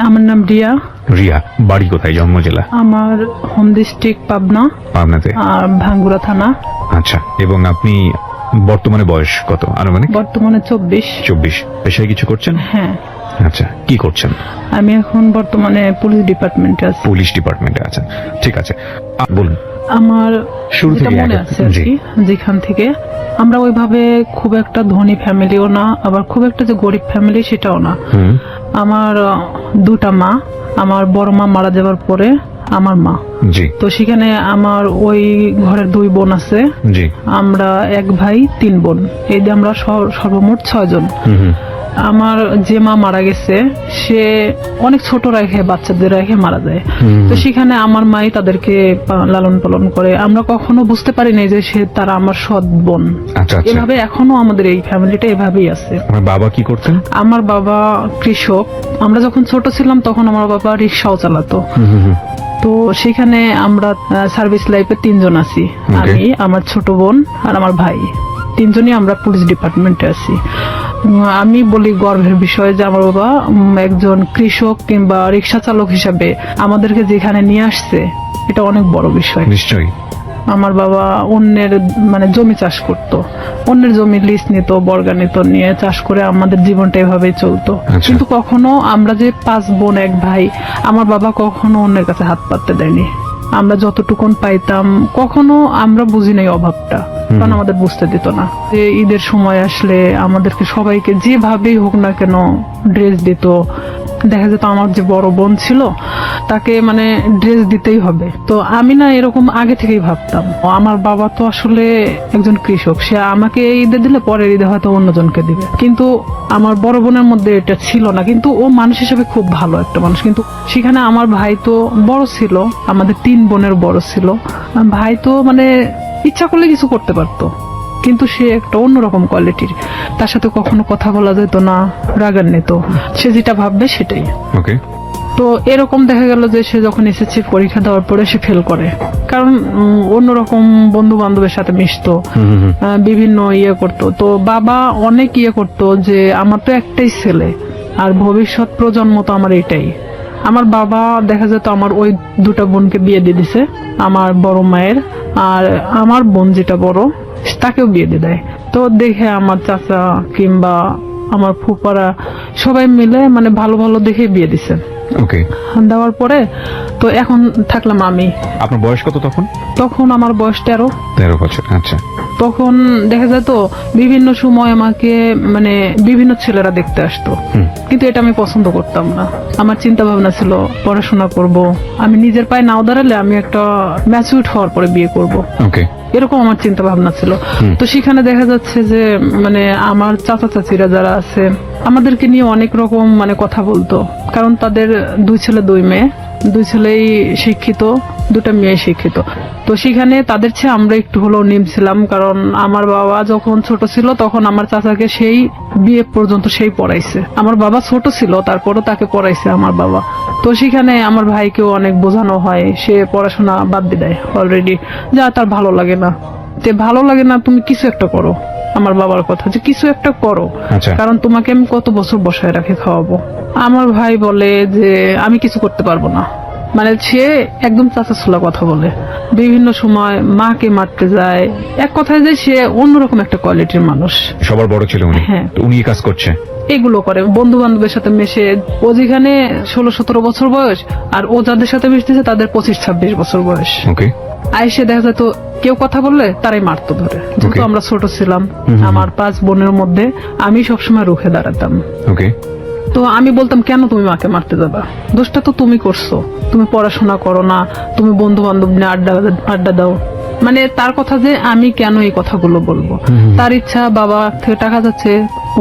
আমার নাম রিয়া। রিয়া, বাড়ি কোথায়, জন্ম জেলা? আমার হোম ডিস্ট্রিক্ট পাবনা। পাবনাতে। আর ভাঙ্গুড়া থানা। আচ্ছা, এবং আপনি বর্তমানে বয়স কত আনুমানিক? বর্তমানে 24। 24। পেশায় কিছু করছেন? হ্যাঁ। আচ্ছা, কি করছেন? আমি এখন বর্তমানে পুলিশ ডিপার্টমেন্টে আছি। পুলিশ ডিপার্টমেন্টে আছেন, ঠিক আছে। বলুন। আমার শুরু যেটা থেকে মনে আছে আর কি, যেখান থেকে আমরা ওইভাবে খুব একটা ধনী ফ্যামিলিও না, আবার খুব একটা যে গরিব ফ্যামিলি সেটাও না। আমার দুটা মা, আমার বড় মা মারা যাওয়ার পরে আমার মা। জি। তো সেখানে আমার ওই ঘরের 2 বোন আছে। জি। আমরা 1 ভাই 3 বোন, এই যে আমরা সর্বমোট 6 জন। আমার যে মা মারা গেছে সে অনেক ছোট রেখে, বাচ্চাদের রেখে মারা যায়। তো সেখানে আমার মাই তাদেরকে লালন পালন করে। আমরা কখনো বুঝতে পারি না যে তারা আমার সৎ বোন। এভাবে এখনো আমাদের এই ফ্যামিলিটা এভাবেই আছে। আমার বাবা কি করতেন? আমার বাবা কৃষক। আমরা যখন ছোট ছিলাম তখন আমার বাবা রিক্সাও চালাতো। তো সেখানে আমরা সার্ভিস লাইফে 3 জন আছি। আমি, আমার ছোট বোন আর আমার ভাই, 3 জনই আমরা পুলিশ ডিপার্টমেন্টে আছি। আমি বলি গর্বের বিষয় যে আমার বাবা একজন কৃষক কিংবা রিক্সা চালক হিসাবে আমাদেরকে যেখানে নিয়ে আসছে, এটা অনেক বড় বিষয়। নিশ্চয়ই। আমার বাবা অন্যের জমি চাষ করত, অন্যের জমি লিজ নিত, বর্গা নিত, নিয়ে চাষ করে আমাদের জীবনটা এভাবেই চলতো। কিন্তু কখনো আমরা যে 5 বোন 1 ভাই, আমার বাবা কখনো অন্যের কাছে হাত পাততে দেয়নি। আমরা যতটুকুন পাইতাম, কখনো আমরা বুঝি নাই অভাবটা, কারণ আমাদের বুঝতে দিত না। যে ঈদের সময় আসলে আমাদেরকে সবাইকে যেভাবেই হোক না কেন ড্রেস দিত। দেখা যেত আমার যে বড় বোন ছিল তাকে ড্রেস দিতেই হবে। তো আমি না এরকম আগে থেকেই ভাবতাম, আমার বাবা তো আসলে একজন কৃষক, সে আমাকে ঈদে দিলে পরের ঈদে হয়তো অন্যজনকে দিবে। কিন্তু আমার বড় বোনের মধ্যে এটা ছিল না। কিন্তু ও মানুষ হিসেবে খুব ভালো একটা মানুষ। কিন্তু সেখানে আমার ভাই তো বড় ছিল, আমাদের 3 বোনের বড় ছিল। ভাই তো ইচ্ছা করলে কিছু করতে পারতো, কিন্তু সে একটা অন্যরকম কোয়ালিটির। তার সাথে কখনো কথা বলা যেত না, রাগান্বিত, সে যেটা ভাববে সেটাই। তো এরকম দেখা গেল যে সে যখন এসএসসি পরীক্ষা দেওয়ার পরে সে ফেল করে, কারণ অন্যরকম বন্ধু বান্ধবের সাথে মিশতো, বিভিন্ন করতো। তো বাবা অনেক করতো যে আমার তো একটাই ছেলে, আর ভবিষ্যৎ প্রজন্ম তো আমার এটাই। আমার বাবা দেখা যেত আমার ওই 2টা বোনকে বিয়ে দিয়ে দিছে, আমার বড় মায়ের, আর আমার বোন যেটা বড় তাকেও বিয়ে দিয়ে দেয়। তো দেখে আমার চাচা কিংবা আমার ফুপারা সবাই মিলে ভালো ভালো দেখে বিয়ে দিছে। দেওয়ার পরে তো এখন থাকলাম আমি। আপনার বয়স কত তখন? তখন আমার বয়স 13 বছর। আচ্ছা। তখন দেখা যেত বিভিন্ন সময় আমাকে বিভিন্ন ছেলেরা দেখতে আসতো, কিন্তু এটা আমি পছন্দ করতাম না। আমার চিন্তা ভাবনা ছিল পড়াশোনা করব, আমি নিজের পায়ে নাও দাঁড়ালে আমি একটা ম্যাচিউরড হওয়ার পরে বিয়ে করব, এরকম আমার চিন্তা ভাবনা ছিল। তো সেখানে দেখা যাচ্ছে যে আমার চাচা চাচিরা যারা আছে আমাদেরকে নিয়ে অনেক রকম কথা বলতো, কারণ তাদের 2 ছেলে 2 মেয়ে, 2 ছেলেই শিক্ষিত, 2টা মেয়ে শিক্ষিত। তো সেখানে তাদের চেয়ে আমরা একটু হলেও নিম ছিলাম, কারণ আমার বাবা যখন ছোট ছিল তখন আমার চাচাকে সেই বিয়ে পর্যন্ত সেই পড়াইছে। আমার বাবা ছোট ছিল তারপরও তাকে পড়াইছে আমার বাবা। তো সেখানে আমার ভাইকেও অনেক বোঝানো হয়, সে পড়াশোনা বাদ দিয়ে দেয় অলরেডি, যা তার ভালো লাগে না। যে ভালো লাগে না, তুমি কিছু একটা করো। আমার বাবার কথা যে কিছু একটা করো, কারণ তোমাকে আমি কত বছর বসায় রাখে খাওয়াবো। আমার ভাই বলে যে আমি কিছু করতে পারবো না। সে একদম চাচাছোলা কথা বলে, বিভিন্ন সময় মাকে মারতে যায়। এক কথায় যে সে অন্যরকম একটা কোয়ালিটির মানুষ। সবার বড় ছিল উনি। হ্যাঁ, উনি কাজ করছে, এগুলো করে বন্ধু বান্ধবের সাথে মেশে। ও যেখানে 16-17 বছর বয়স, আর ও যাদের সাথে মিশতেছে তাদের 25-26 বছর বয়স। আইসে দেখা যেত কেউ কথা বললে তারাই মারতো ধরে। যেহেতু আমরা ছোট ছিলাম, আমার 5 বোনের মধ্যে আমি সবসময় রুখে দাঁড়াতাম। তো আমি বলতাম, কেন তুমি মাকে মারতে যাবা? দোষটা তো তুমি করছো, তুমি পড়াশোনা করো না, তুমি বন্ধু বান্ধব নিয়ে আড্ডা দাও। তার কথা যে আমি কেন এই কথাগুলো বলবো? তার ইচ্ছা, বাবা থেকে টাকা যাচ্ছে,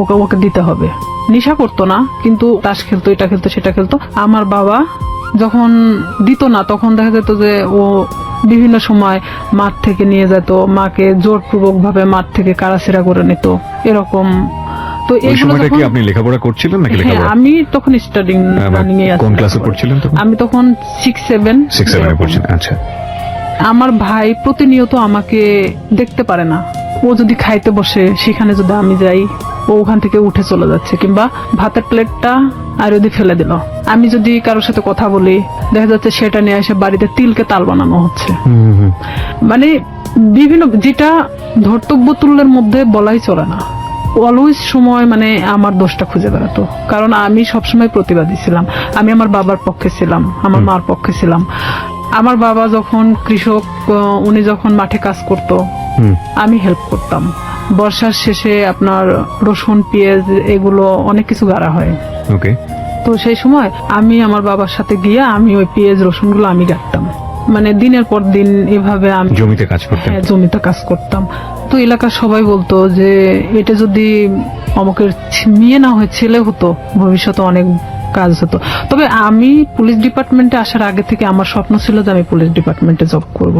ওকে দিতে হবে। নেশা করতো না, কিন্তু তাস খেলতো, এটা খেলতো, সেটা খেলতো। আমার বাবা যখন দিত না তখন দেখা যেত যে ও বিভিন্ন সময় মাঠ থেকে নিয়ে যেত, মাকে জোরপূর্বক ভাবে মাঠ থেকে কারাছেড়া করে নিত, এরকম। তো এই সময়টা কি আপনি লেখাপড়া করছিলেন নাকি? আমি তখন স্টাডিং রানিং এ আছি। কোন ক্লাসে পড়ছিলেন তখন? আমি তখন 6-7 এ পড়ছিলাম। আচ্ছা। আমার ভাই প্রতিনিয়ত আমাকে দেখতে পারে না। ও যদি খাইতে বসে সেখানে যদি আমি যাই, ও ওখান থেকে উঠে চলে যাচ্ছে, কিংবা ভাতের প্লেটটা আর যদি ফেলে দিল, আমি যদি কারোর সাথে কথা বলি দেখা যাচ্ছে সেটা নিয়ে এসে বাড়িতে তিলকে তাল বানানো হচ্ছে। মানে বিভিন্ন, যেটা ধর্তব্য তুল্যের মধ্যে বলাই চলে না। অলওয়েজ সময় মানে আমার দোষটা খুঁজে বেড়াতো, কারণ আমি সবসময় প্রতিবাদী ছিলাম। আমি আমার বাবার পক্ষে ছিলাম, আমার মার পক্ষে ছিলাম। আমার বাবা যখন কৃষক, উনি যখন মাঠে কাজ করত আমি হেল্প করতাম। বর্ষার শেষে আপনার রসুন, পেঁয়াজ এগুলো অনেক কিছু গাড়া হয়। ওকে। তো সেই সময় আমি আমার বাবার সাথে গিয়ে আমি ওই পেঁয়াজ রসুন গুলো আমি গাড়তাম। মানে দিনের পর দিন এভাবে আমি জমিতে কাজ করতেন? হ্যাঁ, জমিতে কাজ করতাম। তো এলাকার সবাই বলতো যে এটা যদি অমুকের মেয়ে না হয় ছেলে হতো ভবিষ্যতে অনেক কাজ হতো। তবে আমি পুলিশ ডিপার্টমেন্টে আসার আগে থেকে আমার স্বপ্ন ছিল যে আমি পুলিশ ডিপার্টমেন্টে জব করব।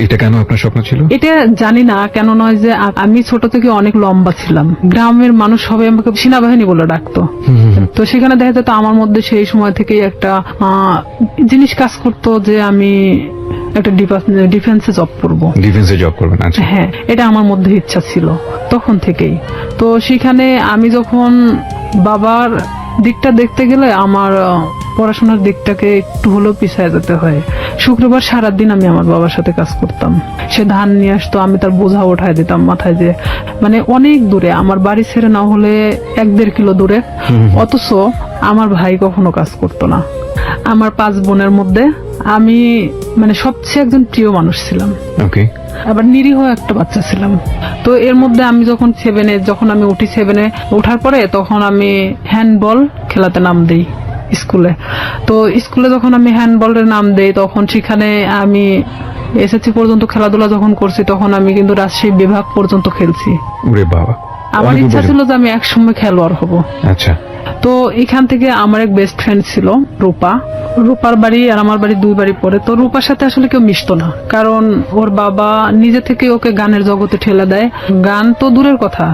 এটা কেন আপনার স্বপ্ন ছিল? এটা জানি না কেন, নয় যে আমি ছোট থেকে অনেক লম্বা ছিলাম, গ্রামের মানুষ সবাই আমাকে সেনাবাহিনী বলে ডাকতো। তো সেখানে দেখা যেত আমার মধ্যে সেই সময় থেকেই একটা জিনিস কাজ করতো যে আমি একটা ডিফেন্সে জব করবো। ডিফেন্সে জব করবেন? আচ্ছা। হ্যাঁ, এটা আমার মধ্যে ইচ্ছা ছিল তখন থেকেই। তো সেখানে আমি যখন বাবার দিকটা দেখতে গেলে আমার পড়াশোনার দিকটাকে একটু হলেও পিছিয়ে যেতে হয়। শুক্রবার সারাদিন আমি আমার বাবার সাথে কাজ করতাম। সে ধান নিয়ে আসতো, আমি তার বোঝা উঠায় দিতাম মাথায়, যে মানে অনেক দূরে, আমার বাড়ি ছেড়ে না হলে 1-1.5 কিলো দূরে। অথচ আমার ভাই কখনো কাজ করতো না। আমার 5 বোনের মধ্যে আমি মানে সবচেয়ে একজন প্রিয় মানুষ ছিলাম। ওকে। আবার নিরীহ একটা বাচ্চা ছিলাম। তো এর মধ্যে আমি যখন 7-এ, যখন আমি উঠি 7-এ ওঠার পরে তখন আমি হ্যান্ডবল খেলাতে নাম দিই স্কুলে। তো স্কুলে যখন আমি হ্যান্ডবলের নাম দেই তখন সেখানে আমি এসএসসি পর্যন্ত খেলাধুলা যখন করছি তখন আমি কিন্তু রাজশাহী বিভাগ পর্যন্ত খেলছি। ওরে বাবা! আমার ইচ্ছা ছিল যে আমি একসময় খেলোয়াড় হব। আচ্ছা। তো এখান থেকে আমার এক বেস্ট ফ্রেন্ড ছিল রূপা। রূপার বাড়ি আর আমার বাড়ি 2 বাড়ি পরে। তো রূপার সাথে আসলে কেউ মিশতো না, কারণ ওর বাবা নিজে থেকে ওকে গানের জগতে ঠেলে দেয়। গান তো দূরের কথা,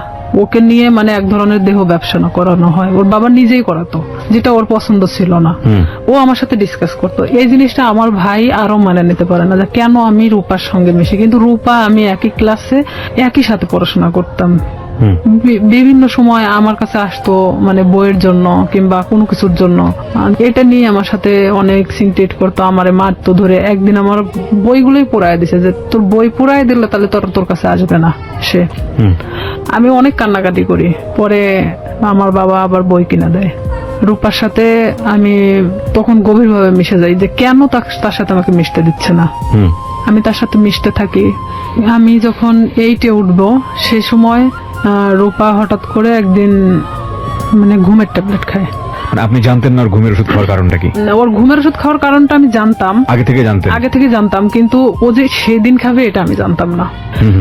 ওকে নিয়ে মানে এক ধরনের দেহ ব্যবসা না করানো হয়, ওর বাবা নিজেই করাতো, যেটা ওর পছন্দ ছিল না। ও আমার সাথে ডিসকাস করতো। এই জিনিসটা আমার ভাই আরো মানে নিতে পারে না, যে কেন আমি রূপার সঙ্গে মিশি। কিন্তু রূপা আমি একই ক্লাসে একই সাথে পড়াশোনা করতাম। বিভিন্ন সময় আমার কাছে আসতো মানে বইয়ের জন্য কিংবা কোনো কিছুর জন্য, এটা নিয়ে আমার সাথে অনেক সিনটেট করতো, আমারে মারতো ধরে। একদিন আমার বইগুলোই পোড়ায় দিছে, যে তোর বই পোড়ায় দিলে তাহলে তোর কাছে আসবে না সে। আমি অনেক কান্নাকাটি করি, পরে আমার বাবা আবার বই কিনা দেয়। রূপার সাথে আমি তখন গভীরভাবে মিশে যাই, যে কেন তার সাথে আমাকে মিশতে দিচ্ছে না। আমি তার সাথে মিশতে থাকি। আমি যখন 8-এ উঠবো সে সময় রূপা হঠাৎ করে একদিন মানে ঘুমের ট্যাবলেট খায়। মানে আপনি জানতেন না ওর ঘুমের ওষুধ খাওয়ার কারণটা কি? ওর ঘুমের ওষুধ খাওয়ার কারণটা আমি জানতাম, আগে থেকে জানতাম, কিন্তু ও যে সেদিন খাবে এটা আমি জানতাম না।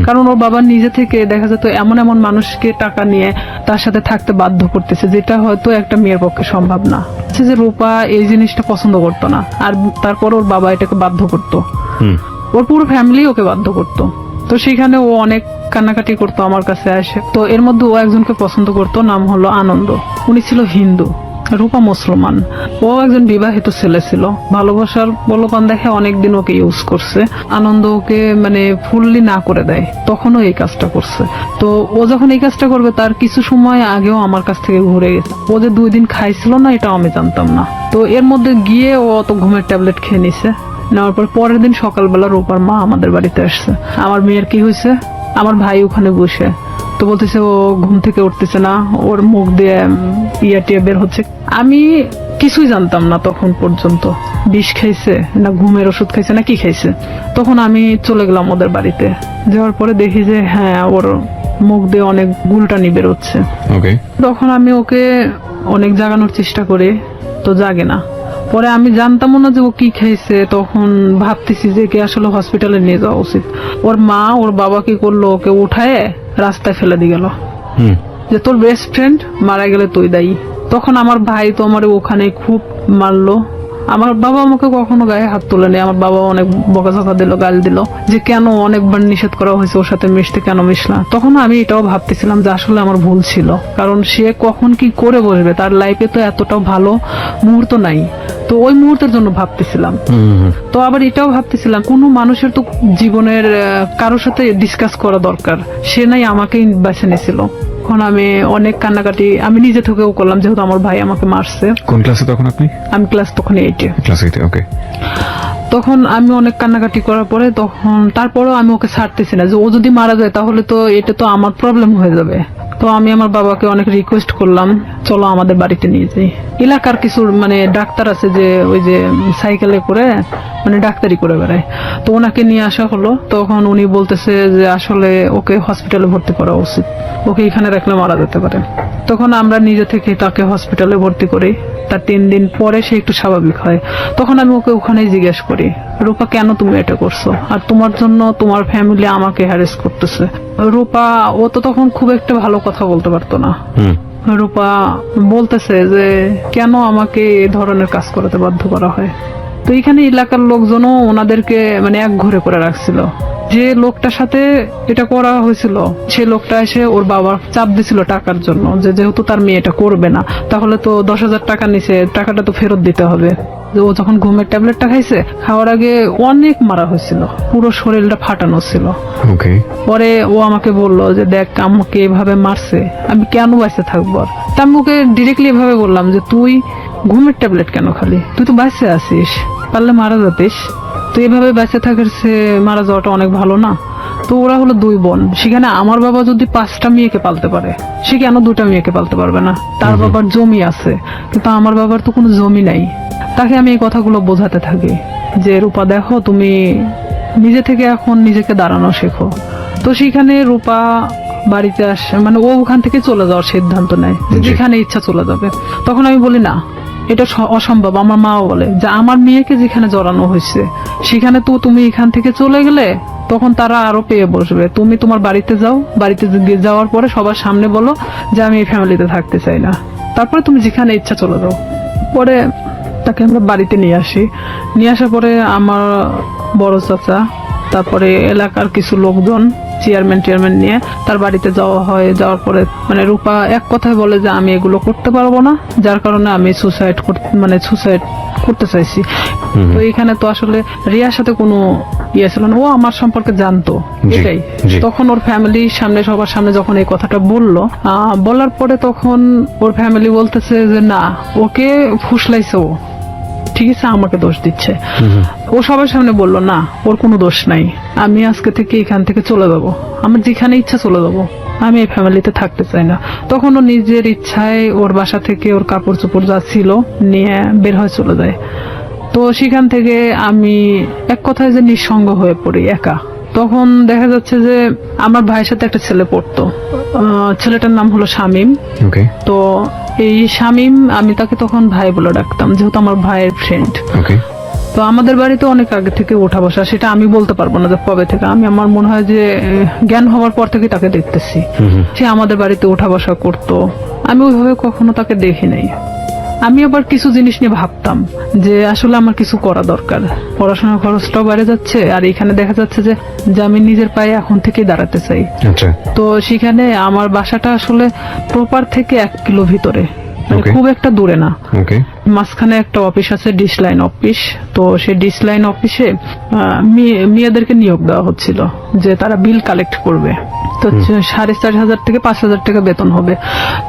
কারণ ওর বাবা নিজে থেকে দেখা যেত এমন এমন মানুষকে টাকা নিয়ে তার সাথে থাকতে বাধ্য করতেছে, যেটা হয়তো একটা মেয়ের পক্ষে সম্ভব না। যে রূপা এই জিনিসটা পছন্দ করতো না, আর তারপর ওর বাবা এটাকে বাধ্য করতো, ওর পুরো ফ্যামিলি ওকে বাধ্য করতো। তো সেখানে ও অনেক কান্নাকাটি করতো আমার কাছে আসে। তো এর মধ্যে ও একজনকে পছন্দ করতো, নাম হলো আনন্দ। উনি ছিল হিন্দু, রূপা মুসলমান। ও একজন বিবাহিত ছেলে ছিল। ভালোবাসার বলবান দেখে অনেকদিন ওকে ইউজ করছে। আনন্দ ওকে মানে ফুললি না করে দেয়, তখনও এই কাজটা করছে। তো ও যখন এই কাজটা করবে তার কিছু সময় আগেও আমার কাছ থেকে ঘুরে গেছে। ও যে 2 দিন খাইছিল না এটাও আমি জানতাম না। তো এর মধ্যে গিয়ে ও অত ঘুমের ট্যাবলেট খেয়ে নিছে। নেওয়ার পর পরের দিন সকালবেলা রূপার মা আমাদের বাড়িতে আসছে। আমার মেয়ের কি হয়েছে, আমার ভাই ওখানে বসে, তো বলতেছে ও ঘুম থেকে উঠতেছে না, ওর মুখ দিয়ে টিয়া বের হচ্ছে। আমি কিছুই জানতাম না তখন পর্যন্ত, বিষ খাইছে না ঘুমের ওষুধ খাইছে না কি খাইছে। তখন আমি চলে গেলাম ওদের বাড়িতে। যাওয়ার পরে দেখি যে হ্যাঁ ওর মুখ দিয়ে অনেক গুলটানি বেরোচ্ছে। তখন আমি ওকে অনেক জাগানোর চেষ্টা করি, তো জাগে না। পরে আমি জানতামও না যে ও কি খাইছে। তখন ভাবতেছি যে কে আসলে হসপিটালে নিয়ে যাওয়া উচিত। ওর মা ওর বাবা কি করলো, ওকে উঠায় রাস্তায় ফেলে দিয়ে গেল, যে তোর বেস্ট ফ্রেন্ড মারা গেলে তুই দায়ী। তখন আমার ভাই তো আমার ওখানে খুব মারলো। আমার বাবা আমাকে কখনো গায়ে হাত তোলেনি। আমার বাবা অনেক বকাঝকা দিল, গালি দিল, যে কেন অনেকবার নিষেধ করা হয়েছে ওর সাথে মিশতে, কেন মিশলা। তখন আমি এটাও ভাবতেছিলাম যে আসলে আমার ভুল ছিল, কারণ সে কখন কি করে বসবে, তার লাইফে তো এতটাও ভালো মুহূর্ত নাই। তো ওই মুহূর্তের জন্য ভাবতেছিলাম। তো আবার এটাও ভাবতেছিলাম কোনো মানুষের তো জীবনের কারোর সাথে ডিসকাস করা দরকার, সে নাই আমাকেই বেছে নিয়েছিল। তখন আমি অনেক কান্নাকাটি আমি নিজে থেকেও করলাম, যেহেতু আমার ভাই আমাকে মারছে। কোন ক্লাসে তখন আপনি? আমি ক্লাস তখন 8-এ। ক্লাস 8। ওকে। তখন আমি অনেক কান্নাকাটি করার পরে তখন তারপরেও আমি ওকে ছাড়তেছি না, যে ও যদি মারা যায় তাহলে তো এটা তো আমার প্রবলেম হয়ে যাবে। তো আমি আমার বাবাকে অনেক রিকোয়েস্ট করলাম, চলো আমাদের বাড়িতে নিয়ে যাই। এলাকার কিছু মানে ডাক্তার আছে যে ওই যে সাইকেলে করে মানে ডাক্তারি করে বেড়ায়, তো ওনাকে নিয়ে আসা হলো। তখন উনি বলতেছে যে আসলে ওকে হসপিটালে ভর্তি করা উচিত, ওকে এখানে রাখলে মারা যেতে পারে। তখন আমরা নিজে থেকে তাকে হসপিটালে ভর্তি করি। তার 3 দিন পরে সে একটু স্বাভাবিক হয়। তখন আমি ওকে ওখানেই জিজ্ঞেস করি, রূপা কেন তুমি এটা করছো, আর তোমার জন্য তোমার ফ্যামিলি আমাকে হ্যারেস করতেছে। রূপা ও তো তখন খুব একটা ভালো কথা বলতে পারতো না। রূপা বলতেছে যে কেন আমাকে এই ধরনের কাজ করতে বাধ্য করা হয়। তো এখানে এলাকার লোকজনও ওনাদেরকে মানে এক ঘরে করে রাখছিল। যে লোকটার সাথে এটা করা হয়েছিল সে লোকটা এসে ওর বাবা চাপ দিছিল টাকার জন্য, যে যেহেতু তার মেয়ে এটা করবে না তাহলে তো 10,000 টাকা নিছে, টাকাটা তো ফেরত দিতে হবে। যে ও যখন ঘুমের ট্যাবলেটটা খাইছে, খাওয়ার আগে অনেক মারা হয়েছিল, পুরো শরীরটা ফাটানো ছিল। ওকে। পরে ও আমাকে বললো যে দেখ আমাকে এভাবে মারছে, আমি কেন বাইসে থাকবো। আর তা আমি ওকে ডিরেক্টলি এভাবে বললাম যে তুই ঘুমের ট্যাবলেট কেন খালি, তুই তো বাইসে আছিস, পারলে মারা যাতিস। তো এভাবে বেঁচে থাকার সে মারা যাওয়াটা অনেক ভালো না। তো ওরা হলো 2 বোন, সেখানে আমার বাবা যদি 5টা মেয়েকে পালতে পারে, সে কেন 2টা মেয়েকে পালতে পারবে না? তার বাবার জমি আছে, কিন্তু আমার বাবার তো কোনো জমি নাই। তাকে আমি এই কথাগুলো বোঝাতে থাকি যে রূপা দেখো, তুমি নিজে থেকে এখন নিজেকে দাঁড়ানো শেখো। তো সেখানে রূপা বাড়িতে আসে, মানে ও ওখান থেকে চলে যাওয়ার সিদ্ধান্ত নেয়, যেখানে ইচ্ছা চলে যাবে। তখন আমি বলি না, এটা অসম্ভব। আমার মাও বলে যে আমার মেয়েকে যেখানে জড়ানো হয়েছে সেখানে তো তুমি এখান থেকে চলে গেলে তখন তারা আরো পেয়ে বসবে। তুমি তোমার বাড়িতে যাও, বাড়িতে যাওয়ার পরে সবার সামনে বলো যে আমি এই ফ্যামিলিতে থাকতে চাই না, তারপরে তুমি যেখানে ইচ্ছা চলে যাও। পরে তাকে আমরা বাড়িতে নিয়ে আসি। নিয়ে আসার পরে আমার বড় চাচা, তারপরে এলাকার কিছু লোকজন, চেয়ারম্যান নিয়ে তার বাড়িতে যাওয়া হয়। যাওয়ার পরে মানে রূপা এক কথায় বলে যে আমি এগুলো করতে পারবো না, যার কারণে আমি সুসাইড করতে চাইছি। তো এখানে তো আসলে রিয়ার সাথে কোনো ইয়ে ছিল না, ও আমার সম্পর্কে জানতো এটাই। তখন ওর ফ্যামিলির সামনে, সবার সামনে যখন এই কথাটা বললো, বলার পরে তখন ওর ফ্যামিলি বলতেছে যে না, ওকে ফুসলাইছে, ও ঠিক আছে আমাকে দোষ দিচ্ছে। ও সবার সামনে বললো না, ওর কোনো দোষ নাই, আমি আজকে থেকে এখান থেকে চলে যাবো, আমার যেখানে ইচ্ছা চলে যাবো, আমি এই ফ্যামিলিতে থাকতে চাই না। তখন ও নিজের ইচ্ছায় ওর বাসা থেকে ওর কাপড় চোপড় যা ছিল নিয়ে বের হয়ে চলে যায়। তো সেখান থেকে আমি এক কথায় যে নিঃসঙ্গ হয়ে পড়ি, একা। তখন দেখা যাচ্ছে যে আমার ভাইয়ের সাথে একটা ছেলে পড়তো, ছেলেটার নাম হলো শামীম। ওকে। তো এই শামীম, আমি তাকে তখন ভাই বলে ডাকতাম, যেহেতু আমার ভাইয়ের ফ্রেন্ড। ওকে। তো আমাদের বাড়িতে অনেক আগে থেকে ওঠা বসা, সেটা আমি বলতে পারবো না যে কবে থেকে। আমি আমার মনে হয় যে জ্ঞান হওয়ার পর থেকে তাকে দেখতেছি। সে আমাদের বাড়িতে ওঠা বসা করতো, আমি ওইভাবে কখনো তাকে দেখি নাই। আমি আবার কিছু জিনিস নিয়ে ভাবতাম যে আসলে আমার কিছু করা দরকার, পড়াশোনার খরচটাও বেড়ে যাচ্ছে, আর এখানে দেখা যাচ্ছে যে আমি নিজের পায়ে এখন থেকেই দাঁড়াতে চাই। আচ্ছা। তো সেখানে আমার বাসাটা আসলে প্রপার থেকে 1 কিলো ভিতরে, মানে খুব একটা দূরে না। ওকে। মাঝখানে একটা অফিস আছে, ডিশ লাইন অফিস। তো সেই ডিশ লাইন অফিসে মেয়েদেরকে নিয়োগ দেওয়া হচ্ছিল যে তারা বিল কালেক্ট করবে। তো 4,500 থেকে 5,000 টাকা বেতন হবে।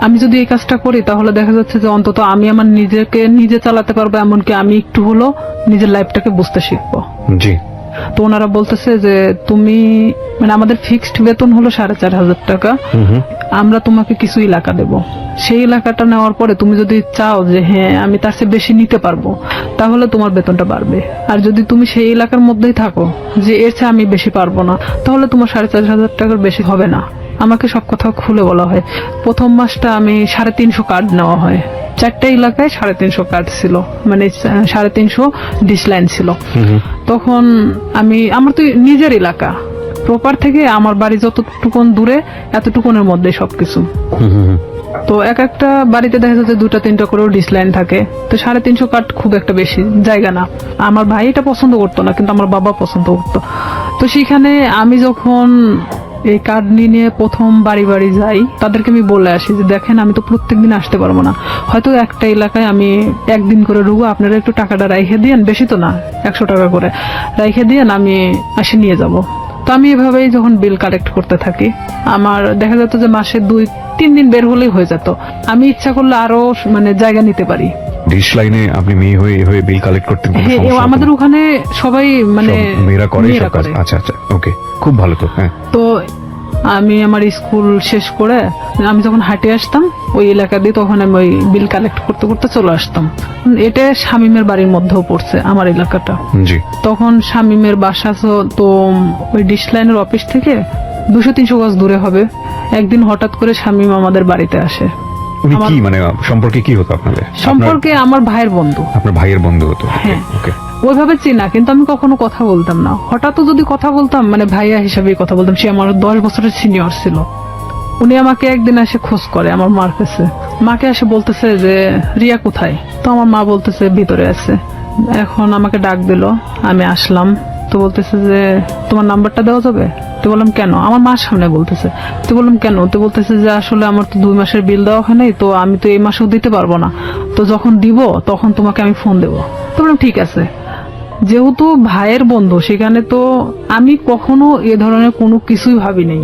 আমি যদি এই কাজটা করি তাহলে দেখা যাচ্ছে যে অন্তত আমি আমার নিজেকে নিজে চালাতে পারবো, এমনকি আমি একটু হলো নিজের লাইফটাকে বুঝতে শিখবো। জি। তো ওনারা বলতেছে যে তুমি মানে আমাদের ফিক্সড বেতন হলো 4,500 টাকা, আমরা তোমাকে কিছু এলাকা দেব। সেই এলাকাটা নেওয়ার পরে তুমি যদি চাও যে হ্যাঁ আমি তার চেয়ে বেশি নিতে পারবো, তাহলে তোমার বেতনটা বাড়বে। আর যদি তুমি সেই এলাকার মধ্যেই থাকো যে এর চেয়ে আমি বেশি পারবো না, তাহলে তোমার 4,500 টাকার বেশি হবে না। আমাকে সব কথা খুলে বলা হয়। প্রথম মাসটা আমি 350 কার্ড নেওয়া হয়, 4টা এলাকায় 350 কার্ড ছিল, মানে 350 ডিশ লাইন ছিল। তখন আমার তো নিজের এলাকা, প্রপার থেকে আমার বাড়ি যতটুকুন দূরে এতটুকুনের মধ্যে সবকিছু। তো একটা বাড়িতে দেখা যাচ্ছে 2-3টা করেও ডিশ লাইন থাকে। তো 350 কার্ড খুব একটা বেশি জায়গা না। আমার ভাই এটা পছন্দ করতো না, কিন্তু আমার বাবা পছন্দ করতো। তো সেখানে আমি যখন এই কার্ড নিয়ে প্রথম বাড়ি বাড়ি যাই, তাদেরকে আমি বলে আসি যে দেখেন আমি তো প্রত্যেকদিন আসতে পারবো না, হয়তো একটা এলাকায় আমি 1 দিন করে রুবো, আপনারা একটু টাকাটা রাইখে দিয়েন, বেশি তো না, 100 টাকা করে রাইখে দিয়েন, আমি আসে নিয়ে যাব। তো আমি এভাবেই যখন বিল কালেক্ট করতে থাকি, আমার দেখা যেত যে মাসে 2-3 দিন বের হলেই হয়ে যেত। আমি ইচ্ছা করলে আরো মানে জায়গা নিতে পারি। ডিশ লাইনে আপনি মেয়ে হয়ে হয়ে বিল কালেক্ট করতেন, কোনো হ্যাঁ, সমস্যা হতো আমাদের না? ওখানে সবাই মানে সব মেয়েরা করে মেয়েরা সব কাজ? করে। আচ্ছা আচ্ছা, ওকে, খুব ভালো তো। হ্যাঁ, তো আমি আমার স্কুল শেষ করে আমি যখন হাঁটে আসতাম ওই এলাকা দিয়ে, তখন আমি ওই বিল কালেক্ট করতে করতে চলে আসতাম। এটা শামীমের বাড়ির মধ্যেও পড়ছে আমার এলাকাটা। জি। তখন শামীমের বাসা তো ওই ডিশ লাইনের অফিস থেকে 200-300 গজ দূরে হবে। একদিন হঠাৎ করে শামীম আমাদের বাড়িতে আসে। উনি আমার- কি মানে সম্পর্কে কি হতো আপনাদের? সম্পর্কে আমার ভাইয়ের বন্ধু। আপনার ভাইয়ের বন্ধু হতো? হ্যাঁ। ওকে। ওইভাবে চিনা, কিন্তু আমি কখনো কথা বলতাম না। হঠাৎ যদি কথা বলতাম মানে ভাইয়া হিসাবেই কথা বলতাম। সে আমার 10 বছরের সিনিয়র ছিল। উনি আমাকে একদিন এসে খোঁজ করে আমার মার কাছে। মাকে এসে বলতেছে যে রিয়া কোথায়? তো আমার মা বলতেছে ভিতরে আছে। এখন আমাকে ডাক দিল, আমি আসলাম। তো বলতেছে যে তোমার নাম্বারটা দেওয়া যাবে? তো বললাম কেন? আমার মার সামনে বলতেছে। তো বললাম কেন? তো বলতেছে যে আসলে আমার তো 2 মাসের বিল দেওয়া হয় নাই, তো আমি তো এই মাসেও দিতে পারবো না, তো যখন দিব তখন তোমাকে আমি ফোন দেবো। তো বললাম ঠিক আছে। যেহেতু ভাইয়ের বন্ধু, সেখানে তো আমি কখনো এ ধরনের কোনো কিছুই ভাবিনি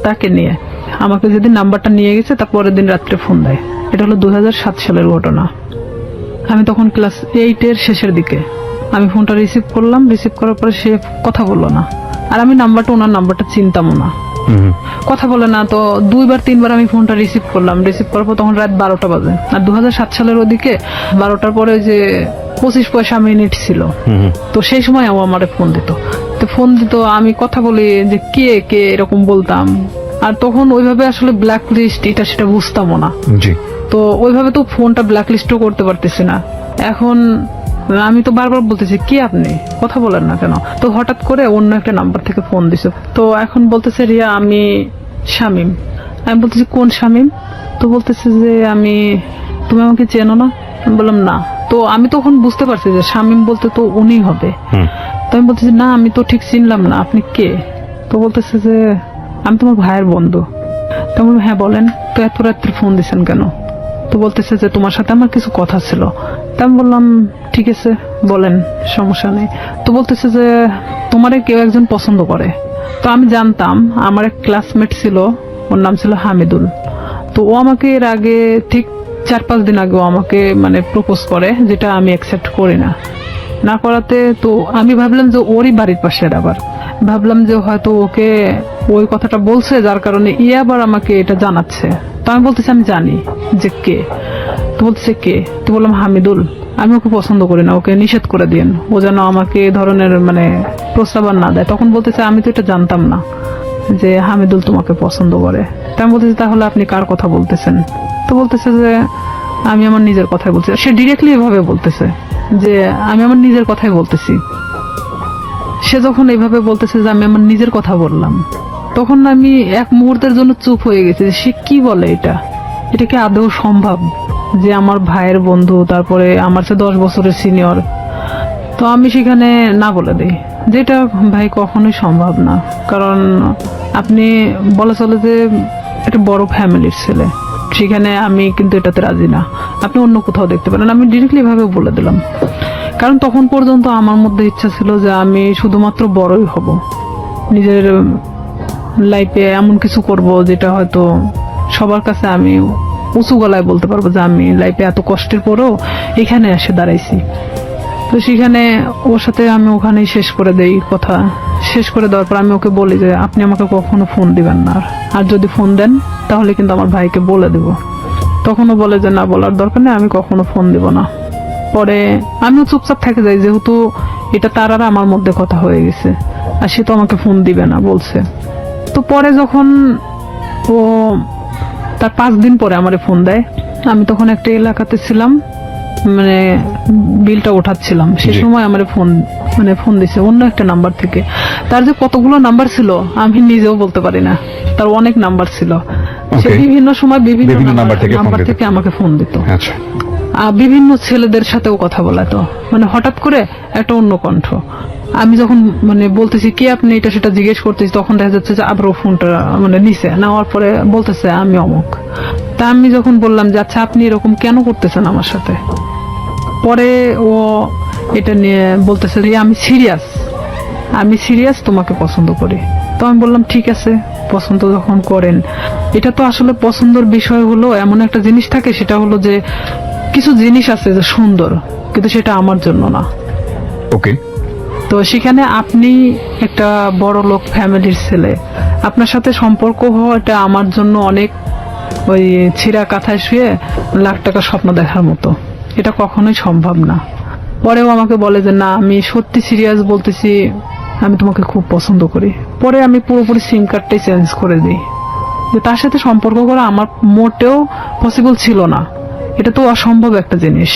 তাকে নিয়ে। আমাকে যেদিন নাম্বারটা নিয়ে গেছে তার পরের দিন রাত্রে ফোন দেয়। এটা হলো 2007 সালের ঘটনা। আমি তখন ক্লাস 8-এর শেষের দিকে। আমি ফোনটা রিসিভ করলাম। রিসিভ করার পরে সে কথা বললো না। আর আমি ওনার নাম্বারটা চিনতামও না। কথা বলে না। তো 2-3 বার আমি ফোনটা রিসিভ করলাম। রিসিভ করার পর তখন রাত 12টা বাজে। আর 2007 সালের ওদিকে 12টার পরে ওই যে 25 পয়সা মিনিট ছিল। তো সেই সময় ও আমারে ফোন দিত। তো ফোন দিত, আমি কথা বলি যে কে কে এরকম বলতাম। আর তখন ওইভাবে আসলে ব্ল্যাক লিস্ট এটা সেটা বুঝতামও না। জি। তো ওইভাবে তো ফোনটা ব্ল্যাক লিস্টও করতে পারতেছি না। এখন আমি তো বারবার বলতেছি কি আপনি কথা বলেন না কেন? তো হঠাৎ করে অন্য একটা নাম্বার থেকে ফোন দিছে। তো এখন বলতেছে রিয়া আমি শামীম। আমি বলতেছি কোন শামীম? তো বলতেছে যে তুমি আমাকে চেনো না? আমি বললাম না। তো আমি তখন বুঝতে পারছি যে শামীম বলতে তো উনি হবে। তো আমি বলতেছি না, আমি তো ঠিক চিনলাম না, আপনি কে? তো বলতেছে যে আমি তোমার ভাইয়ের বন্ধু। তো আমি বললাম, হ্যাঁ বলেন। তো এত রাত্রে ফোন দিছেন কেন? তো বলতেছে যে তোমার সাথে আমার কিছু কথা ছিল। তা আমি বললাম ঠিক আছে বলেন, সমস্যা নেই। তো বলতেছে যে তোমারে কেউ একজন পছন্দ করে। তো আমি জানতাম, আমার এক ক্লাসমেট ছিল, ওর নাম ছিল হামিদুল। তো ও আমাকে এর আগে ঠিক 4-5 দিন আগে ও আমাকে মানে প্রপোজ করে, যেটা আমি অ্যাকসেপ্ট করি না। না করাতে তো আমি ভাবলাম যে ওরই বাড়ির পাশের, আবার ভাবলাম যে হয়তো ওকে ওই কথাটা বলছে যার কারণে আবার আমাকে এটা জানাচ্ছে। তো আমি বলতেছি আমি জানি যে কে। তো বলতেছে কে? তো বললাম হামিদুল। আমি ওকে পছন্দ করি না, ওকে নিষেধ করে দিন, ও যেন আমাকে এই ধরনের মানে প্রস্তাব আর না দেয়। তখন বলতেছে আমি তো এটা জানতাম না যে হামিদুল তোমাকে পছন্দ করে। তা আমি বলতেছি তাহলে আপনি কার কথা বলতেছেন? তো বলতেছে যে আমি আমার নিজের কথাই বলছি। সে ডিরেক্টলি এভাবে বলতেছে যে আমি আমার নিজের কথাই বলতেছি। সে যখন এইভাবে বলতেছে যে আমি আমার নিজের কথা বললাম, তখন আমি এক মুহূর্তের জন্য চুপ হয়ে গেছি যে সে কি বলে, এটা কি আদৌ সম্ভব যে আমার ভাইয়ের বন্ধু, তারপরে আমার চেয়ে 10 বছরের সিনিয়র? তো আমি সেখানে না বলে দিই যে এটা ভাই কখনোই সম্ভব না। কারণ আপনি বলা চলে যে একটা বড় ফ্যামিলির ছেলে, সেখানে আমি কিন্তু এটাতে রাজি না, আপনি অন্য কোথাও দেখতে পারেন। আমি ডিরেক্টলি ভাবে বলে দিলাম। কারণ তখন পর্যন্ত আমার মধ্যে ইচ্ছা ছিল যে আমি শুধুমাত্র বড়ই হব, নিজের লাইফে এমন কিছু করব যেটা হয়তো সবার কাছে আমি উঁচু গলায় বলতে পারবো যে আমি লাইফে এত কষ্টের পরেও এখানে এসে দাঁড়াইছি। তো সেখানে ওর সাথে আমি ওখানেই শেষ করে দেই কথা। শেষ করে দেওয়ার পর আমি ওকে বলি যে আপনি আমাকে কখনো ফোন দিবেন না, আর যদি ফোন দেন তাহলে কিন্তু আমার ভাইকে বলে দেব। তখনও বলে যে না, বলার দরকার নেই, আমি কখনো ফোন দিব না। পরে আমিও চুপচাপ থেকে যাই, যেহেতু এটা তার আর আমার মধ্যে কথা হয়ে গেছে, আর সে তো আমাকে ফোন দিবে না বলছে। তো পরে যখন ও তার 5 দিন পরে আমারে ফোন দেয়, আমি তখন একটা এলাকাতে ছিলাম, মানে বিলটা ওঠাচ্ছিলাম, সে জি। সময় আমারে ফোন দিছে অন্য একটা নাম্বার থেকে। তার যে কতগুলো নাম্বার ছিল আমি নিজেও বলতে পারি না, তার অনেক নাম্বার ছিল। সে Okay. বিভিন্ন সময় বিভিন্ন বিভিন্ন নাম্বার নাম্বার থেকে থেকে আমাকে ফোন দিত। আচ্ছা। বিভিন্ন ছেলেদের সাথেও কথা বলাতো, মানে হঠাৎ করে একটা অন্য কণ্ঠ। আমি যখন মানে বলতেছি কি আপনি, এটা সেটা জিজ্ঞেস করতেছি, তখন দেখা যাচ্ছে যে আবার ও ফোনটা মানে নিছে, নেওয়ার পরে বলতেছে আমি অমুক। তা আমি যখন বললাম যে আচ্ছা আপনি এরকম কেন করতেছেন আমার সাথে, পরে ও এটা নিয়ে বলতেছে যে আমি সিরিয়াস, আমি সিরিয়াস, তোমাকে পছন্দ করি। তো আমি বললাম ঠিক আছে, পছন্দ যখন করেন। এটা তো আসলে পছন্দের বিষয় হলো এমন একটা জিনিস থাকে, সেটা হলো যে কিছু জিনিস আছে যে সুন্দর, কিন্তু সেটা আমার জন্য না। ওকে, তো সেখানে আপনি একটা বড় লোক ফ্যামিলির ছেলে, আপনার সাথে সম্পর্ক হওয়াটা আমার জন্য অনেক ওই ছিঁড়া কাঁথায় শুয়ে লাখ টাকা স্বপ্ন দেখার মতো। এটা কখনোই সম্ভব না। পরেও আমাকে বলে যে না, আমি সত্যি সিরিয়াস বলতেছি, আমি তোমাকে খুব পছন্দ করি। পরে আমি পুরোপুরি সিম কার্ডটাই চেঞ্জ করে দিই, যে তার সাথে সম্পর্ক করা আমার মোটেও পসিবল ছিল না। এটা তো অসম্ভব একটা জিনিস।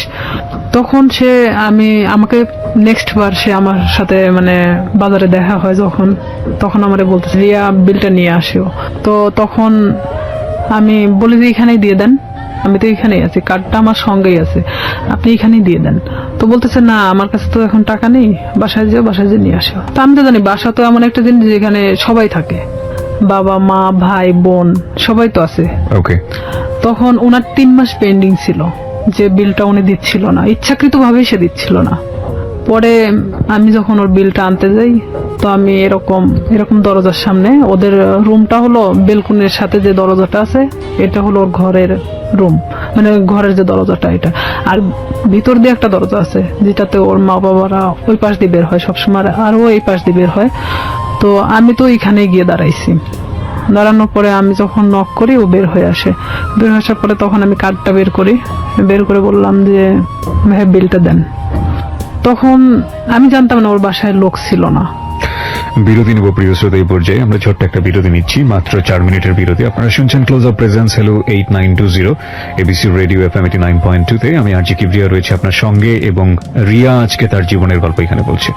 তখন সে আমাকে নেক্সট বার সে আমার সাথে মানে বাজারে দেখা হয় যখন, তখন আমারে বলতেছে রিয়া বিলটা নিয়ে আসিও। তো তখন আমি বলি যে এখানেই দিয়ে দেন, আমি তো এখানেই আছি, কার্ডটা আমার সঙ্গেই আছে, আপনি এখানেই দিয়ে দেন। তো বলতেছে না, আমার কাছে তো এখন টাকা নেই, বাসায় যেয়ে নিয়ে আসো। তো আমি তো জানি বাসা তো এমন একটা জিনিস যেখানে সবাই থাকে, বাবা মা ভাই বোন সবাই তো আছে। ওকে। তখন ওনার 3 মাস পেন্ডিং ছিল, যে বিলটা উনি দিচ্ছিল না, ইচ্ছাকৃতভাবেই সে দিচ্ছিল না। পরে আমি যখন ওর বিলটা আনতে যাই, তো আমি এরকম দরজার সামনে, ওদের রুমটা হলো বেলকুনির সাথে যে দরজাটা আছে, এটা হলো ওর ঘরের রুম, মানে ঘরের যে দরজাটা এটা, আর ভিতর দিয়ে একটা দরজা আছে যেটাতে ওর মা বাবারা ওই পাশ দিয়ে বের হয় সবসময়, আর ও এই পাশ দিয়ে বের হয়। তো আমি তো এখানে গিয়ে দাঁড়াইছি। দাঁড়ানোর পরে আমি যখন নক করি, ও বের হয়ে আসে। বের হয়ে আসার পরে তখন আমি কার্ডটা বের করে বললাম যে ভাই বিলটা দেন। তখন আমি জানতাম না ওর বাসায় লোক ছিল না। বিরতি নেব প্রিয় শ্রোতা। এই পর্যায়ে আমরা ছোট্ট একটা বিরতি নিচ্ছি, মাত্র 4 মিনিটের বিরতি। আপনারা শুনছেন close up presence hello 8920 ABC radio FM 89.2 তে। আমি আরজি কিবরিয়া রয়েছে আপনার সঙ্গে, এবং রিয়া আজকে তার জীবনের গল্প এখানে বলছে।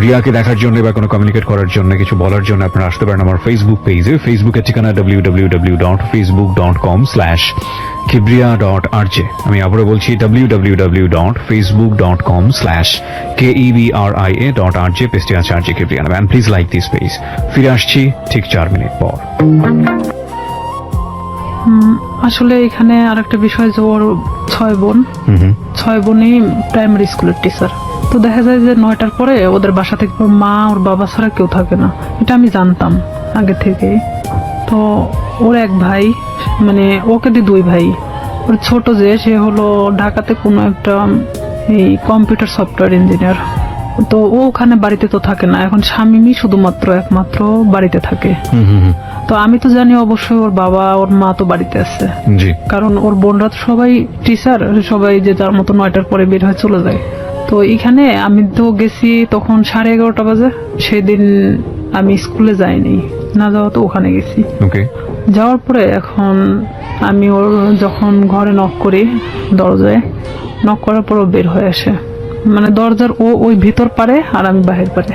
রিয়াকে দেখার জন্য বা কোনো কমিউনিকেট করার জন্য, কিছু বলার জন্য আপনারা আসতে পারেন আমার ফেসবুক পেজে। ফেসবুকের ঠিকানা www.facebook.com/kibria.rj। আমি আবারও বলছি www.facebook.com/kebria.rj। পেজটি আছে আরজে কিবরিয়া নামে। Please like this page. ফিরে আসছি ঠিক 4 মিনিট পর। আসলে এখানে আরেকটা বিষয় যে ওর 6 বোন, 6 বোনই প্রাইমারি স্কুলের টিচার। তো দেখা যায় যে 9টার পরে ওদের বাসা থেকে ওর মা ওর বাবা ছাড়া কেউ থাকে না, এটা আমি জানতাম আগে থেকে। তো ওর এক ভাই, মানে ওকে দিয়ে 2 ভাই। ওর ছোট যে, সে হলো ঢাকাতে কোনো একটা এই কম্পিউটার সফটওয়্যার ইঞ্জিনিয়ার। তো ও ওখানে বাড়িতে তো থাকে না, এখন স্বামী শুধুমাত্র একমাত্র বাড়িতে থাকে। তো আমি তো জানি অবশ্যই ওর বাবা ওর মা তো বাড়িতে আছে, কারণ ওর বোনরা তো সবাই টিচার, সবাই যে যার মতো 9টার পরে বের হয়ে চলে যায়। তো এখানে আমি তো গেছি তখন 11:30 বাজে। সেদিন আমি স্কুলে যাইনি, না যাওয়া তো ওখানে গেছি। যাওয়ার পরে এখন আমি ওর যখন ঘরে নক করি, দরজায় নক করার পর ও বের হয়ে আসে, মানে দরজার ওই ভিতর পারে আর আমি বাহির পারে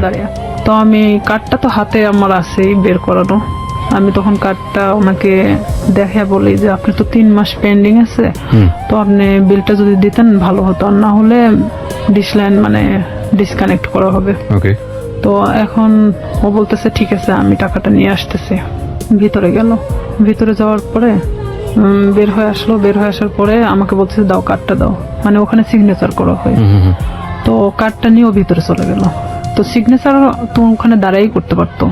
দাঁড়িয়ে। তো আমি কার্ডটা তো হাতে আমার আছেই বের করানো, আমি তখন কার্ডটা ওনাকে দেখে বলি যে আপনি তো 3 মাস পেন্ডিং আছে, তো আপনি বিলটা যদি দিতেন ভালো হতো, আর না হলে ডিসলাইন মানে ডিসকানেক্ট করা হবে। তো এখন ও বলতেছে ঠিক আছে, আমি টাকাটা নিয়ে আসতেছি। ভিতরে গেল, ভিতরে যাওয়ার পরে বের হয়ে আসলো। বের হয়ে আসার পরে আমাকে বলতেছে দাও কার্ডটা দাও, মানে ওখানে সিগনেচার করা হয়। তো কার্ডটা নিয়ে ও ভিতরে চলে গেল। তো সিগনেচার তো ওখানে দাঁড়াই করতে পারতো।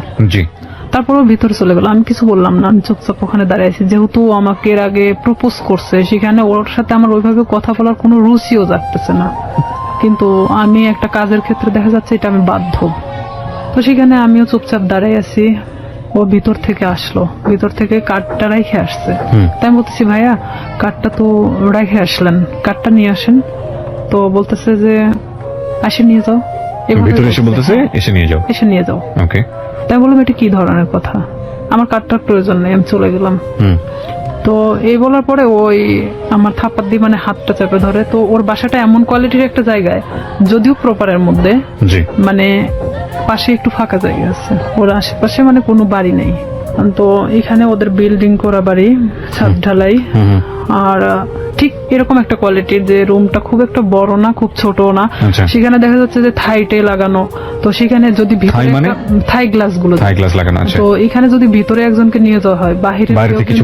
তারপরও ভিতরে চলে গেল, আমি কিছু বললাম না, আমি চুপচাপ ওখানে দাঁড়াইছি। যেহেতু আমাকে এর আগে প্রপোজ করছে, সেখানে ওর সাথে আমার ওইভাবে কথা বলার কোনো রুচিও জাগতেছে না, কিন্তু আমি একটা কাজের ক্ষেত্রে দেখা যাচ্ছে এটা আমি বাধ্য। তো সেখানে আমিও চুপচাপ দাঁড়াই আছি। ও ভিতর থেকে আসলো, ভিতর থেকে কার্ডটা রেখে আসছে। তাই আমি বলতেছি ভাইয়া কার্ডটা তো রেখে আসলেন, কার্ডটা নিয়ে আসেন। তো বলতেছে যে আসে নিয়ে যাও, এসে নিয়ে যাও। তাই বললাম এটা কি ধরনের কথা, আমার কার্ডটার প্রয়োজন নেই, আমি চলে গেলাম। তো এই বলার পরে ওই আমার থাপ্পড় দিয়ে মানে হাতটা চেপে ধরে। তো ওর বাসাটা এমন কোয়ালিটির একটা জায়গায়, যদিও প্রপারের মধ্যে, মানে পাশে একটু ফাঁকা জায়গা আছে, ওর আশেপাশে মানে কোনো বাড়ি নেই। তো এখানে ওদের বিল্ডিং করা বাড়ি, ছাদ ঢালাই, আর ঠিক এরকম একটা কোয়ালিটির যে রুমটা খুব একটা বড় না, খুব ছোট না। সেখানে দেখা যাচ্ছে যে থাইটে লাগানো। তো সেখানে যদি থাই গ্লাস গুলো লাগানো, তো এখানে যদি ভিতরে একজনকে নিয়ে যাওয়া হয়, বাহিরে কিছু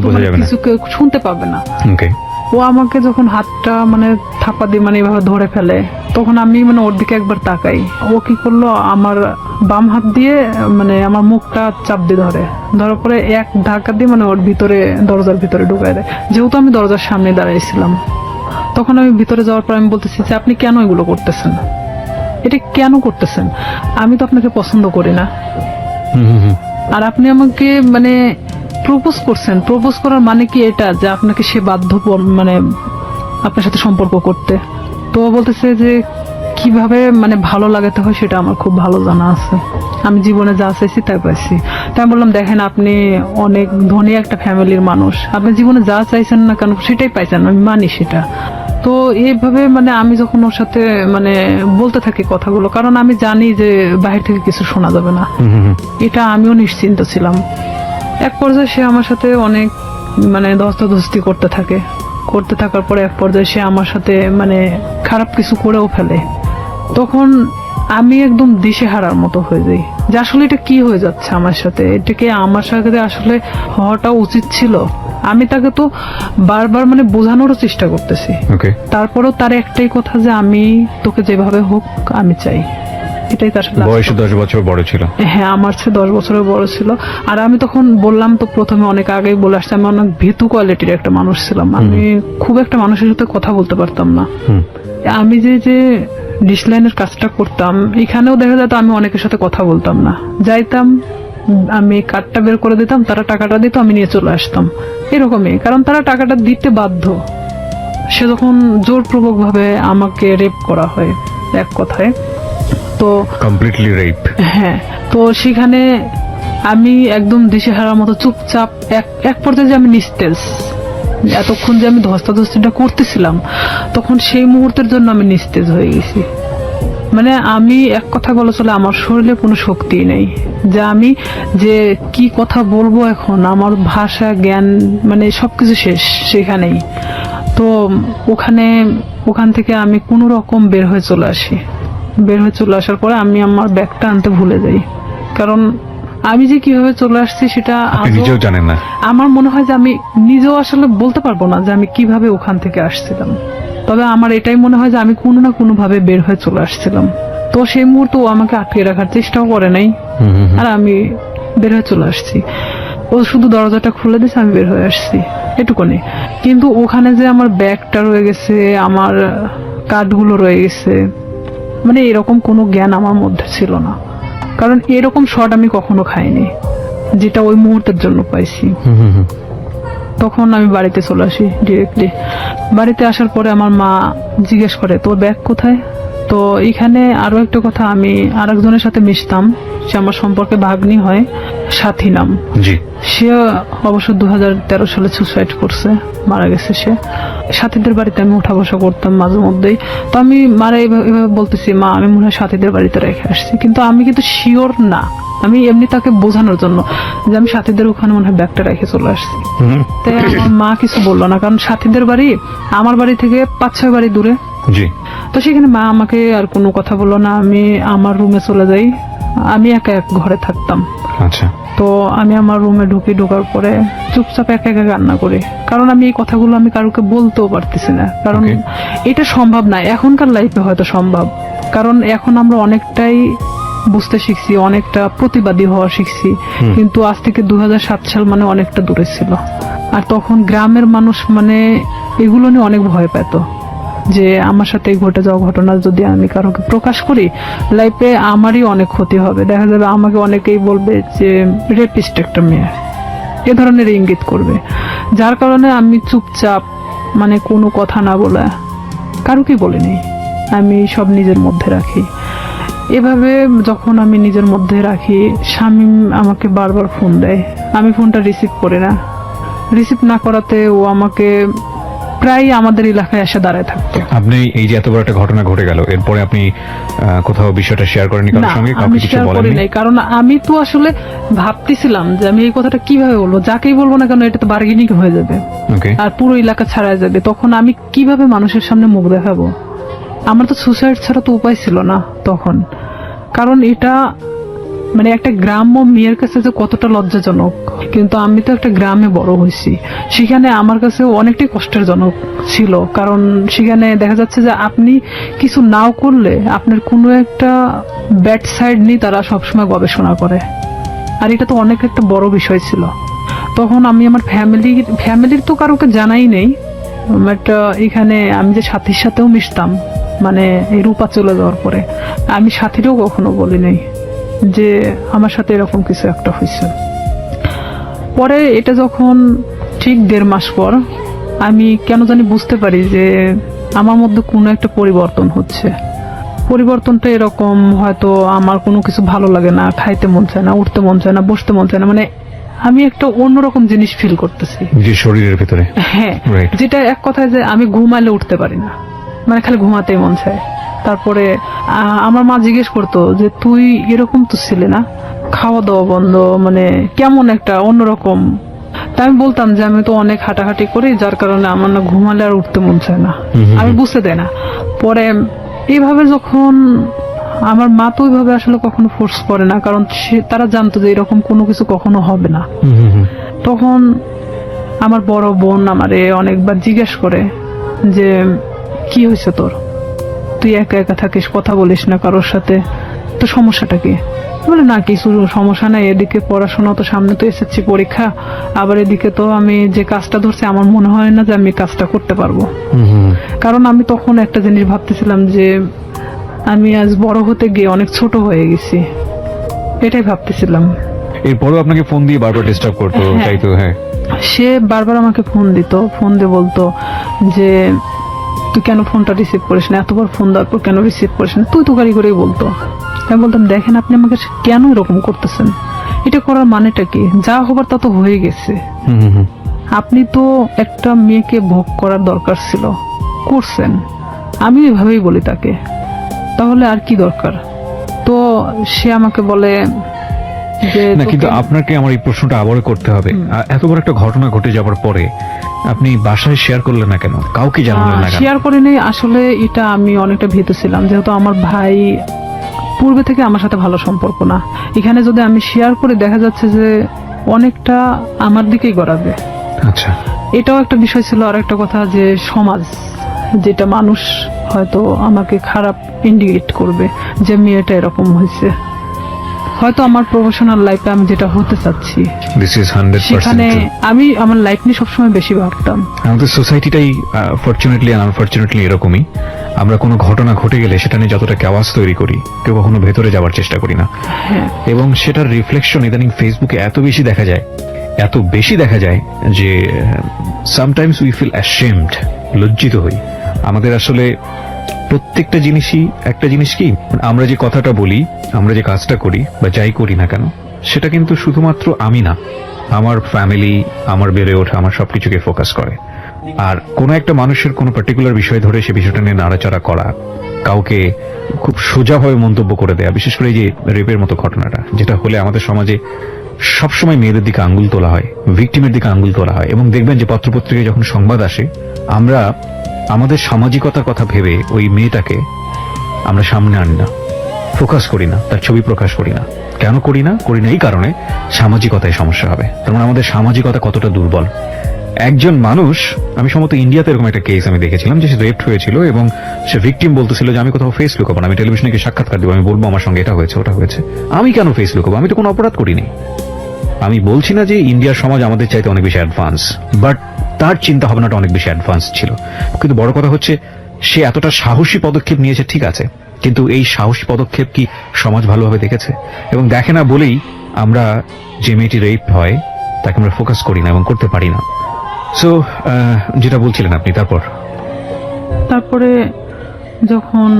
শুনতে পাবে না। ও আমাকে যখন হাতটা মানে থাপা দিয়ে মানে এভাবে ধরে ফেলে, তখন আমি মানে ওর দিকে একবার তাকাই। ও কি করলো, আমার বাম হাত দিয়ে মানে আমার মুখটা চাপ দিয়ে ধরার পরে এক ধাক্কা দিয়ে মানে ওর ভিতরে, দরজার ভিতরে ঢুকাই দেয়। যেহেতু আমি দরজার সামনে দাঁড়াইছিলাম, তখন আমি ভিতরে যাওয়ার পর আমি বলতেছি যে আপনি কেন এগুলো করতেছেন, এটা কেন করতেছেন? আমি তো আপনাকে পছন্দ করি না, আর আপনি আমাকে মানে প্রপোজ করছেন। প্রপোজ করার মানে কি এটা যে আপনাকে সে বাধ্য মানে আপনার সাথে সম্পর্ক করতে? তো ও বলতেছে যে কিভাবে মানে ভালো লাগাতে হয় সেটা আমার খুব ভালো জানা আছে, আমি জীবনে যা চাইছি তাই পাইছি। তাই আমি বললাম, দেখেন আপনি অনেক ধনী একটা ফ্যামিলির মানুষ, আপনি জীবনে যা চাইছেন না কেন সেটাই পাইছেন, আমি মানি সেটা। তো এইভাবে মানে আমি যখন ওর সাথে মানে বলতে থাকি কথাগুলো, কারণ আমি জানি যে বাহির থেকে কিছু শোনা যাবে না, এটা আমিও নিশ্চিন্ত ছিলাম। এক পর্যায়ে সে আমার সাথে অনেক মানে ধস্তাধস্তি করতে থাকার পরে এক পর্যায়ে সে আমার সাথে মানে খারাপ কিছু করেও ফেলে। তখন আমি একদম দিশেহারার মতো হয়ে যাই যে আসলে এটা কি হয়ে যাচ্ছে আমার সাথে, এটাকে আমার সাথে আসলে হওয়াটা উচিত ছিল। আমি তাকে তো বারবার মানে বোঝানোরও চেষ্টা করতেছি, তারপরেও তার একটাই কথা যে আমি তোকে যেভাবে হোক আমি চাই। এটাই তার সাথে। বয়সে 10 বছর বড় ছিল। হ্যাঁ, আমার চেয়ে 10 বছরের বড় ছিল। আর আমি তখন বললাম তো প্রথমে অনেক আগেই বলে আসছি, আমি অনেক ভীতু কোয়ালিটির একটা মানুষ ছিলাম। আমি খুব একটা মানুষের সাথে কথা বলতে পারতাম না। আমি যে ডিসলাইনের কাজটা করতাম, এখানেও দেখা যেত আমি অনেকের সাথে কথা বলতাম না, যাইতাম আমি কার্ডটা বের করে দিতাম, তারা টাকাটা দিত, আমি নিয়ে চলে আসতাম, এরকমই। কারণ তারা টাকাটা দিতে বাধ্য। সে যখন জোরপূর্বক ভাবে আমাকে রেপ করা হয় এক কথায়, তো কমপ্লিটলি রেপ। হ্যাঁ, তো সেখানে আমি একদম দিশেহারার মতো চুপচাপ এক পর্যায়ে যে আমি নিস্তেজ, এতক্ষণ যে আমি ধস্তাধস্তিটা করতেছিলাম তখন সেই মুহূর্তের জন্য আমি নিস্তেজ হয়ে গেছি। মানে আমি এক কথা বলা চলে আমার শরীরে কোনো শক্তি নেই, যে আমি যে কি কথা বলবো এখন, আমার ভাষা জ্ঞান মানে সবকিছু শেষ সেখানেই। তো ওখান থেকে আমি কোনো রকম বের হয়ে চলে আসার পরে আমি আমার ব্যাগটা আনতে ভুলে যাই। কারণ আমি যে কিভাবে চলে আসছি সেটা নিজেও জানেন না। আমার মনে হয় যে আমি নিজেও আসলে বলতে পারবো না যে আমি কিভাবে ওখান থেকে আসছিলাম। তবে আমার এটাই মনে হয় যে আমি কোনো না কোনো ভাবে বের হয়ে চলে আসছিলাম। তো সেই মুহূর্তে ও আমাকে আটকে রাখার চেষ্টাও করে নাই, আর আমি বের হয়ে চলে আসছি। ও শুধু দরজাটা খুলে দিয়েছে, আমি বের হয়ে আসছি, এটুকুনি। কিন্তু ওখানে যে আমার ব্যাগটা রয়ে গেছে, আমার কার্ডগুলো রয়ে গেছে, মানে এরকম কোনো জ্ঞান আমার মধ্যে ছিল না। কারণ এরকম শট আমি কখনো খাইনি যেটা ওই মুহূর্তের জন্য পাইছি। তখন আমি বাড়িতে চলে আসি ডিরেক্টলি। বাড়িতে আসার পরে আমার মা জিজ্ঞেস করে তোর ব্যাগ কোথায়। তো এখানে আরো একটা কথা, আমি আরেকজনের সাথে মিশতাম, সে আমার সম্পর্কে ভাগ্নি হয়, সাথী নাম। সে অবশ্য 2013 সালে সুসাইড করছে, মারা গেছে সে। সাথীদের বাড়িতে আমি উঠা বসা করতাম মাঝে মধ্যেই। তো আমি মারা এভাবে বলতেছি, মা আমি মনে হয় সাথীদের বাড়িতে রেখে আসছি, কিন্তু আমি কিন্তু শিওর না। আমি এমনি তাকে বোঝানোর জন্য যে আমি সাথীদের ওখানে মনে হয় ব্যাগটা রেখে চলে আসছি। তাই আমার মা কিছু বললো না, কারণ সাথীদের বাড়ি আমার বাড়ি থেকে 5-6 বাড়ি দূরে। তো সেখানে মা আমাকে আর কোনো কথা বললো না। আমি আমার রুমে চলে যাই, আমি একা এক ঘরে থাকতাম। আচ্ছা। তো আমি আমার রুমে ঢোকার পরে চুপচাপ একা একা কান্না করি, কারণ আমি এই কথাগুলো আমি কারোকে বলতেও পারতেছি না। কারণ এটা সম্ভব না, এখনকার লাইফে হয়তো সম্ভব, কারণ এখন আমরা অনেকটাই বুঝতে শিখছি, অনেকটা প্রতিবাদী হওয়া শিখছি। কিন্তু আজ থেকে 2007 সাল মানে অনেকটা দূরে ছিল। আর তখন গ্রামের মানুষ মানে এগুলো নিয়ে অনেক ভয় পেত, যে আমার সাথে ঘটে যাওয়া ঘটনা যদি আমি কারোকে প্রকাশ করি, লাইফে আমারই অনেক ক্ষতি হবে। দেখা যাবে আমাকে অনেকেই বলবে যে রেপিস্ট একটা মেয়ে, এ ধরনের ইঙ্গিত করবে। যার কারণে আমি চুপচাপ মানে কোনো কথা না বলে কারোকে বলিনি, আমি সব নিজের মধ্যে রাখি। এভাবে যখন আমি নিজের মধ্যে রাখি, শামীম আমাকে বারবার ফোন দেয়, আমি ফোনটা রিসিভ করি না। রিসিভ না করাতে ও আমাকে প্রায় আমাদের এলাকায় এসে দাঁড়ায় থাকতো। আপনি এই যে এত বড় একটা ঘটনা ঘটে গেল, এরপরে আপনি কোথাও বিষয়টা শেয়ার করেননি কারোর সঙ্গে? আমি শেয়ার করি নাই, কারণ আমি তো আসলে ভাবতেছিলাম যে আমি এই কথাটা কিভাবে বলবো, যাকেই বলবো না কেন এটা তো বার্গেনিং হয়ে যাবে আর পুরো এলাকা ছাড়াই যাবে। তখন আমি কিভাবে মানুষের সামনে মুখ দেখাবো? আমার তো সুসাইড ছাড়া তো উপায় ছিল না তখন, কারণ এটা মানে একটা গ্রাম্য মেয়ের কাছে যে কতটা লজ্জাজনক, কিন্তু আমি তো একটা গ্রামে বড় হয়েছি, সেখানে আমার কাছে অনেকটাই কষ্টের জনক ছিল। কারণ সেখানে দেখা যাচ্ছে যে আপনি কিছু নাও করলে আপনার কোনো একটা ব্যাড সাইড নিয়ে তারা সবসময় গবেষণা করে, আর এটা তো অনেক একটা বড় বিষয় ছিল। তখন আমি আমার ফ্যামিলির তো কারোকে জানাই নেই, বাট এখানে আমি যে সাথীর সাথেও মিশতাম, মানে এই রূপা চলে যাওয়ার পরে আমি সাথীরও কখনো বলি নাই যে আমার সাথে এরকম কিছু একটা হয়েছে। পরে এটা যখন ঠিক 1.5 মাস পর আমি কেন জানি বুঝতে পারি যে আমার মধ্যে কোনো একটা পরিবর্তন হচ্ছে। পরিবর্তনটা এরকম, হয়তো আমার কোনো কিছু ভালো লাগে না, খাইতে মন চায় না, উঠতে মন চায় না, বসতে মন চায় না, মানে আমি একটা অন্যরকম জিনিস ফিল করতেছি যে শরীরের ভিতরে। হ্যাঁ, Right. যেটা এক কথায় যে আমি ঘুমালে উঠতে পারি না, মানে খালি ঘুমাতেই মন চায়। তারপরে আমার মা জিজ্ঞেস করতো যে তুই এরকম তো ছিলে না, খাওয়া দাওয়া বন্ধ, মানে কেমন একটা অন্যরকম। তা আমি বলতাম যে আমি তো অনেক হাঁটাহাঁটি করি, যার কারণে আমার না ঘুমালে আর উঠতে মন চায় না, আমি বুঝতে দেয় না। পরে এইভাবে যখন আমার মা তো ওইভাবে আসলে কখনো ফোর্স করে না, কারণ তারা জানতো যে এরকম কোনো কিছু কখনো হবে না। তখন আমার বড় বোন আমারে অনেকবার জিজ্ঞেস করে যে কি হয়েছে তোর, তুই একা একা থাকিস, কথা বলিস না কারোর সাথে, তো সমস্যাটা কি? বলে না কিছু সমস্যা নাই, এদিকে পড়াশোনা তো, সামনে তো এসএসসি পরীক্ষা, আবার এদিকে তো আমি যে কাজটা ধরছি আমার মনে হয় না যে আমি কাজটা করতে পারবো। কারণ আমি তখন একটা জিনিস ভাবতেছিলাম যে আমি আজ বড় হতে গিয়ে অনেক ছোট হয়ে গেছি, এটাই ভাবতেছিলাম। এরপরও আপনাকে ফোন দিয়ে বারবার ডিস্টার্ব করতো, হ্যাঁ। তাই তো? হ্যাঁ, সে বারবার আমাকে ফোন দিত, ফোন দিয়ে বলতো যে তুই কেন ফোনটা রিসিভ করিস না, এতবার ফোন দেওয়ার পর কেন রিসিভ করিস না, তুই তো গাড়ি করেই বলতো। আমি বলতাম দেখেন আপনি আমাকে কেন এরকম করতেছেন, এটা করার মানেটা কি, যা হবার তা তো হয়ে গেছে। আপনি তো একটা মেয়েকে ভোগ করার দরকার ছিল, করছেন। আমি এভাবেই বলি তাকে, তাহলে আর কি দরকার? তো সে আমাকে বলে যে না, কিন্তু তোকে- আপনাকে আমার এই প্রশ্নটা আবারও করতে হবে। এত বড় একটা ঘটনা ঘটে যাওয়ার পরে আপনি বাসায় শেয়ার করলেন না কেন, কাউকে জানালেন না কেন? শেয়ার করিনি, আসলে এটা আমি অনেকটা ভীত ছিলাম, যেহেতু আমার ভাই পূর্বে থেকে আমার সাথে ভালো সম্পর্ক না। এখানে যদি আমি শেয়ার করে দেখা যাচ্ছে যে অনেকটা আমার দিকেই গড়াবে, আচ্ছা, এটাও একটা বিষয় ছিল। আর একটা কথা যে সমাজ, যেটা মানুষ হয়তো আমাকে খারাপ ইন্ডিকেট করবে যে মেয়েটা এরকম হয়েছে। হয়তো আমার প্রফেশনাল লাইফে আমি যেটা হতে চাচ্ছি দিস ইজ 100% সেখানে true. আমি আমার লাইফ নিয়ে সবসময় বেশি ভাবতাম। আমাদের সোসাইটিটাই ফরচুনেটলি আর আনফরচুনেটলি এরকমই। আমরা কোনো ঘটনা ঘটে গেলে সেটা নিয়ে যতটা কেওয়াজ তৈরি করি, কেউ কখনো ভেতরে যাওয়ার চেষ্টা করি না। হ্যাঁ, এবং সেটার রিফ্লেকশন ইদানিং ফেসবুকে এত বেশি দেখা যায় যে সামটাইমস উই ফিল অ্যাশেমড, লজ্জিত হই। আমাদের আসলে প্রত্যেকটা জিনিসই একটা জিনিস কি, আমরা যে কথাটা বলি, আমরা যে কাজটা করি বা যাই করি না কেন, সেটা কিন্তু শুধুমাত্র আমি না, আমার ফ্যামিলি, আমার বেড়ে ওঠা, আমার সবকিছুকে ফোকাস করে। আর কোনো একটা মানুষের কোনো পার্টিকুলার বিষয় ধরে সে বিষয়টা নিয়ে নাড়াচাড়া করা, কাউকে খুব সোজাভাবে মন্তব্য করে দেয়া, বিশেষ করে এই যে রেপের মতো ঘটনাটা, যেটা হলে আমাদের সমাজে সবসময় মেয়েদের দিকে আঙ্গুল তোলা হয়, ভিকটিমের দিকে আঙ্গুল তোলা হয়। এবং দেখবেন যে পত্রপত্রিকায় যখন সংবাদ আসে, আমরা আমাদের সামাজিকতার কথা ভেবে ওই মেয়েটাকে আমরা সামনে আনি না, ফোকাস করি না, তার ছবি প্রকাশ করি না। কেন করি না এই কারণে সামাজিকতায় সমস্যা হবে। তার মানে আমাদের সামাজিকতা কতটা দুর্বল। একজন মানুষ, আমি সম্ভবত ইন্ডিয়াতে এরকম একটা কেস আমি দেখেছিলাম যে সে রেপড হয়েছিল এবং সে ভিকটিম বলতেছিল যে আমি কোথাও ফেস লুকাবো না, আমি টেলিভিশনে গিয়ে সাক্ষাৎকার দেবো, আমি বলবো আমার সঙ্গে এটা হয়েছে ওটা হয়েছে। আমি কেন ফেস লুকাবো, আমি তো কোনো অপরাধ করিনি। আমি বলছি না যে ইন্ডিয়ার সমাজ আমাদের চাইতে অনেক বেশি অ্যাডভান্স, বাট তার চিন্তা ভাবনাটা অনেক বেশি অ্যাডভান্স ছিল। কিন্তু বড় কথা হচ্ছে সে এতটা সাহসী পদক্ষেপ নিয়েছে, ঠিক আছে, কিন্তু এই সাহসী পদক্ষেপ কি সমাজ ভালোভাবে দেখেছে? এবং দেখে না বলেই আমরা যে মেয়েটি রেপ হয় তাকে আমরা ফোকাস করি না এবং করতে পারি না। সো যেটা বলছিলেন আপনি, তারপরে যখন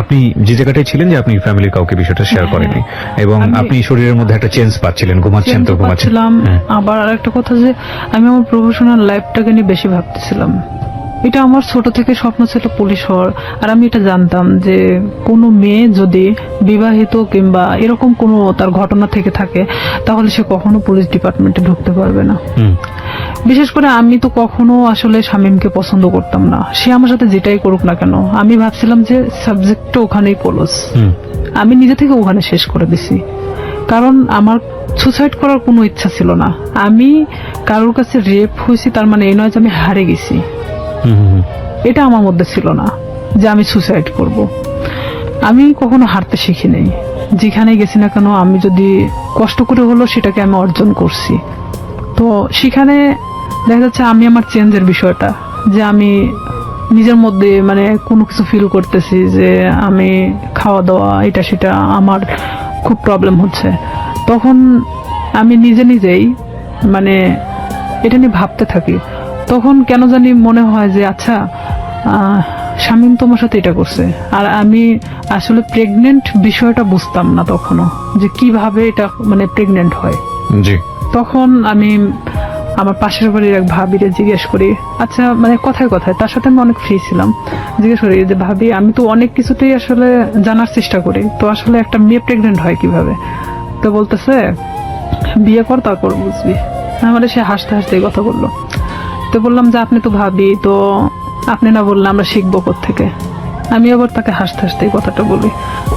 আপনি যে জায়গাটায় ছিলেন যে আপনি ফ্যামিলির কাউকে বিষয়টা শেয়ার করেননি এবং আপনি শরীরের মধ্যে একটা চেঞ্জ পাচ্ছিলেন, ঘুমাচ্ছেন তো ঘুমাচ্ছেন। আবার আরেকটা কথা যে আমি আমার প্রফেশনাল লাইফটাকে নিয়ে বেশি ভাবতেছিলাম। এটা আমার ছোট থেকে স্বপ্ন ছিল পুলিশ হওয়ার, আর আমি এটা জানতাম যে কোনো মেয়ে যদি বিবাহিত কিংবা এরকম কোনো তার ঘটনা থেকে থাকে তাহলে সে কখনো পুলিশ ডিপার্টমেন্টে ঢুকতে পারবে না। বিশেষ করে আমি তো কখনো আসলে শামীমকে পছন্দ করতাম না, সে আমার সাথে যেটাই করুক না কেন। আমি ভাবছিলাম যে সাবজেক্টটা ওখানেই ক্লোজ, আমি নিজে থেকে ওখানে শেষ করে দিছি। কারণ আমার সুসাইড করার কোনো ইচ্ছা ছিল না। আমি কারোর কাছে রেপ হয়েছি তার মানে এই নয় যে আমি হারে গেছি, এটা আমার মধ্যে ছিল না যে আমি সুসাইড করব। আমি কখনো হারতে শিখি নাই, যেখানে গেছি না কেন আমি যদি কষ্ট করে হলো সেটাকে আমি অর্জন করছি। তো সেখানে দেখা যাচ্ছে আমি আমার চেঞ্জের বিষয়টা, যে আমি নিজের মধ্যে মানে কোনো কিছু ফিল করতেছি যে আমি খাওয়া দাওয়া এটা সেটা আমার খুব প্রবলেম হচ্ছে, তখন আমি নিজেই মানে এটা নিয়ে ভাবতে থাকি। তখন কেন জানি মনে হয় যে আচ্ছা শামীম তোমার সাথে এটা করছে, আর আমি আসলে প্রেগনেন্ট বিষয়টা বুঝতাম না তখনও, যে কিভাবে এটা মানে প্রেগনেন্ট হয়। জি। তখন আমি আমার পাশের বাড়ির এক ভাবিরে জিজ্ঞেস করি, আচ্ছা মানে কথায় কথায়, তার সাথে আমি অনেক ফ্রি ছিলাম, জিজ্ঞেস করি যে ভাবি আমি তো অনেক কিছুতেই আসলে জানার চেষ্টা করি, তো আসলে একটা মেয়ে প্রেগনেন্ট হয় কিভাবে? তো বলতেছে বিয়ে কর তারপর বুঝবি। আমাদের সে হাসতে হাসতে এই কথা বললো। তো বললাম যে আপনি তো ভাবি, তো আপনি না বললে আমরা শিখবো কোত্থেকে? আমি আবার তাকে হাসতে হাসতে এই কথাটা বলি।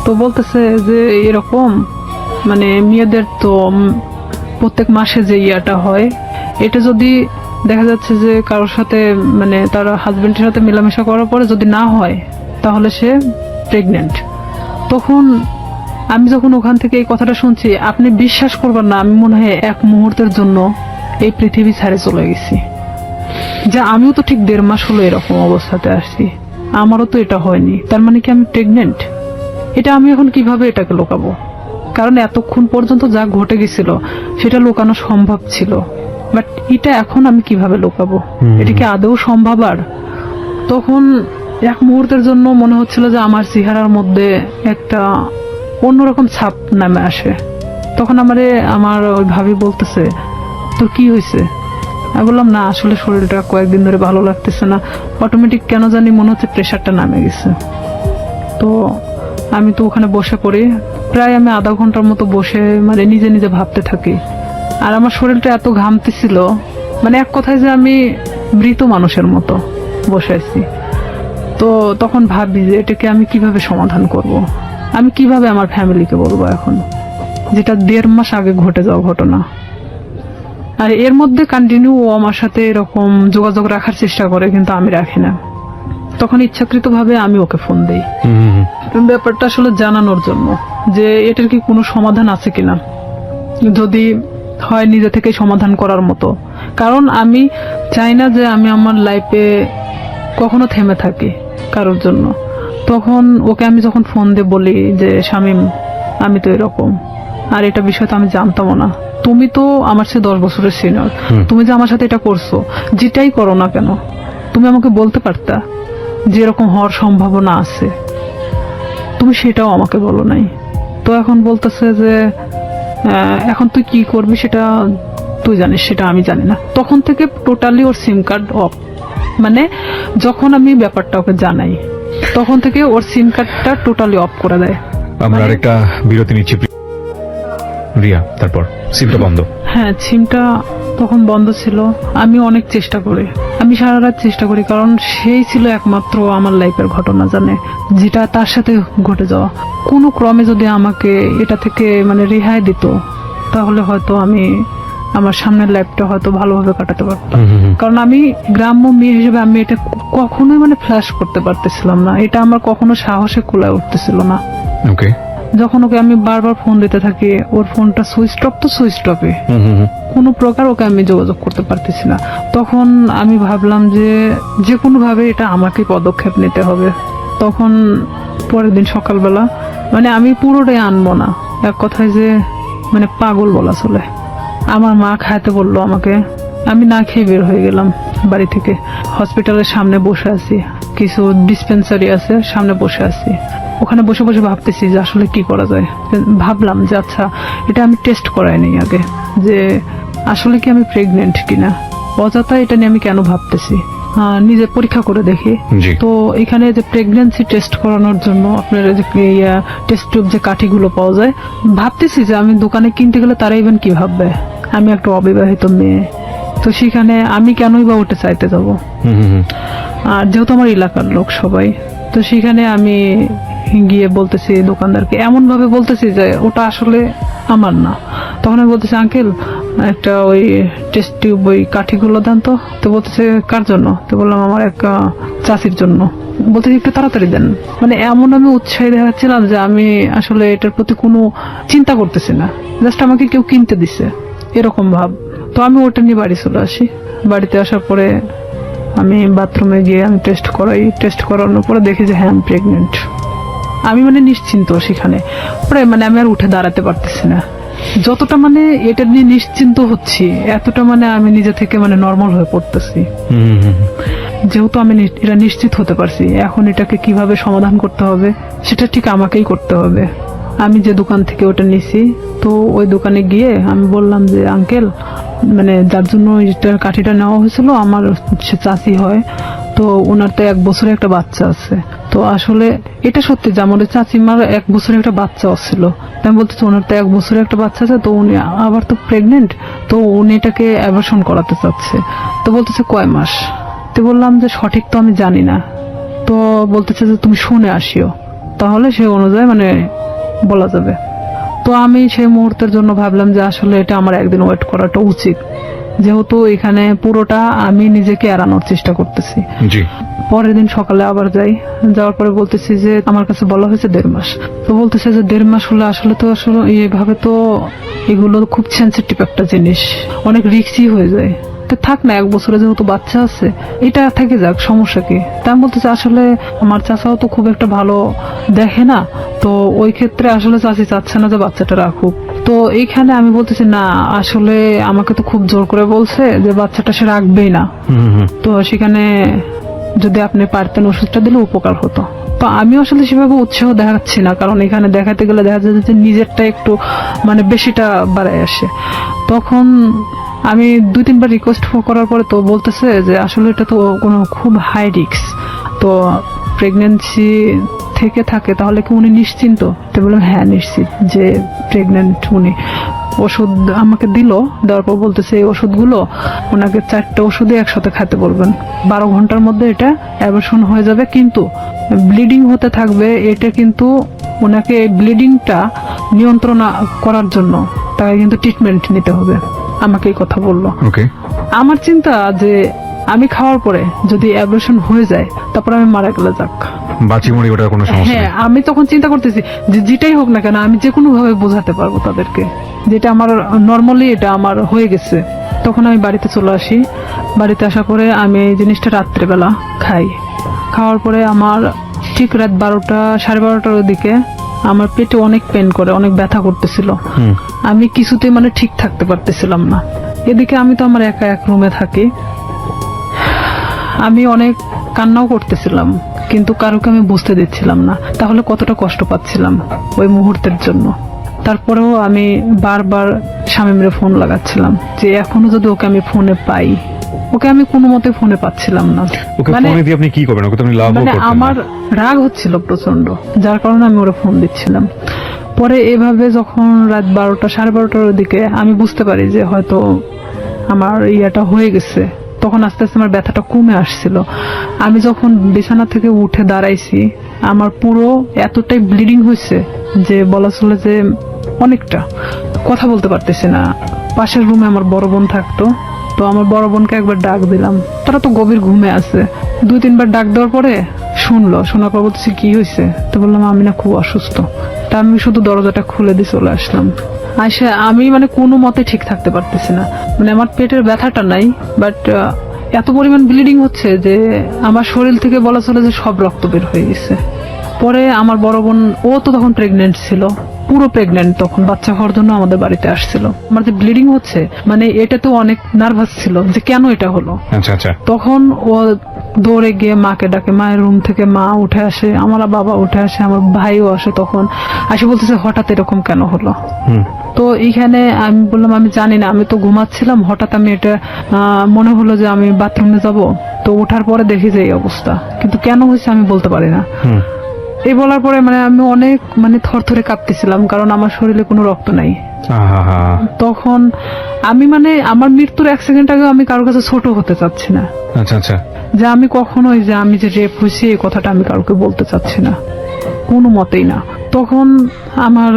তো বলতেছে যে এরকম মানে মেয়েদের তো প্রত্যেক মাসে যে ইয়াটা হয়, এটা যদি দেখা যাচ্ছে যে কারোর সাথে মানে তার হাজবেন্ডের সাথে মেলামেশা করার পরে যদি না হয় তাহলে সে প্রেগনেন্ট। তখন আমি যখন ওখান থেকে এই কথাটা শুনছি, আপনি বিশ্বাস করবেন না, আমি মনে হয় এক মুহূর্তের জন্য এই পৃথিবী ছেড়ে চলে গেছি। যে আমিও তো ঠিক 1.5 মাস হলো এরকম অবস্থাতে আসছি, আমারও তো এটা হয়নি, তার মানে কি আমি প্রেগনেন্ট? এটা আমি এখন কিভাবে এটাকে লুকাবো? কারণ এতক্ষণ পর্যন্ত যা ঘটে গেছিল সেটা লুকানো সম্ভব ছিল, বাট এটা এখন আমি কিভাবে লুকাবো? এটা কি আদৌ সম্ভব? আর তখন এক মুহূর্তের জন্য মনে হচ্ছিল যে আমার চেহারার মধ্যে একটা অন্যরকম ছাপ নামে আসে। তখন আমার ওই ভাবি বলতেছে তোর কি হয়েছে? আমি বললাম না আসলে শরীরটা কয়েকদিন ধরে ভালো লাগতেছে না, অটোমেটিক কেন জানি মনে হচ্ছে প্রেশারটা নামে গেছে। তো আমি তো ওখানে বসে পড়ি, প্রায় আমি আধা ঘন্টার মতো বসে মানে নিজে ভাবতে থাকি। আর আমার শরীরটা এত ঘামতেছিল, মানে এক কথায় যে আমি মৃত মানুষের মতো বসে আছি। তো তখন ভাবি যে এটাকে আমি কিভাবে সমাধান করব, আমি কিভাবে আমার ফ্যামিলিকে বলবো এখন, যেটা 1.5 মাস আগে ঘটে যাওয়া ঘটনা। আর এর মধ্যে কন্টিনিউ ও আমার সাথে এরকম যোগাযোগ রাখার চেষ্টা করে, কিন্তু আমি রাখি না। তখন ইচ্ছাকৃতভাবে আমি ওকে ফোন দিই ব্যাপারটা আসলে জানানোর জন্য যে এটার কি কোনো সমাধান আছে কিনা, যদি হয় নিজে থেকে সমাধান করার মতো। কারণ আমি চাই না যে আমি আমার লাইফে কখনো থেমে থাকি কারোর জন্য। তখন ওকে আমি যখন ফোন দিয়ে বলি যে শামীম আমি তো এরকম, আর এটা বিষয় তো আমি জানতামও না, তুমি তো আমার চেয়ে 10 বছরের সিনিয়র, তুমি যে আমার সাথে এটা করছো, যেটাই করো না কেন তুমি আমাকে বলতে পারতা যে এরকম হওয়ার সম্ভাবনা আছে, তুমি সেটাও আমাকে বলো নাই। তো এখন বলতেছে যে এখন তুই কি করবি সেটা তুই জানিস, সেটা আমি জানি না। তখন থেকে totally or SIM card of, মানে যখন আমি ব্যাপারটা ওকে জানাই তখন থেকে ওর সিম কার্ডটা টোটালি অফ করে দেয়। আমরা আরেকটা বিরতি নিচ্ছি রিয়া, তারপর সিমটা বন্ধ। হ্যাঁ, সিমটা তখন বন্ধ ছিল। আমি অনেক চেষ্টা করি, আমি সারা রাত চেষ্টা করি, কারণ সেই ছিল একমাত্র আমার লাইফের ঘটনা জানে, যেটা তার সাথে ঘটে যাওয়া। কোনো ক্রমে যদি আমাকে এটা থেকে মানে রেহাই দিত তাহলে হয়তো আমি আমার সামনের লাইফটা হয়তো ভালোভাবে কাটাতে পারতাম। কারণ আমি গ্রাম্য মেয়ে হিসেবে আমি এটা কখনোই মানে ফ্ল্যাশ করতে পারতেছিলাম না, এটা আমার কখনো সাহসে কুলায় উঠতেছিল না। ওকে। যখন ওকে আমি বারবার ফোন দিতে থাকি, ওর ফোনটা সুইচ অফ তো সুইচ অফে, কোনো প্রকার ওকে আমি যোগাযোগ করতে পারতেছি না। তখন আমি ভাবলাম যে কোনো ভাবে এটা আমাকে পদক্ষেপ নিতে হবে। তখন পরের দিন সকালবেলা মানে আমি পুরোটাই আনবো না, এক কথায় যে মানে পাগল বলা চলে, আমার মা খাইতে বললো আমাকে, আমি না খেয়ে বের হয়ে গেলাম বাড়ি থেকে। হসপিটালের সামনে বসে আছি, কিছু ডিসপেন্সারি আছে সামনে বসে আছি, ওখানে বসে বসে ভাবতেছি যে আসলে কি করা যায়। ভাবলাম যে আচ্ছা এটা আমি টেস্ট করাই নি আগে, যে আসলে কি আমি প্রেগনেন্ট কিনা, অযথা এটা নিয়ে আমি কেন ভাবতেছি, নিজে পরীক্ষা করে দেখি। তো এখানে যে প্রেগন্যান্সি টেস্ট করানোর জন্য আপনার যে টেস্ট টিউব যে কাঠিগুলো পাওয়া যায়, ভাবতেছি যে আমি দোকানে কিনতে গেলে তারা ইভেন কি ভাববে আমি একটা অবিবাহিত মেয়ে, তো সেখানে আমি কেনই বা ওটা চাইতে যাব। আর যেহেতু আমার এলাকার লোক সবাই, তো সেখানে আমি গিয়ে বলতেছি দোকানদারকে, এমন ভাবে বলতেছি যে ওটা আসলে আমার না। তখন আমি বলতেছি আঙ্কেল একটা ওই টেস্ট টিউব ওই কাঠিগুলো দেন তো। তো বলতেছে কার জন্য? তো বললাম আমার এক চাষির জন্য। বলতেছি একটু তাড়াতাড়ি দেন। মানে এমন আমি উৎসাহী দেখাচ্ছিলাম যে আমি আসলে এটার প্রতি কোনো চিন্তা করতেছি না, জাস্ট আমাকে কেউ কিনতে দিছে এরকম ভাব। তো আমি ওটা নিয়ে বাড়ি চলে আসি। বাড়িতে আসার পরে আমি বাথরুমে গিয়ে আমি টেস্ট করাই। টেস্ট করানোর পরে দেখি যে হ্যাঁ আমি প্রেগনেন্ট। আমি মানে নিশ্চিন্ত সেখানে, পরে মানে আমি আর উঠে দাঁড়াতে পারতেছি না। যতটা মানে এটা নিয়ে নিশ্চিন্ত হচ্ছি, এতটা মানে আমি নিজে থেকে মানে নর্মাল হয়ে পড়তেছি। যেহেতু আমি এটা নিশ্চিত হতে পারছি, এখন এটাকে কিভাবে সমাধান করতে হবে সেটা ঠিক আমাকেই করতে হবে। আমি যে দোকান থেকে ওটা নিছি, তো ওই দোকানে গিয়ে আমি বললাম যে আঙ্কেল, মানে যার জন্য এটার কাঠিটা নেওয়া হয়েছিল আমার সে চাষি হয়, তো ওনার তো 1 বছরে একটা বাচ্চা আছে। তো আসলে এটা সত্যি যে আমাদের চাচিমার 1 বছরে একটা বাচ্চা ছিল। আমি বলতেছি ওনার তো 1 বছরে একটা বাচ্চা আছে, তো উনি আবার তো প্রেগনেন্ট, তো উনি এটাকে অ্যাবর্শন করাতে চাচ্ছে। তো বলতেছে কয় মাস? তো বললাম যে সঠিক তো আমি জানি না। তো বলতেছে যে তুমি শুনে আসিও, তাহলে সে অনুযায়ী মানে বলা যাবে। তো আমি সেই মুহূর্তের জন্য ভাবলাম যে আসলে এটা আমার একদিন ওয়েট করাটা উচিত, যেহেতু এখানে পুরোটা আমি নিজেকে এড়ানোর চেষ্টা করতেছি। জি। পরের দিন সকালে আবার যাই, যাওয়ার পরে বলতেছি যে আমার কাছে বলা হয়েছে 1.5 মাস। তো বলতেছে যে 1.5 মাস হলে আসলে এইভাবে তো এগুলো খুব সেন্সিটিভ একটা জিনিস, অনেক রিস্কি হয়ে যায়। তো থাক না, 1 বছরে যেহেতু বাচ্চা আছে এটা থেকে যাক, সমস্যা কি? তা আমি বলতেছি আসলে আমার চাচাও তো খুব একটা ভালো দেখে না, তো ওই ক্ষেত্রে আসলে চাচি চাচ্ছে না যে বাচ্চাটা রাখুক। তো এইখানে আমি বলতেছি না, আসলে আমাকে তো খুব জোর করে বলছে যে বাচ্চাটা সে রাখবেই না। তো সেখানে যদি আপনি পারতেন ওষুধটা দিলে উপকার হতো। তো আমি আসলে সেভাবে উৎসাহ দেখাচ্ছি না, কারণ এখানে দেখাতে গেলে দেখা যায় যে নিজেরটা একটু মানে বেশিটা বাড়ায় আসে। তখন আমি 2-3 বার রিকোয়েস্ট করার পরে তো বলতেছে যে আসলে এটা তো কোনো খুব হাই রিস্ক, তো প্রেগন্যান্সি থেকে থাকে তাহলে কি উনি নিশ্চিন্ত? তো বললাম হ্যাঁ নিশ্চিত যে প্রেগনেন্ট উনি। ওষুধ আমাকে দিল, দেওয়ার পর বলতেছে এই ওষুধগুলো ওনাকে 4টা ওষুধই একসাথে খেতে বলবেন, 12 ঘন্টার মধ্যে এটা অ্যাবর্শন হয়ে যাবে, কিন্তু ব্লিডিং হতে থাকবে। এটা কিন্তু ওনাকে ব্লিডিংটা নিয়ন্ত্রণ করার জন্য তাকে কিন্তু ট্রিটমেন্ট নিতে হবে। আমাকে এই কথা বললো। ওকে। আমার চিন্তা যে আমি খাওয়ার পরে যদি অ্যাবর্শন হয়ে যায় তারপর আমি মারা গেলে যাক, বাঁচি মরি ওটা কোনো সমস্যা হ্যাঁ, নেই। আমি তখন চিন্তা করতেছি যে যেটাই হোক না কেন আমি যে কোনো ভাবে বোঝাতে পারবো তাদেরকে যেটা আমার নর্মালি এটা আমার হয়ে গেছে। তখন আমি বাড়িতে চলে আসি। বাড়িতে আসার পরে আমি এই জিনিসটা রাত্রেবেলা খাই। খাওয়ার পরে আমার ঠিক রাত 12টা 12:30টার দিকে আমার পেটে অনেক পেন করে, অনেক ব্যথা করতেছিল। আমি কিছুতেই মানে ঠিক থাকতে পারতেছিলাম না। এদিকে আমি তো আমার একা এক রুমে থাকি, আমি অনেক কান্নাও করতেছিলাম, কিন্তু কারোকে আমি বুঝতে দিচ্ছিলাম না তাহলে কতটা কষ্ট পাচ্ছিলাম ওই মুহূর্তের জন্য। তারপরেও আমি বারবার শামীমরে ফোন লাগাচ্ছিলাম যে এখনো যদি ওকে আমি ফোনে পাই। ওকে আমি কোনো মতে ফোনে পাচ্ছিলাম না। ওকে ফোনে দিয়ে আপনি কি করবেন? ওকে তো আপনি লাভও মানে করতেন না। আমার রাগ হচ্ছিল প্রচন্ড, যার কারণে আমি ওরা ফোন দিচ্ছিলাম। পরে এভাবে যখন রাত 12টা 12:30টার দিকে আমি বুঝতে পারি যে হয়তো আমার ইয়াটা হয়ে গেছে, তখন আস্তে আস্তে আমার ব্যথাটা কমে আসছিল। আমি যখন বিছানা থেকে উঠে দাঁড়াইছি আমার পুরো এতটাই ব্লিডিং হয়েছে যে বলা চলে যে অনেকটা, কথা বলতে পারতেছি না। পাশের রুমে আমার বড় বোন থাকতো, তো আমার বড় বোনকে একবার ডাক দিলাম, তারা তো গভীর ঘুমে আছে। 2-3 বার ডাক দেওয়ার পরে শোনার পর বলতেছি কি হয়েছে? তো বললাম আমি না খুব অসুস্থ। তা আমি শুধু দরজাটা খুলে দিয়ে চলে আসলাম। আসে আমি মানে কোনো মতে ঠিক থাকতে পারতেছি না, মানে আমার পেটের ব্যথাটা নাই, বাট এত পরিমাণ ব্লিডিং হচ্ছে যে আমার শরীর থেকে বলা চলে যে সব রক্ত বের হয়ে গেছে। পরে আমার বড় বোন, ও তো তখন প্রেগনেন্ট ছিল, পুরো প্রেগনেন্ট, তখন বাচ্চা হওয়ার জন্য আমাদের বাড়িতে আসছিল। আমার যে ব্লিডিং হচ্ছে মানে এটা তো অনেক নার্ভাস ছিল যে কেন এটা হলো। আচ্ছা আচ্ছা। তখন ও দৌড়ে গিয়ে মাকে ডাকে, মায়ের রুম থেকে মা উঠে আসে, আমার বাবা উঠে আসে, আমার ভাইও আসে। তখন আসে বলতেছে হঠাৎ এরকম কেন হলো। তো এইখানে আমি বললাম আমি জানি না, আমি তো ঘুমাচ্ছিলাম, হঠাৎ আমি এটা মনে হলো যে আমি বাথরুমে যাব, তো ওঠার পরে দেখি যে এই অবস্থা, কিন্তু কেন হয়েছে আমি বলতে পারি না। এই বলার পরে মানে আমি অনেক মানে থরথরে কাঁপতেছিলাম, কারণ আমার শরীরে কোনো রক্ত নাই। তখন আমি মানে আমার মৃত্যুর 1 সেকেন্ড আগে আমি কারোর কাছে ছোট হতে চাচ্ছি না। আচ্ছা আচ্ছা। যে আমি কখনোই যে আমি যে রেপ হয়েছি এই কথাটা আমি কাউকে বলতে চাচ্ছি না, কোনো মতেই না। তখন আমার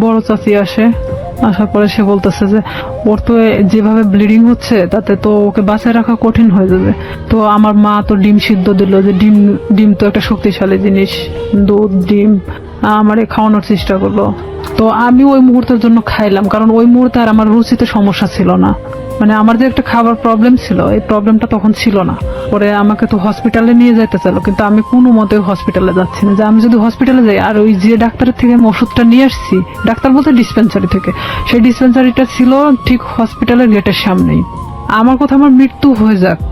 বড় চাচি আসে, আসার পরে সে বলতেছে যে ওর তো যেভাবে ব্লিডিং হচ্ছে তাতে তো ওকে বাঁচায় রাখা কঠিন হয়ে যাবে। তো আমার মা তো ডিম সিদ্ধ দিল, যে ডিম ডিম তো একটা শক্তিশালী জিনিস, দুধ ডিম আমারে খাওয়ানোর চেষ্টা করলো। তো আমি ওই মুহূর্তের জন্য খাইলাম, কারণ ওই মুহূর্তে আর আমার রুচিতে সমস্যা ছিল না। মানে আমার যে একটা খাবার প্রবলেম ছিল, এই প্রবলেমটা তখন ছিল না। পরে আমাকে তো হসপিটালে নিয়ে যেতে চাইলো, কিন্তু আমি কোনো মতে হসপিটালে যাচ্ছি না। যে আমি যদি হসপিটালে যাই, আর ওই যে ডাক্তারের থেকে আমি ওষুধটা নিয়ে আসছি, ডাক্তার বলতে ডিসপেন্সারি থেকে, সেই ডিসপেন্সারিটা ছিল ঠিক হসপিটালের গেটের সামনেই। আমার কথা আমার মৃত্যু হয়ে যাক,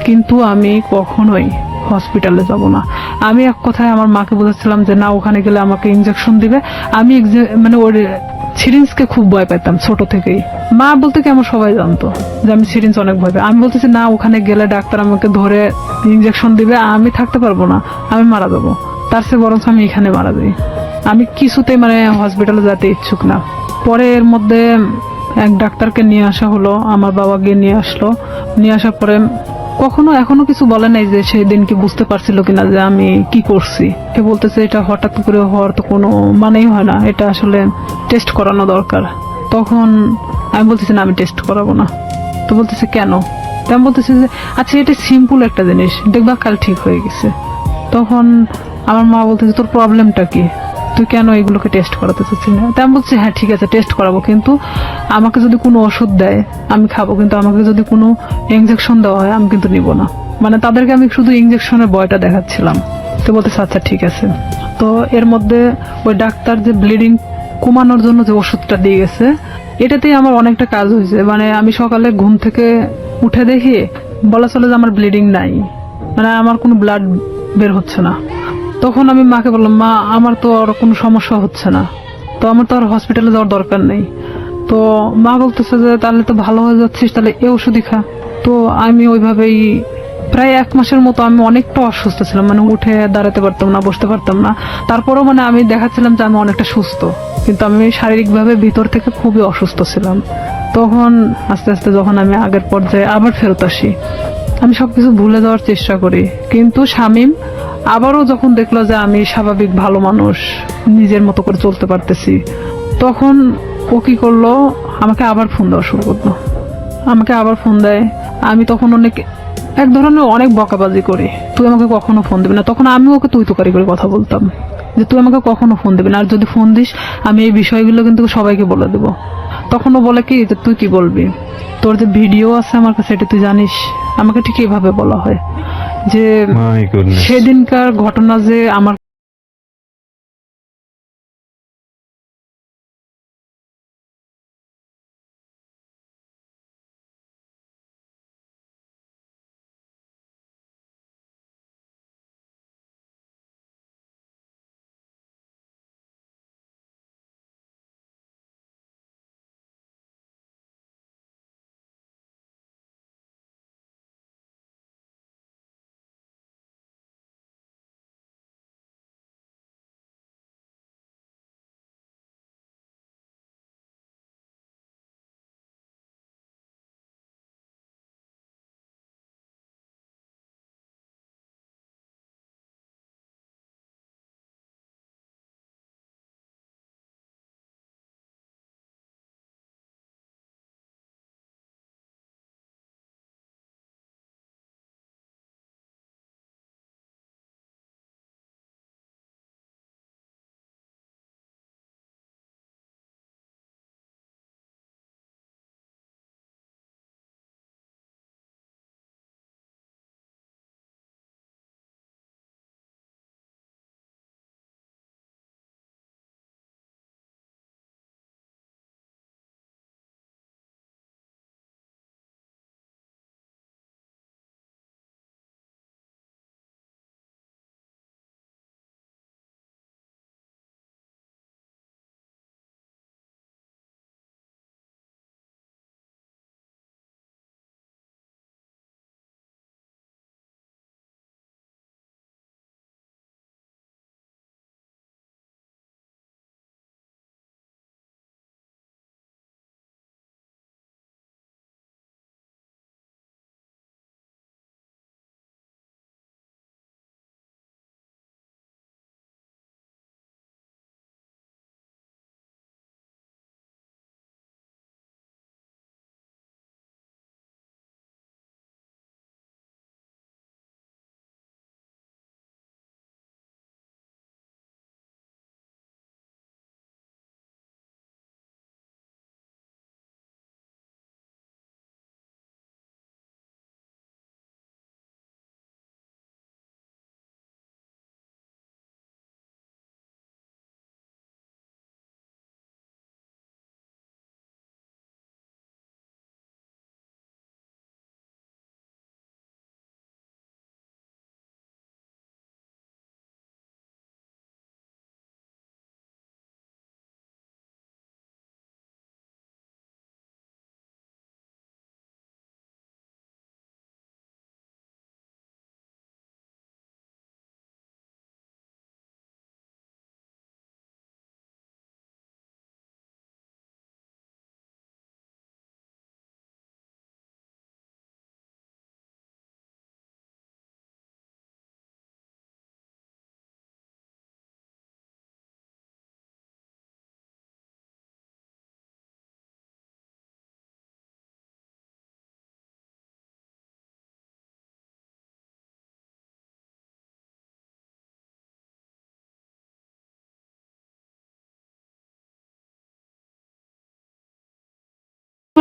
কিন্তু আমি কখনোই হসপিটালে যাব না। আমি এক কথায় আমার মাকে বলেছিলাম যে না, ওখানে গেলে আমাকে ইনজেকশন দিবে। আমি মানে ওর সিরিঞ্জকে খুব ভয় পেতাম ছোট থেকেই। মা বলতে কি আমার সবাই জানতো যে আমি সিরিঞ্জ অনেক ভয় পাই। আমি বলতেছি না, ওখানে গেলে ডাক্তার আমাকে ধরে ইনজেকশন দিবে, আমি থাকতে পারবো না, আমি মারা যাবো। তার চেয়ে বরঞ্চ আমি এখানে মারা যাই। আমি কিছুতেই মানে হসপিটালে যেতে ইচ্ছুক না। পরে এর মধ্যে এক ডাক্তারকে নিয়ে আসা হলো, আমার বাবা গিয়ে নিয়ে আসলো। নিয়ে আসার পরে এখনো কিছু বলে নাই যে সেদিন কি বুঝতে পারছিল কিনা যে আমি কি করছি। সে বলতেছে এটা হঠাৎ করে হওয়ার তো কোনো মানেই হয় না, এটা আসলে টেস্ট করানো দরকার। তখন আমি বলতেছি না, আমি টেস্ট করাবো না। তো বলতেছে কেন? তো আমি বলতেছি যে আচ্ছা, এটা সিম্পল একটা জিনিস, দেখবা কাল ঠিক হয়ে গেছে। তখন আমার মা বলতেছে তোর প্রবলেমটা কি, তুই কেন এগুলোকে টেস্ট করাতে চাচ্ছিস না? তাই আমি বলছি হ্যাঁ ঠিক আছে, টেস্ট করাবো, কিন্তু আমাকে যদি কোনো ওষুধ দেয় আমি খাবো, কিন্তু আমাকে যদি কোনো ইনজেকশন দেওয়া হয় আমি কিন্তু নিব না। মানে তাদেরকে আমি শুধু ইনজেকশনের ভয়টা দেখাচ্ছিলাম। তো বলতেছে আচ্ছা ঠিক আছে। তো এর মধ্যে ওই ডাক্তার যে ব্লিডিং কমানোর জন্য যে ওষুধটা দিয়ে গেছে, এটাতেই আমার অনেকটা কাজ হয়েছে। মানে আমি সকালে ঘুম থেকে উঠে দেখি, বলা চলে যে আমার ব্লিডিং নাই, মানে আমার কোনো ব্লাড বের হচ্ছে না। তখন আমি মাকে বললাম, মা আমার তো আর কোনো সমস্যা হচ্ছে না, তো আমার তো আর হসপিটালে যাওয়ার দরকার নেই। তো মা বলতেছে যে তাহলে তো ভালো হয়ে যাচ্ছিস, তাহলে এই ওষুধই খা। তো আমি ওইভাবেই প্রায় 1 মাসের মতো আমি অনেকটা অসুস্থ ছিলাম, মানে উঠে দাঁড়াতে পারতাম না, বসতে পারতাম না। তারপরেও মানে আমি দেখাচ্ছিলাম যে আমি অনেকটা সুস্থ, কিন্তু আমি শারীরিকভাবে ভিতর থেকে খুবই অসুস্থ ছিলাম। তখন আস্তে আস্তে যখন আমি আগের পর্যায়ে আবার ফেরত আসি, আমি সবকিছু ভুলে যাওয়ার চেষ্টা করি। কিন্তু শামীম আবারও যখন দেখলো যে আমি স্বাভাবিক ভালো মানুষ, নিজের মতো করে চলতে পারতেছি, তখন ও কি করলো, আমাকে আবার ফোন দেওয়া শুরু করলো। আমাকে আবার ফোন দেয়। আমি তখন এক ধরনের অনেক বকাবাজি করি, তুই আমাকে কখনো ফোন দিবি না। তখন আমি ওকে তুই তুকারি করে কথা বলতাম যে তুই আমাকে কখনো ফোন দিবি না, আর যদি ফোন দিস আমি এই বিষয়গুলো কিন্তু সবাইকে বলে দেবো। তখন ও বলে কি যে তুই কি বলবি, তোর যে ভিডিও আছে আমার কাছে, এটা তুই জানিস। আমাকে ঠিক এইভাবে বলা হয় যে মাই গুডনেস। সেদিনকার ঘটনা যে আমার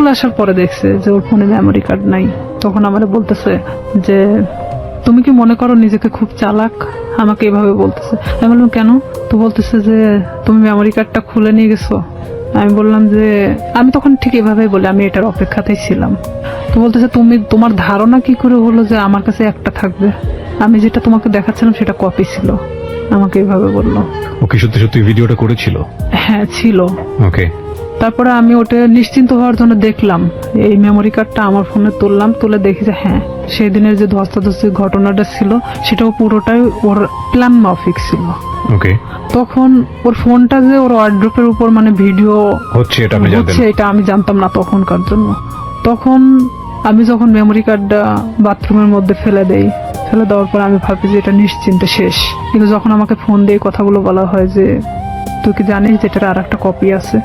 চলে আসার পরে দেখছে যে ওর ফোনে মেমোরি কার্ড নাই। তখন আমারে বলতেছে যে তুমি কি মনে করো নিজেকে খুব চালাক? আমাকে এভাবে বলতেছে। আমি বললাম কেন? তো বলতেছে যে তুমি মেমোরি কার্ডটা খুলে নিয়ে গেছো। আমি বললাম যে আমি তখন ঠিক এভাবেই বলি আমি এটার অপেক্ষাতেই ছিলাম। তো বলতেছে তুমি তোমার ধারণা কি করে হলো যে আমার কাছে একটা থাকবে? আমি যেটা তোমাকে দেখাচ্ছিলাম সেটা কপি ছিল। আমাকে এভাবে বললো। ওকে, সত্যি সত্যি ভিডিওটা করেছিল? হ্যাঁ ছিল। ওকে। তারপরে আমি ওটা নিশ্চিন্ত হওয়ার জন্য দেখলাম এই মেমোরি কার্ডটা আমার ফোনে তুললাম, তুলে দেখি যে হ্যাঁ সেই দিনের যে ধস্তাধস্তির ঘটনাটা ছিল সেটাও পুরোটাই ওর প্ল্যান মাফিক ছিল। ওকে। তখন ওর ফোনটা যে ওর ওয়ার্ড্রপের উপর মানে ভিডিও হচ্ছে এটা আপনি জানতেন? এটা আমি জানতাম না তখনকার জন্য। তখন আমি যখন মেমোরি কার্ডটা বাথরুমের মধ্যে ফেলে দেওয়ার পর আমি ভাবি যে এটা নিশ্চিন্তে শেষ। কিন্তু যখন আমাকে ফোন দিয়ে কথাগুলো বলা হয় যে তুই কি জানিস যে এটার আর একটা কপি আছে,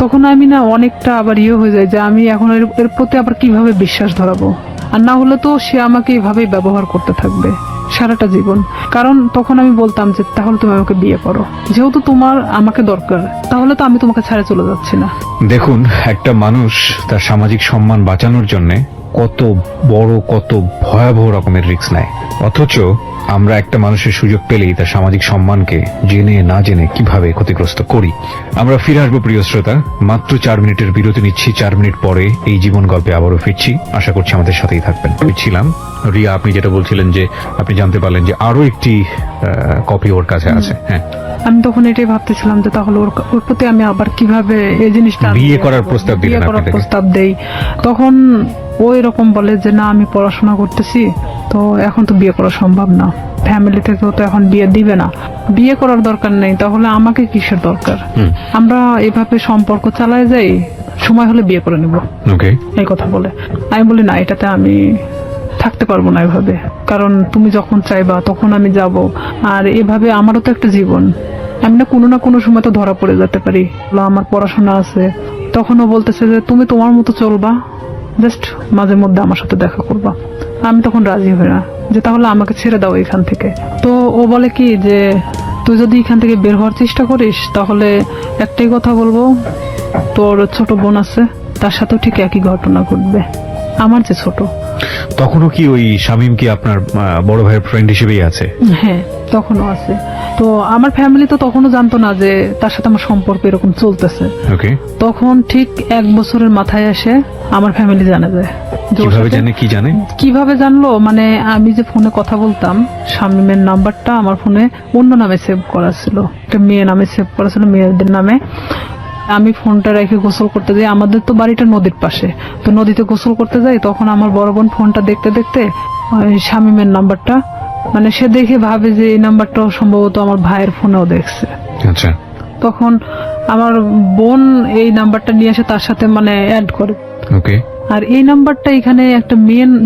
তখন আমি না অনেকটা আবার হয়ে যায় যে আমি এখন এর প্রতি আবার কিভাবে বিশ্বাস ধরাবো। আর না হলে তো সে আমাকে এইভাবেই ব্যবহার করতে থাকবে সারাটা জীবন। কারণ তখন আমি বলতাম যে তাহলে তুমি আমাকে বিয়ে করো, যেহেতু তোমার আমাকে দরকার, তাহলে তো আমি তোমাকে ছেড়ে চলে যাচ্ছি না। দেখুন, একটা মানুষ তার সামাজিক সম্মান বাঁচানোর জন্য কত বড় কত ভয়াবহ রকমের রিস্ক নেয়, অথচ আমরা একটা মানুষের সুযোগ পেলেই তার সামাজিক সম্মানকে জেনে না জেনে কিভাবে ক্ষতিগ্রস্ত করি। আমরা ফিরে আসবো প্রিয় শ্রোতা, মাত্র 4 মিনিটের বিরতি নিচ্ছি। 4 মিনিট পরে এই জীবন গল্পে আবারও ফিরছি, আশা করছি আমাদের সাথেই থাকবেন। ছিলাম রিয়া, আপনি যেটা বলছিলেন যে আপনি জানতে পারলেন যে আরো একটি কপি ওর কাছে আছে। হ্যাঁ, আমি তখন এটাই ভাবতেছিলাম যে তাহলে ওর প্রতি আমি আবার কিভাবে এই জিনিসটা বিয়ে করার প্রস্তাব দিলেন? বিয়ে করার প্রস্তাব দেই। তখন ওই রকম বলে যে না আমি পড়াশোনা করতেছি, তো এখন তো বিয়ে করা সম্ভব না, ফ্যামিলি থেকেও তো এখন বিয়ে দিবে না, বিয়ে করার দরকার নেই, তাহলে আমাকে কিসের দরকার, আমরা এভাবে সম্পর্ক চালায় যাই, সময় হলে বিয়ে করে নেব, এই কথা বলে। আমি বলি না, এটাতে আমি থাকতে পারবো না এভাবে, কারণ তুমি যখন চাইবা তখন আমি যাব, আর এভাবে আমারও তো একটা জীবন, আমি না কোনো সময় তো ধরা পড়ে যেতে পারি, আমার পড়াশোনা আছে। তখনও বলতেছে যে তুমি তোমার মতো চলবা, জাস্ট মাঝে মধ্যে আমার সাথে দেখা করবা। আমি তখন রাজি হই না, যে তাহলে আমাকে ছেড়ে দাও এখান থেকে। তো ও বলে কি যে তুই যদি এখান থেকে বের হওয়ার চেষ্টা করিস তাহলে একটাই কথা বলবো, তোর ছোট বোন আছে, তার সাথেও ঠিক একই ঘটনা ঘটবে, আমার যে ছোট। তখনও কি ওই শামীম কি আপনার বড় ভাইয়ের ফ্রেন্ড হিসেবেই আছে? হ্যাঁ, তখনও আছে। তো আমার ফ্যামিলি তো তখনও জানতো না যে তার সাথে আমার সম্পর্ক এরকম চলতেছে। তখন ঠিক 1 বছরের মাথায় এসে আমার ফ্যামিলি জানে যায়। কিভাবে জানলো, মানে আমি যে ফোনে কথা বলতাম, শামীমের নাম্বারটা আমার ফোনে অন্য নামে সেভ করা ছিল, একটা মেয়ে নামে সেভ করা ছিল, মেয়েদের নামে। আমি ফোনটা রেখে গোসল করতে যাই, আমাদের তো বাড়িটা নদীর পাশে, তো নদীতে গোসল করতে যাই, তখন আমার বড় বোন ফোনটা দেখতে দেখতে শামীমের নাম্বারটা, মানে সে দেখে ভাবে যে এই নাম্বারটা সম্ভবত আমার ভাইয়ের ফোনেও দেখছে। আচ্ছা। তখন আমার বোন এই নাম্বারটা নিয়ে এসে তার সাথে মানে অ্যাড করে। আর এই নাম্বারটা এখানে একটা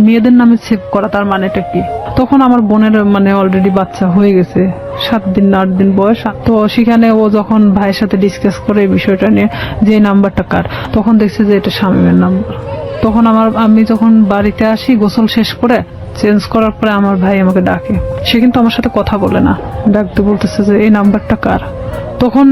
মেয়েদের নামে সেভ করা, তার মানেটা কি? তখন আমার বোনের মানে অলরেডি বাচ্চা হয়ে গেছে, 7 দিন না 8 দিন বয়স। তো সেখানে ও যখন ভাইয়ের সাথে ডিসকাস করে এই বিষয়টা নিয়ে যে নাম্বারটা কার, তখন দেখছে যে এটা শামীমের নাম্বার। তখন আমি যখন বাড়িতে আসি গোসল শেষ করে চেঞ্জ করার পরে আমার ভাই আমাকে ডাকে, সে কিন্তু আমার সাথে কথা বলে না, ডাকতে বলতেছে যে এই নাম্বারটা কার। তখন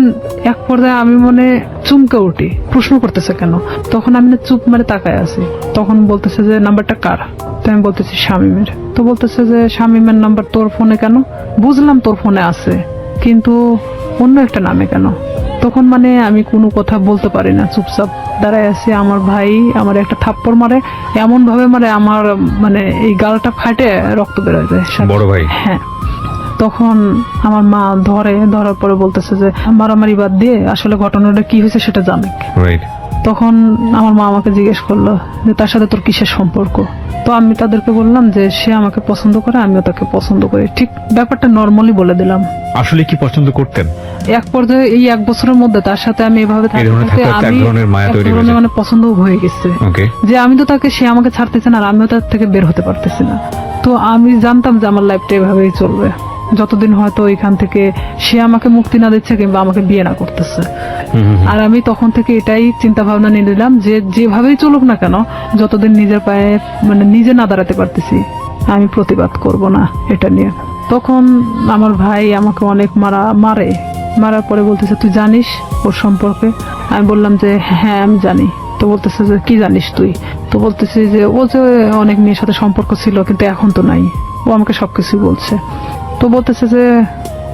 এক পর্যায়ে আমি মনে চমকে উঠি, প্রশ্ন করতেছে কেন। তখন আমি না চুপ মারে তাকায় আছি, তখন বলতেছে যে নাম্বারটা কার। তো আমি বলতেছি শামীমের। তো বলতেছে যে শামীমের নাম্বার তোর ফোনে কেন? বুঝলাম তোর ফোনে আছে, কিন্তু অন্য একটা নামে কেন? তখন মানে আমি কোনো কথা বলতে পারি না, চুপচাপ দাঁড়ায় আছি। আমার ভাই আমার একটা থাপ্পড় মারে, এমন ভাবে মারে আমার মানে এই গালটা ফাটে রক্ত বের হয়ে যায়। বড় ভাই? হ্যাঁ। তখন আমার মা ধরার পরে বলতেছে যে মারামারি বাদ দিয়ে আসলে ঘটনাটা কি হয়েছে সেটা জানে। তখন আমার মা আমাকে জিজ্ঞেস করলো যে তার সাথে তোর কিসের সম্পর্ক। তো আমি তাদেরকে বললাম যে সে আমাকে পছন্দ করে, আমিও তাকে পছন্দ করি, ঠিক ব্যাপারটা নর্মালি বলে দিলাম। আসলে কি পছন্দ করতেন? এক পর্যায়ে এই 1 বছরের মধ্যে তার সাথে আমি এভাবে মানে পছন্দ হয়ে গেছে, যে আমি তো তাকে, সে আমাকে ছাড়তেছে না আর আমিও তার থেকে বের হতে পারতেছি না। তো আমি জানতাম যে আমার লাইফটা এভাবেই চলবে, যতদিন হয়তো এখান থেকে সে আমাকে মুক্তি না দিচ্ছে কিংবা আমাকে বিয়ে না করতেছে। আর আমি তখন থেকে এটাই চিন্তা ভাবনা নিয়ে নিলাম যে যেভাবেই চলুক না কেন, যতদিন নিজের পায়ে মানে নিজে না দাঁড়াতে পারতেছি আমি প্রতিবাদ করব না এটা নিয়ে। তখন আমার ভাই আমাকে অনেক মারার পরে বলতেছে তুই জানিস ওর সম্পর্কে? আমি বললাম যে হ্যাঁ আমি জানি। তো বলতেছে যে কি জানিস তুই? তো বলতেছি যে ও যে অনেক মেয়ের সাথে সম্পর্ক ছিল কিন্তু এখন তো নাই। ও আমাকে সবকিছু বলছে। তো বলতেছে যে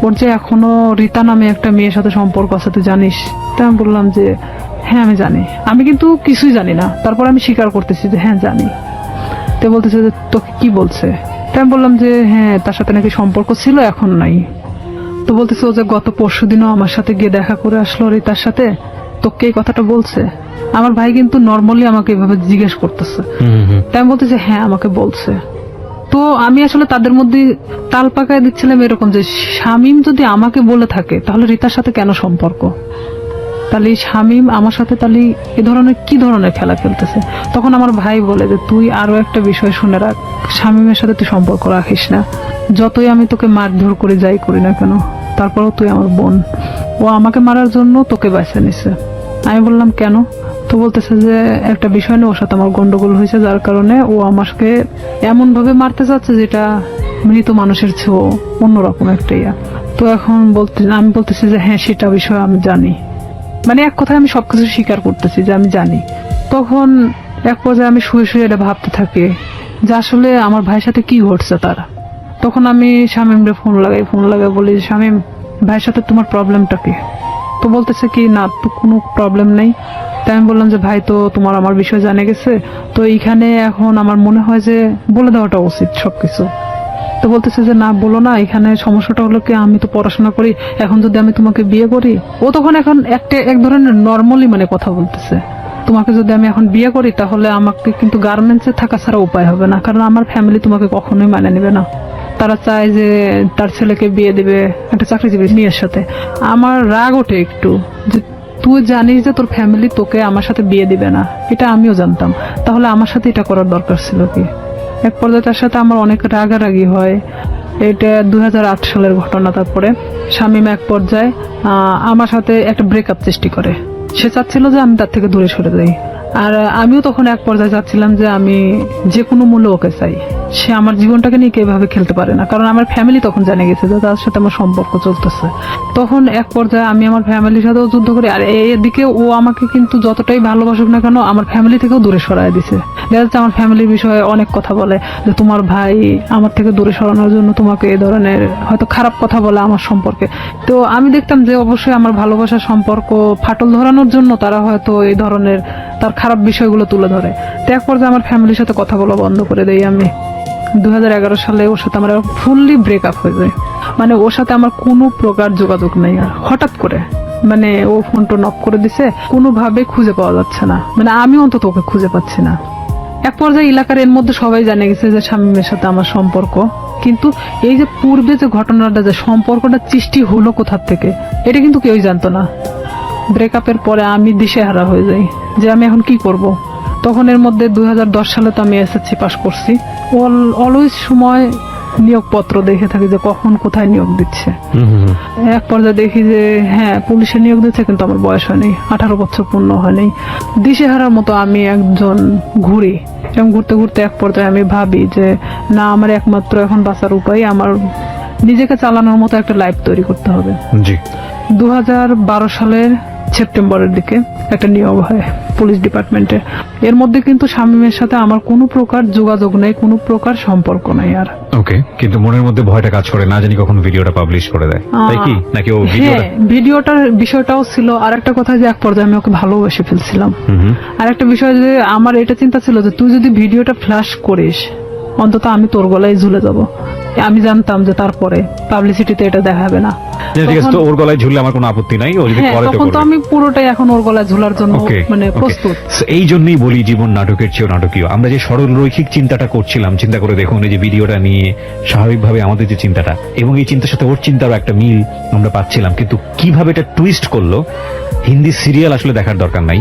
ওর যে এখনো রীতা নামে একটা মেয়ের সাথে সম্পর্ক আছে তুই জানিস? তাই আমি বললাম যে হ্যাঁ আমি জানি। আমি কিন্তু কিছুই জানি না, তারপর আমি স্বীকার করতেছি যে হ্যাঁ জানি। তো বলতেছে যে তোকে কি বলছে? তাই আমি বললাম যে হ্যাঁ তার সাথে নাকি সম্পর্ক ছিল এখন নাই। তো বলতেছে ও যে গত পরশুদিনও আমার সাথে গিয়ে দেখা করে আসলো রীতার সাথে, তোকে এই কথাটা বলছে? আমার ভাই কিন্তু নর্মালি আমাকে এভাবে জিজ্ঞেস করতেছে। তাই আমি বলতেছি হ্যাঁ আমাকে বলছে। তো আমি আসলে তাদের মধ্যে তাল পাকায় দিচ্ছিলাম এরকম যে শামীম যদি আমাকে বলে থাকে তাহলে রীতার সাথে কেন সম্পর্ক? তাহলে শামীম আমার সাথে তাহলে এ ধরনের কি ধরনের খেলা খেলতেছে? তখন আমার ভাই বলে যে তুই আরো একটা বিষয় শুনে রাখ, শামীমের সাথে তুই সম্পর্ক রাখিস না। যতই আমি তোকে মারধর করে যাই করি না কেন, তারপরও তুই আমার বোন। ও আমাকে মারার জন্য তোকে বেছে নিছে। আমি বললাম কেন? তো বলতেছে যে একটা বিষয় নিয়ে ওর সাথে আমার গন্ডগোল হয়েছে, যার কারণে ও আমাকে এমন ভাবে মারতে চাচ্ছে যেটা মৃত মানুষের চেয়েও অন্যরকম একটা ইয়া। তো এখন আমি বলতেছি যে হ্যাঁ সেটা বিষয় আমি জানি। মানে এক কথায় আমি সবকিছু স্বীকার করতেছি যে আমি জানি। তখন এক পর্যায়ে আমি শুয়ে শুয়ে এটা ভাবতে থাকি যে আসলে আমার ভাইয়ের সাথে কি ঘটছে তার। তখন আমি শামীমরে ফোন লাগাই বলি শামীম ভাইয়ের সাথে তোমার প্রবলেমটা কি? তো বলতেছে কি না তো কোনো প্রবলেম নেই। তাই আমি বললাম যে ভাই তো তোমার আমার বিষয় জানে গেছে, তো এইখানে এখন আমার মনে হয় যে বলে দেওয়াটা উচিত সবকিছু। তো বলতেছে যে না বলো না, এখানে সমস্যাটা হলো কি আমি তো পড়াশোনা করি, এখন যদি আমি তোমাকে বিয়ে করি, ও তখন এখন এক ধরনের নর্মালি মানে কথা বলতেছে, তোমাকে যদি আমি এখন বিয়ে করি তাহলে আমাকে কিন্তু গার্মেন্টসে থাকা ছাড়া উপায় হবে না, কারণ আমার ফ্যামিলি তোমাকে কখনোই মানে নেবে না। তারা চায় যে তার ছেলেকে বিয়ে দিবে একটা চাকরিজীবী মেয়ের সাথে। আমার রাগ ওঠে একটু যে তুই জানিস যে তোর ফ্যামিলি তোকে আমার সাথে বিয়ে দিবে না, এটা আমিও জানতাম, তাহলে আমার সাথে এটা করার দরকার ছিল কি? এক পর্যায়ে তার সাথে আমার অনেক রাগারাগি হয়। এটা 2008 সালের ঘটনা। তারপরে শামীম এক পর্যায়ে আমার সাথে একটা ব্রেকআপ সৃষ্টি করে। সে চাচ্ছিল যে আমি তার থেকে দূরে সরে যাই, আর আমিও তখন এক পর্যায়ে চাচ্ছিলাম যে আমি যে কোনো মূল্যে ওকে চাই। সে আমার জীবনটাকে নিয়ে এভাবে খেলতে পারে না, কারণ আমার ফ্যামিলি তখন জেনে গেছে যে তার সাথে আমার সম্পর্ক চলতেছে। তখন এক পর্যায়ে আমি আমার ফ্যামিলির সাথেও যুদ্ধ করি, আর এদিকে ও আমাকে কিন্তু যতটাই ভালোবাসুক না কেন আমার ফ্যামিলি থেকেও দূরে সরায় দিছে। দেখা যাচ্ছে আমার ফ্যামিলির বিষয়ে অনেক কথা বলে যে তোমার ভাই আমার থেকে দূরে সরানোর জন্য তোমাকে এই ধরনের হয়তো খারাপ কথা বলে আমার সম্পর্কে। তো আমি দেখতাম যে অবশ্যই আমার ভালোবাসার সম্পর্ক ফাটল ধরানোর জন্য তারা হয়তো এই ধরনের তার খারাপ বিষয়গুলো তুলে ধরে। তো এক পর্যায়ে আমার ফ্যামিলির সাথে কথা বলা বন্ধ করে দেই আমি। 2011 সালে ওর সাথে আমার ফুললি ব্রেকআপ হয়ে যায়। মানে ওর সাথে আমার কোনো প্রকার যোগাযোগ নেই। আর হঠাৎ করে মানে ও ফোনটা নক করে দিছে, কোনোভাবে খুঁজে পাওয়া যাচ্ছে না, মানে আমি অন্তত ওকে খুঁজে পাচ্ছি না। এক পর্যায়ে এলাকার এর মধ্যে সবাই জানে গেছে যে শামীমের সাথে আমার সম্পর্ক, কিন্তু এই যে পূর্বে যে ঘটনাটা যে সম্পর্কটা সৃষ্টি হলো কোথা থেকে এটা কিন্তু কেউই জানতো না। ব্রেকআপের পরে আমি দিশেহারা হয়ে যাই যে আমি এখন কি করব। তখন এর মধ্যে 2010 সালে তো আমি এসএসসি পাস করছি। অলওয়েজ সময় নিয়োগপত্র দেখে থাকি যে কখন কোথায় নিয়োগ দিচ্ছে। এক পর্যায়ে দেখি যে হ্যাঁ পুলিশে নিয়োগ দিচ্ছে, কিন্তু আমার বয়স হয়নি, 18 বছর পূর্ণ হয়নি। দিশেহারার মতো আমি একজন ঘুরি, এবং ঘুরতে ঘুরতে এক পর্যায়ে আমি ভাবি যে না আমার একমাত্র এখন বাঁচার উপায় আমার নিজেকে চালানোর মতো একটা লাইফ তৈরি করতে হবে। 2012 সালের সেপ্টেম্বরের দিকে একটা নিয়োগ হয় পুলিশ ডিপার্টমেন্টে। এর মধ্যে কিন্তু শামীমের সাথে আমার কোনো প্রকার যোগাযোগ নেই, কোনো প্রকার সম্পর্ক নাই। আর ওকে, কিন্তু মনের মধ্যে ভয়টা কাজ করে, না জানি কখন ভিডিওটা পাবলিশ করে দেয়, তাই কি? নাকি ও ভিডিওটার বিষয়টাও ছিল। আর একটা কথা যে এক পর্যায়ে আমি ওকে ভালোবেসে ফেলছিলাম। আর একটা বিষয় যে আমার এটা চিন্তা ছিল যে তুই যদি ভিডিওটা ফ্ল্যাশ করিস অন্তত আমি তোর গলায় ঝুলে যাব। আমি জানতাম যে তারপরে পাবলিসিটিতে এটা দেখাবে না। ঠিক আছে, তো ওর গলায় ঝুললে আমার কোনো আপত্তি নাই, ও যদি করে তো তখন তো আমি পুরোটাই এখন ওর গলায় ঝুলার জন্য মানে প্রস্তুত। এই জন্যই বলি জীবন নাটকের চেয়েও নাটকীয়। আমরা যে সরল রৈখিক চিন্তাটা করছিলাম, চিন্তা করে দেখুন এই যে ভিডিওটা নিয়ে স্বাভাবিকভাবে আমাদের যে চিন্তাটা এবং এই চিন্তার সাথে ওর চিন্তারও একটা মিল আমরা পাচ্ছিলাম, কিন্তু কিভাবে এটা টুইস্ট করলো। হিন্দি সিরিয়াল আসলে দেখার দরকার নাই।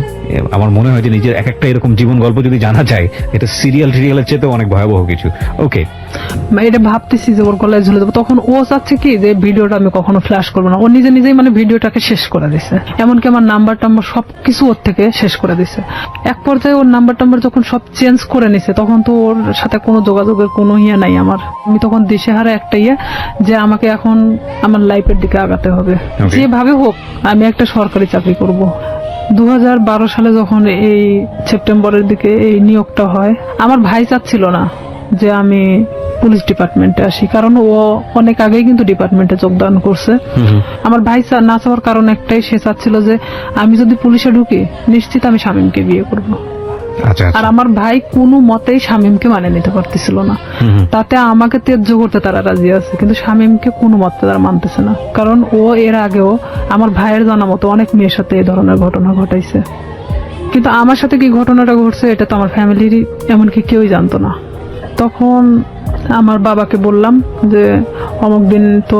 আমার মনে হয় যে নিজের এক একটা এরকম জীবন গল্প যদি জানা যায়, এটা সিরিয়ালের চেয়ে অনেক ভয়াবহ কিছু। ওকে, এটা ভাবতেছি যে ওর গলায় ঝুলে দেবো। তখন ও চাচ্ছে কি যে ভিডিওটা আমি কখনো ফ্ল্যাশ করবো না। ও নিজেই মানে ভিডিওটাকে শেষ করে দিছে, এমনকি আমার নাম্বার টাম্বার সবকিছু ওর থেকে শেষ করে দিছে। এক পর্যায়ে ওর নাম্বার টাম্বার যখন সব চেঞ্জ করে নিছে তখন তো ওর সাথে কোনো যোগাযোগের কোনো ইয়ে নাই আমার। আমি তখন দিশেহারা একটা ইয়ে যে আমাকে এখন আমার লাইফের দিকে আগাতে হবে, যেভাবে হোক আমি একটা সরকারি চাকরি করব। 2012 সালে যখন এই সেপ্টেম্বরের দিকে এই নিয়োগটা হয়, আমার ভাই চাচ্ছিল না যে আমি পুলিশ ডিপার্টমেন্টে আসি, কারণ ও অনেক আগেই কিন্তু ডিপার্টমেন্টে যোগদান করছে। আমার ভাই না চাওয়ার কারণ একটাই, সে চাচ্ছিল যে আমি যদি পুলিশে ঢুকি নিশ্চিত আমি শামীমকে বিয়ে করব। আচ্ছা আর আমার ভাই কোনো মতেই শামীমকে মানে নিতে পারতেছিল না। তাতে আমাকে ত্যায্য করতে তারা রাজি আছে, কিন্তু শামীমকে কোনো মতে তারা মানতেছে না, কারণ ও এর আগেও আমার ভাইয়ের জানা মতো অনেক মেয়ের সাথে এই ধরনের ঘটনা ঘটাইছে। কিন্তু আমার সাথে কি ঘটনাটা ঘটছে এটা তো আমার ফ্যামিলির এমনকি কেউই জানতো না। তখন আমার বাবাকে বললাম যে অমুক দিন তো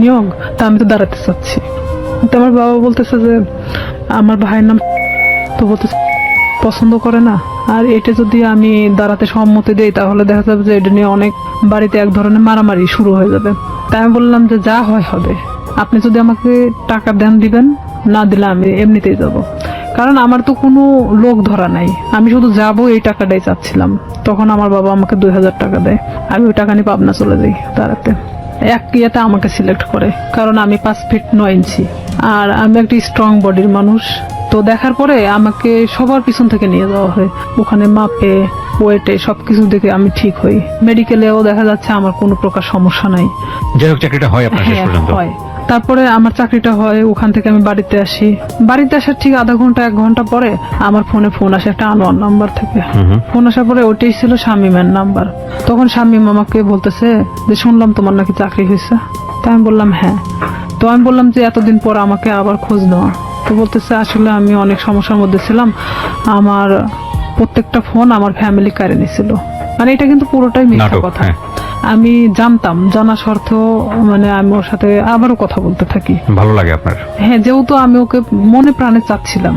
নিয়োগ, তা আমি তো দাঁড়াতে চাচ্ছি। তো আমার বাবা বলতেছে যে আমার ভাইয়ের নাম তো বলতেছে পছন্দ করে না, আর এটা যদি আমি দাঁড়াতে সম্মতি দেই তাহলে দেখা যাবে যে এটা নিয়ে অনেক বাড়িতে এক ধরনের মারামারি শুরু হয়ে যাবে। তাই আমি বললাম যে যা হয় হবে, আপনি যদি আমাকে টাকা দেন দিবেন, না দিলে আমি এমনিতেই যাব, কারণ আমার তো কোনো লোক ধরা নাই, আমি শুধু যাব এই টাকাটাই চাচ্ছিলাম। তখন আমার বাবা আমাকে 2000 টাকা দেয়, আমি ওই টাকা নিয়ে পাবনা চলে যাই দাঁড়াতে। এক ইয়েতে আমাকে সিলেক্ট করে, কারণ আমি 5 ফিট 9 ইঞ্চি আর আমি একটা স্ট্রং বডির মানুষ। তো দেখার পরে আমাকে সবার পিছন থেকে নিয়ে যাওয়া হয়, ওখানে মাপে ওয়েটে সবকিছু দেখে আমি ঠিক হই। মেডিকেলেও দেখা যাচ্ছে আমার কোনো প্রকার সমস্যা নাই। যাই হোক, চাকরিটা হয় আপনার শেষ হ্যাঁ, পর্যন্ত? হয়। তারপরে আমার চাকরিটা হয়, ওখান থেকে আমি বাড়িতে আসি। বাড়িতে আসার ঠিক আধা ঘন্টা 1 ঘন্টা পরে আমার ফোনে ফোন আসে একটা আনোয়ার নাম্বার থেকে। ফোন আসার পরে ওটাই ছিল শামীমের নাম্বার। তখন শামীম আমাকে বলতেছে যে শুনলাম তোমার নাকি চাকরি হয়েছে। তাই আমি বললাম হ্যাঁ। তো আমি বললাম যে এতদিন পর আমাকে আবার খোঁজ নেওয়া। তো বলতেছে আসলে আমি অনেক সমস্যার মধ্যে ছিলাম, আমার প্রত্যেকটা ফোন আমার ফ্যামিলি কারে নিছিল। মানে এটা কিন্তু পুরোটাই মিথ্যা নাটক, কথা। হ্যাঁ। আমি জানতাম, জানা সত্ত্বেও মানে আমি ওর সাথে আবারও কথা বলতে থাকি। ভালো লাগে আপনার? হ্যাঁ, যেহেতু আমি ওকে মনে প্রাণে চাচ্ছিলাম,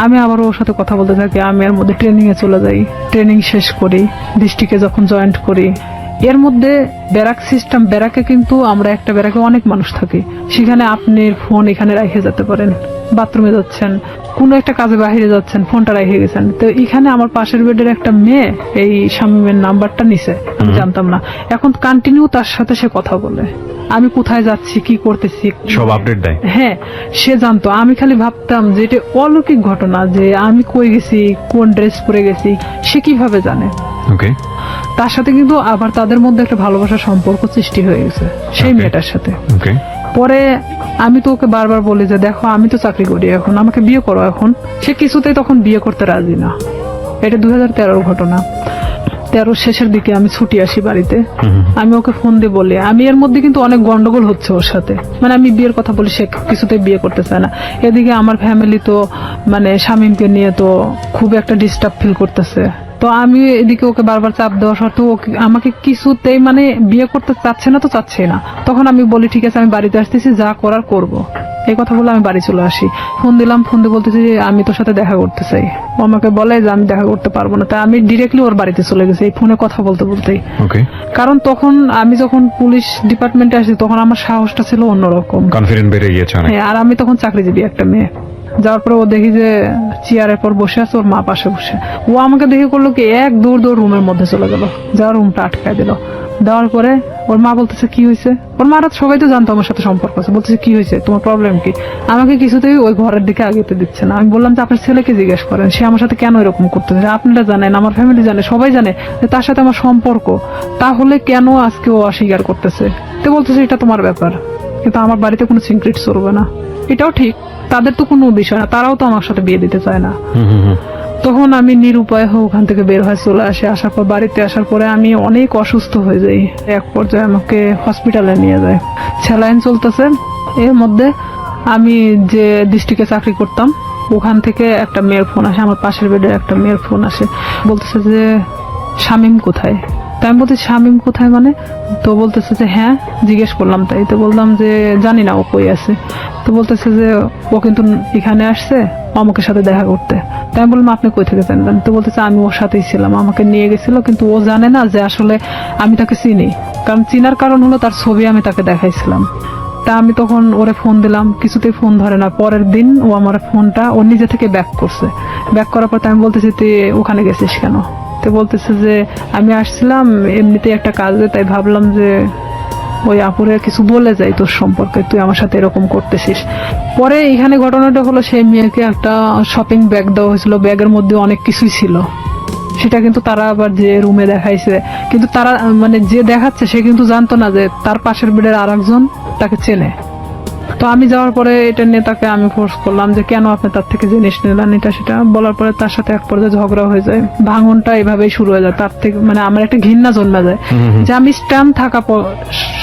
আমি আবার ওর সাথে কথা বলতে থাকি। আমি এর মধ্যে ট্রেনিং এ চলে যাই, ট্রেনিং শেষ করি, ডিস্ট্রিক্টে যখন জয়েন্ট করি। এর মধ্যে ব্যারাক সিস্টেম, ব্যারাকে কিন্তু আমরা একটা ব্যারাকে অনেক মানুষ থাকি, সেখানে আপনি ফোন এখানে রেখে যেতে পারেন, বাথরুমে যাচ্ছেন, কোনো একটা কাজে বাইরে যাচ্ছেন, ফোনটা রেখে গেছেন। তো এখানে আমার পাশের বেডের একটা মেয়ে এই শামীমের নাম্বারটা নিছে, আমি জানতাম না। এখন কন্টিনিউ তার সাথে সে কথা বলে, আমি কোথায় যাচ্ছি, কি করতেছি সব আপডেট দেয়। হ্যাঁ, সে জানতো। আমি খালি ভাবতাম যে এটা অলৌকিক ঘটনা, যে আমি কই গেছি, কোন ড্রেস পরে গেছি, সে কিভাবে জানে। ওকে। তার সাথে কিন্তু আবার তাদের মধ্যে একটা ভালোবাসার সম্পর্ক সৃষ্টি হয়ে গেছে সেই Okay. মেয়েটার সাথে। ওকে। পরে আমি তো ওকে বারবার বলি যে দেখো আমি তো চাকরি করি এখন, আমাকে বিয়ে করো এখন। সে কিছুতেই তখন বিয়ে করতে রাজি না। এটা 2013 ঘটনা। 13 শেষের দিকে আমি ছুটি আসি বাড়িতে। আমি ওকে ফোন দিয়ে বলি, আমি এর মধ্যে কিন্তু অনেক গন্ডগোল হচ্ছে ওর সাথে, মানে আমি বিয়ের কথা বলি, সে কিছুতেই বিয়ে করতে চায় না। এদিকে আমার ফ্যামিলি তো মানে শামীমকে নিয়ে তো খুব একটা ডিস্টার্ব ফিল করতেছে। তো আমি এদিকে ওকে বারবার চাপ দেওয়া সত্ত্বেও আমাকে কিছুতেই মানে বিয়ে করতে চাচ্ছে না, তো চাচ্ছে না। তখন আমি বলি ঠিক আছে আমি বাড়িতে আসতেছি, যা করার করব। এই কথা বলে আমি বাড়ি চলে আসি। ফোন দিলাম, ফোন দিয়ে বলতেছি যে আমি তোর সাথে দেখা করতে চাই। ও আমাকে বলে যে আমি দেখা করতে পারবো না। তাই আমি ডিরেক্টলি ওর বাড়িতে চলে গেছি এই ফোনে কথা বলতে বলতেই। ওকে। কারণ তখন আমি যখন পুলিশ ডিপার্টমেন্টে আসি তখন আমার সাহসটা ছিল অন্যরকম। কনফিডেন্স বেড়ে গিয়েছে অনেক। হ্যাঁ, আর আমি তখন চাকরিজীবী একটা মেয়ে। যাওয়ার পরে ও দেখি যে চেয়ারের পর বসে আছে, ওর মা পাশে বসে। ও আমাকে দেখে করলো কি, এক দৌড় রুমের মধ্যে চলে গেল, যাওয়ার রুমটা আটকায় দিল। দেওয়ার পরে ওর মা বলতেছে কি হয়েছে। ওর মারা সবাই তো জানতো আমার সাথে সম্পর্ক আছে। বলতেছে কি হয়েছে, তোমার প্রবলেম কি। আমাকে কিছুতেই ওই ঘরের দিকে আগেতে দিচ্ছে না। আমি বললাম যে আপনার ছেলেকে জিজ্ঞেস করেন, সে আমার সাথে কেন এরকম করতেছে। আপনারা জানেন, আমার ফ্যামিলি জানে, সবাই জানে যে তার সাথে আমার সম্পর্ক, তাহলে কেন আজকে ও অস্বীকার করতেছে। তো বলতেছে এটা তোমার ব্যাপার, কিন্তু আমার বাড়িতে কোনো সিক্রেট চলবে না। এটাও ঠিক, তাদের তো কোনো বিষয় না, তারাও তো আমার সাথে বিয়ে দিতে চায় না। তখন আমি নিরুপায় হয়ে ওখান থেকে বের হয়ে চলে আসি। আসার পর বাড়িতে আসার পরে আমি অনেক অসুস্থ হয়ে যাই। এক পর্যায়ে আমাকে হসপিটালে নিয়ে যায়, স্যালাইন চলতেছে। এর মধ্যে আমি যে ডিস্ট্রিক্টে চাকরি করতাম ওখান থেকে একটা মেয়ের ফোন আসে, আমার পাশের বেডের একটা মেয়ের ফোন আসে। বলতেছে যে শামীম কোথায়। তাই আমি বলছি শামীম কোথায় মানে। তো বলতেছে যে হ্যাঁ, জিজ্ঞেস করলাম। তাই তো বললাম যে জানি না ও কই আছে। তো বলতেছে যে ও কিন্তু এখানে আসছে আমাকে সাথে দেখা করতে। তাই আমি বললাম আপনি কই থেকে জানলেন। তো বলতেছে আমি ওর সাথেই ছিলাম, আমাকে নিয়ে গেছিল, কিন্তু ও জানে না যে আসলে আমি তাকে চিনি। কারণ চিনার কারণ হলো তার ছবি আমি তাকে দেখাইছিলাম। তা আমি তখন ওরে ফোন দিলাম, কিছুতেই ফোন ধরে না। পরের দিন ও আমার ফোনটা ও নিজে থেকে ব্যাক করছে। ব্যাক করার পর আমি বলতেছি তুই ওখানে গেছিস কেন। তো বলতেছে যে আমি আসছিলাম এমনিতেই একটা কাজে, তাই ভাবলাম যে ওই আপুরে কিছু বলে যায় তোর সম্পর্কে, তুই আমার সাথে এরকম করতেছিস। পরে এখানে ঘটনাটা হলো, সেই মেয়েকে একটা শপিং ব্যাগ দেওয়া হয়েছিল, ব্যাগের মধ্যে অনেক কিছুই ছিল। সেটা কিন্তু তারা আবার যে রুমে দেখাইছে, কিন্তু তারা মানে যে দেখাচ্ছে সে কিন্তু জানতো না যে তার পাশের বেডের আরেকজন তাকে চেনে। তো আমি যাওয়ার পরে এটা নিয়ে তাকে আমি ফোর্স করলাম যে কেন আপনি তার থেকে জিনিস নিলেন, এটা সেটা বলার পরে তার সাথে এক পর্যায়ে ঝগড়া হয়ে যায়, ভাঙনটা এভাবেই শুরু হয়ে যায়। তার থেকে মানে আমার একটা ঘৃণা জন্মে যায় যে আমি স্ট্যান্ড থাকা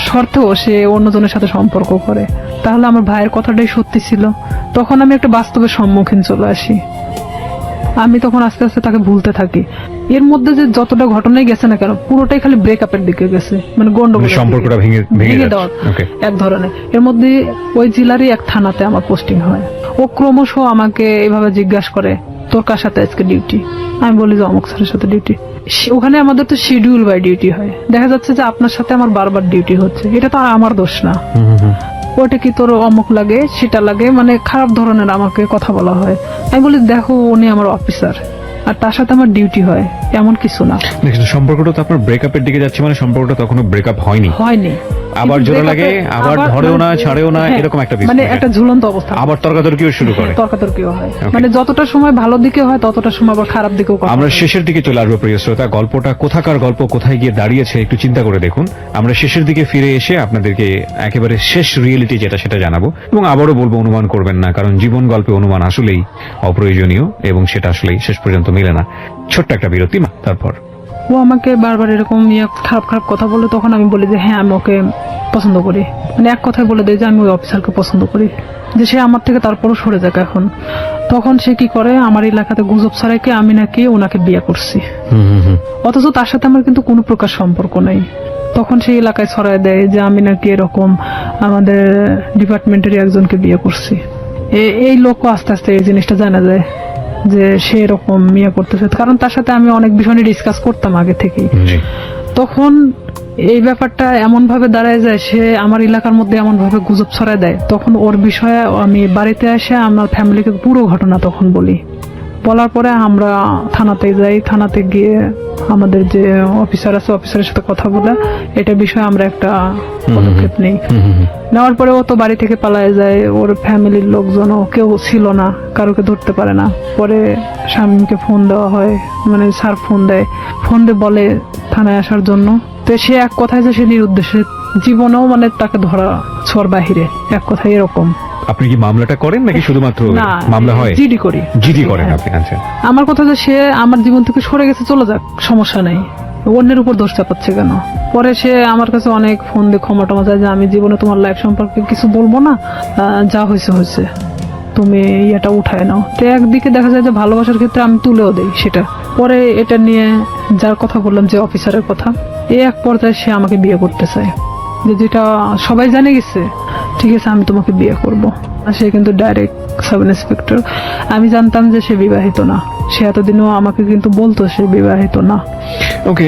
সত্ত্বেও সে অন্যজনের সাথে সম্পর্ক করে। তাহলে আমার ভাইয়ের কথাটাই সত্যি ছিল। তখন আমি একটা বাস্তবের সম্মুখীন চলে আসি। আমি তখন আস্তে আস্তে তাকে ভুলতে থাকি। এর মধ্যে যে যতটা ঘটনাই গেছে না কেন, পুরোটাই খালি ব্রেকআপের দিকে গেছে, মানে গন্ডগোল, সম্পর্কটা ভেঙে দেওয়ার ওকে এক ধরনের। এর মধ্যে ওই জেলারই এক থানাতে আমার পোস্টিং হয়। ও ক্রমশ আমাকে এভাবে জিজ্ঞাসা করে, তোর কার সাথে আজকে ডিউটি? আমি বলি যে অমুক স্যারের সাথে ডিউটি। ওখানে আমাদের তো শিডিউল বাই ডিউটি হয়। দেখা যাচ্ছে যে আপনার সাথে আমার বারবার ডিউটি হচ্ছে, এটা তো আর আমার দোষ না। ওটা কি তোর অমুক লাগে, সেটা লাগে, মানে খারাপ ধরনের আমাকে কথা বলা হয়। আমি বলি দেখো, উনি আমার অফিসার আর তার সাথে আমার ডিউটি হয়, এমন কিছু না। কিন্তু সম্পর্কটা তো আপনার ব্রেকআপের দিকে যাচ্ছে, মানে সম্পর্কটা তখনো ব্রেকআপ হয়নি। আবার জোরে লাগে, আবার ধরেও না, ছাড়েও না, এরকম একটা বিষয়, মানে একটা ঝুলন্ত অবস্থা। আবার তর্কাতর্কিও শুরু করে। তর্কাতর্কিও হয়, মানে যতটা সময় ভালো দিকে হয় ততটা সময় আবার খারাপ দিকেও কথা আমরা হয়। শেষের দিকে চলে আসবো প্রিয় শ্রোতা। গল্পটা কোথাকার গল্প, কোথায় গিয়ে দাঁড়িয়েছে একটু চিন্তা করে দেখুন। আমরা শেষের দিকে ফিরে এসে আপনাদেরকে একেবারে শেষ রিয়েলিটি যেটা সেটা জানাবো, এবং আবারও বলবো অনুমান করবেন না, কারণ জীবন গল্পে অনুমান আসলেই অপ্রয়োজনীয় এবং সেটা আসলেই শেষ পর্যন্ত মিলে না। ছোট্ট একটা বিরতি, তারপর ও আমাকে বারবার এরকম খারাপ খারাপ কথা বলে। তখন আমি বলি যে হ্যাঁ, আমি ওকে পছন্দ করি, মানে এক কথায় বলে দেয় যে আমি ওই অফিসারকে পছন্দ করি, যে সে আমার থেকে তারপরও সরে যাক এখন। তখন সে কি করে, আমার এলাকাতে গুজব ছড়াইকে আমি নাকি ওনাকে বিয়ে করছি, অথচ তার সাথে আমার কিন্তু কোনো প্রকার সম্পর্ক নেই। তখন সেই এলাকায় ছড়ায় দেয় যে আমি নাকি এরকম আমাদের ডিপার্টমেন্টেরই একজনকে বিয়ে করছি। এই লোকও আস্তে আস্তে এই জিনিসটা জানা যায় যে সে এরকম বিয়ে করতেছে, কারণ তার সাথে আমি অনেক বিষয় নিয়ে ডিসকাস করতাম আগে থেকেই। তখন এই ব্যাপারটা এমন ভাবে দাঁড়ায় যায়, সে আমার এলাকার মধ্যে এমন ভাবে গুজব ছড়ায় দেয়। তখন ওর বিষয়ে আমি বাড়িতে এসে আমার ফ্যামিলিকে পুরো ঘটনা তখন বলি। বলার পরে আমরা থানাতে যাই। থানাতে গিয়ে আমাদের যে অফিসার আছে, অফিসারের সাথে কথা বলে এটা বিষয়ে আমরা একটা পদক্ষেপ নেই। নেওয়ার পরে ও তো বাড়ি থেকে পালায় যায়। ওর ফ্যামিলির লোকজনও কেউ ছিল না, কারোকে ধরতে পারে না। পরে স্বামীকে ফোন দেওয়া হয়, মানে স্যার ফোন দেয়, ফোন দিয়ে বলে থানায় আসার জন্য। তো সে এক কথায় যে সে নিরুদ্দেশ্যে, জীবনেও মানে তাকে ধরা ছোঁয়ার বাহিরে, এক কথায় এরকম। আপনি কি মামলাটা করেন নাকি শুধুমাত্র মামলা হয়? জিডি করি। জিডি করেন আপনি? আচ্ছা। আমার কথা যে সে আমার জীবন থেকে সরে গেছে, চলে যাক, সমস্যা নেই, অন্যের উপর দোষ চাপাচ্ছে কেন? পরে সে আমার কাছে অনেক ফোন দিয়ে ক্ষমা টমা চায় যে আমি জীবনে তোমার লাইফ সম্পর্কে কিছু বলবো না, যা হয়েছে হয়েছে, তুমি এটা উঠায় নাও। তো একদিকে দেখা যায় যে ভালোবাসার ক্ষেত্রে আমি তুলেও দেই সেটা। পরে এটা নিয়ে যার কথা বললাম, যে অফিসারের কথা, এই এক পর্যায়ে সে আমাকে বিয়ে করতে চায়, যেটা সবাই জানে গেছে, ঠিক আছে আমি তোমাকে বিয়ে করব। সে কিন্তু ডাইরেক্ট সাব ইন্সপেক্টর। আমি জানতাম যে সে বিবাহিত না, সে এতদিনও আমাকে কিন্তু বলতো সে বিবাহিত না। ওকে,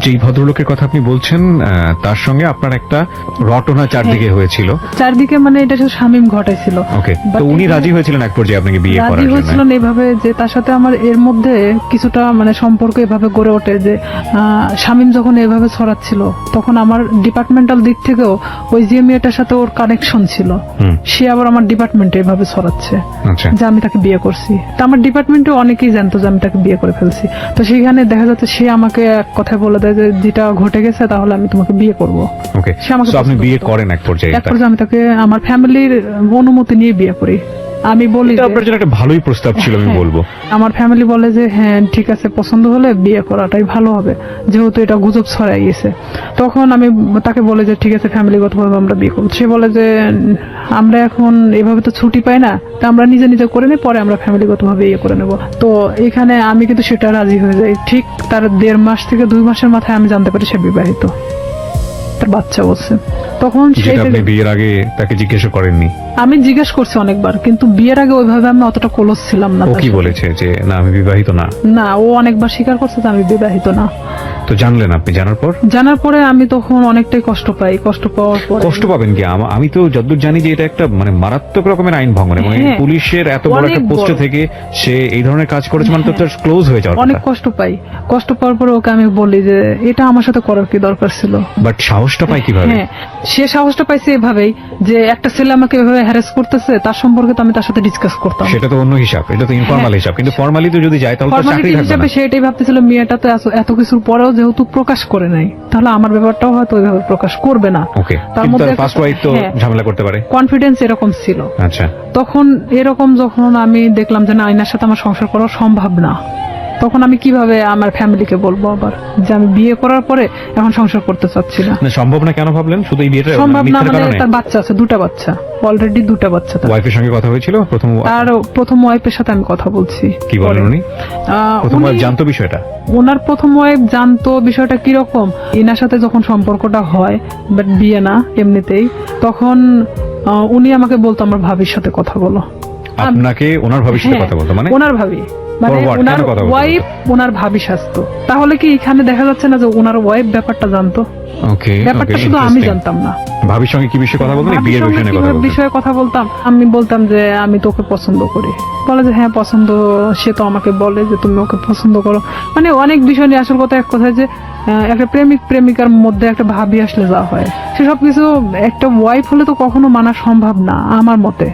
যেই ভদ্রলোকের কথা আপনি বলছেন তার সঙ্গে আপনার একটা রটনা চারদিকে হয়েছিল। চারদিকে মানে এটা শুধু শামীম ঘটাইছিল। ওকে, তো উনি রাজি হয়েছিলেন এক পর্যায়ে আপনাকে বিয়ে করার রাজি জন্য? হয়েছিলেন এইভাবে যে তার সাথে আমার এর মধ্যে কিছুটা মানে সম্পর্ক এভাবে গড়ে ওঠে যে শামীম যখন এভাবে ছড়াচ্ছিল, তখন আমার ডিপার্টমেন্টাল দিক থেকেও ওই যে মেয়েটার সাথে ওর কানেকশন ছিল, সে আবার আমার ডিপার্টমেন্টে এভাবে ছড়াচ্ছে যে আমি তাকে বিয়ে করছি। তা আমার ডিপার্টমেন্টে অনেকেই জানতো যে আমি তাকে বিয়ে করে ফেলছি। তো সেখানে দেখা যাচ্ছে সে আমাকে এক কথায় বলে দেয় যে যেটা ঘটে গেছে, তাহলে আমি তোমাকে বিয়ে করবো। ওকে, সে আমাকে আপনি বিয়ে করেন এক পর্যায়ে? এক পর্যায়ে আমি তাকে আমার ফ্যামিলির অনুমতি নিয়ে বিয়ে করি। আমি বলি আপনার জন্য একটা ভালোই প্রস্তাব ছিল আমি বলবো। আমার ফ্যামিলি বলে যে হ্যাঁ ঠিক আছে, পছন্দ হলে বিয়ে করাটাই ভালো হবে, যেহেতু এটা গুজব ছড়াই গেছে। তখন আমি তাকে বলে যে ঠিক আছে ফ্যামিলিগতভাবে আমরা বিয়ে করবো। সে বলে যে আমরা এখন এভাবে তো ছুটি পাই না, তা আমরা নিজে নিজে করে নিই, পরে আমরা ফ্যামিলিগতভাবে ইয়ে করে নেব। তো এখানে আমি কিন্তু সেটা রাজি হয়ে যাই। ঠিক তার 1.5 মাস থেকে 2 মাসের মাথায় আমি জানতে পারি সে বিবাহিত, তার বাচ্চা বলছে। তখন আপনি বিয়ের আগে তাকে জিজ্ঞাসা করেননি? আমি জিজ্ঞেস করছি অনেকবার, কিন্তু বিয়ের আগে ওইভাবে আমি অতটা ক্লোজ ছিলাম না। ও কি বলেছে যে না আমি বিবাহিত না? না, ও অনেকবার স্বীকার করছে যে আমি বিবাহিত না। তো জানলেন, আপনি জানার পর আমি তখন অনেকটাই কষ্ট পাই। কষ্ট পাওয়ার পর কষ্ট পাবেন কি? আমি তো যতদূর জানি যে এটা একটা মানে মারাত্মক রকমের আইন ভঙ্গন, এবং হ্যাঁ, পুলিশের এত বড় একটা অনেক পোস্টে বড়। থেকে সে এই ধরনের কাজ করেছে মানে তো তার ক্লোজ হয়ে যাওয়ার অনেক কথা। কষ্ট পাই। কষ্ট পাওয়ার পরে ওকে আমি বলি যে এটা আমার সাথে করার কি দরকার ছিল। বাট সাহসটা পাই কিভাবে? হ্যাঁ, সে সাহসটা পাইছে এভাবেই যে একটা ছেলে আমাকে এভাবে হ্যারাস করতেছে, তার সম্পর্কে তো আমি তার সাথে ডিসকাস করতাম। সেটা তো অন্য হিসাব, এটা তো ইনফর্মাল হিসাব, কিন্তু ফর্মালি তো যদি যায় তাহলে তো চাকরি ফর্মালিটি থাকবে হিসাবে না। সে এটাই ভাবতেছিল মেয়েটা তো এত কিছুর পরেও যেহেতু প্রকাশ করে নাই, তাহলে আমার ব্যাপারটাও হয়তো ওইভাবে প্রকাশ করবে না। ওকে, তার কিন্তু মধ্যে ফার্স্ট ওয়াইফ তো ঝামেলা করতে পারে, কনফিডেন্স এরকম ছিল। আচ্ছা। তখন এরকম যখন আমি দেখলাম যে না, আইনার সাথে আমার সংসার করা সম্ভব না, তখন আমি কিভাবে আমার ফ্যামিলিকে বলবো আবার যে আমি বিয়ে করার পরে এখন সংসার করতে চাচ্ছি না। না, সম্ভব না কেন ভাবলেন? শুধু এই বিয়েটা সম্ভব না মিথ্যার মানে কারণে? তার বাচ্চা আছে, 2টা বাচ্চা, অলরেডি 2টা বাচ্চা তার। ওয়াইফের সঙ্গে কথা হয়েছিল তার প্রথম ওয়াইফের সাথে আমি কথা বলছি। কি বলেন উনি? প্রথম ওয়াইফ জানতো বিষয়টা? ওনার প্রথম ওয়াইফ জানতো বিষয়টা কিরকম। ইনার সাথে যখন সম্পর্কটা হয়, বাট বিয়ে না এমনিতেই, তখন উনি আমাকে বলতো আমার ভাবির সাথে কথা বলো। আপনাকে ওনার ভবিষ্যতে হ্যাঁ, কথা বলতো? মানে ওনার ভাবি, মানে For what? ওনার কেন কথা বলতো? ওয়াইফ ওনার ভাবি সাজতো। তাহলে কি এখানে দেখা যাচ্ছে না যে ওনার ওয়াইফ ব্যাপারটা জানতো? ওকে, ব্যাপারটা শুধু আমি জানতাম না। ভাবির সঙ্গে কি বিষয়ে কথা বলতেন? ভাবির বিয়ের সঙ্গে বিষয়ে কিভাবে কথা বলতেন? বিষয়ে কথা বলতাম, আমি বলতাম যে আমি তোকে পছন্দ করি। বলে যে হ্যাঁ পছন্দ, সে তো আমাকে বলে যে তুমি ওকে পছন্দ করো। মানে অনেক বিষয় নিয়ে, আসল কথা এক কথা যে একটা প্রেমিক প্রেমিকার মধ্যে একটা ভাবি আসলে যা হয়, সেসব কিছু একটা ওয়াইফ হলে তো কখনো মানা সম্ভব না আমার মতে।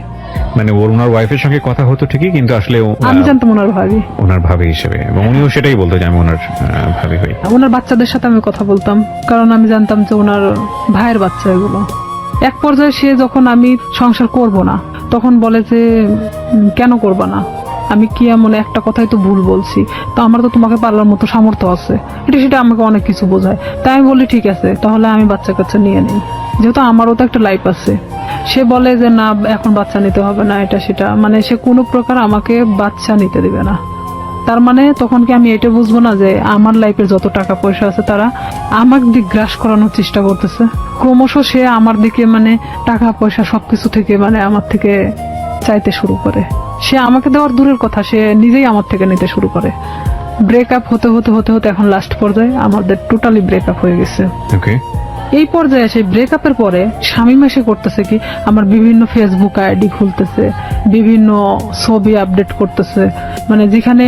মানে ওনার ওয়াইফের সঙ্গে কথা হতো ঠিকই, কিন্তু আসলে আমি জানতাম ওনার ভাবি, ওনার ভাবি হিসেবে, এবং উনিও সেটাই বলতো যে আমি ওনার ভাবি হই। ওনার বাচ্চাদের সাথে আমি কথা বলতাম, কারণ আমি জানতাম যে ওনার ভাইয়ের বাচ্চা এগুলো। এক পর্যায়ে সে যখন আমি সংসার করব না, তখন বলে যে কেন করবা না, আমি কি এমন একটা কথাই তো ভুল বলছি, তো আমার তো তোমাকে পালার মতো সামর্থ্য আছে, এটা সেটা আমাকে অনেক কিছু বোঝায়। তাই আমি বলি ঠিক আছে, তাহলে আমি বাচ্চা কাচ্চা নিয়ে নিই, যেহেতু আমারও তো একটা লাইফ আছে। সে বলে যে না এখন বাচ্চা নিতে হবে না, এটা সেটা, মানে সে কোনো প্রকার আমাকে বাচ্চা নিতে দিবে না। তার মানে তখন কি আমি এটা বুঝবো না যে আমার লাইফের যত টাকা পয়সা আছে তারা আমার দিক গ্রাস করানোর চেষ্টা করতেছে? ক্রমশ সে আমার দিকে মানে টাকা পয়সা সবকিছু থেকে মানে আমার থেকে চাইতে শুরু করে। সে আমাকে দেওয়ার দূরের কথা, সে নিজেই আমার থেকে নিতে শুরু করে। ব্রেকআপ হতে হতে হতে হতে এখন লাস্ট পর্যায়ে আমাদের টোটালি ব্রেকআপ হয়ে গেছে। ওকে, এই পর্যায়ে সেই ব্রেকআপের পরে স্বামী মাসে করতেছে কি, আমার বিভিন্ন ফেসবুক আইডি খুলতেছে, বিভিন্ন ছবি আপডেট করতেছে, মানে যেখানে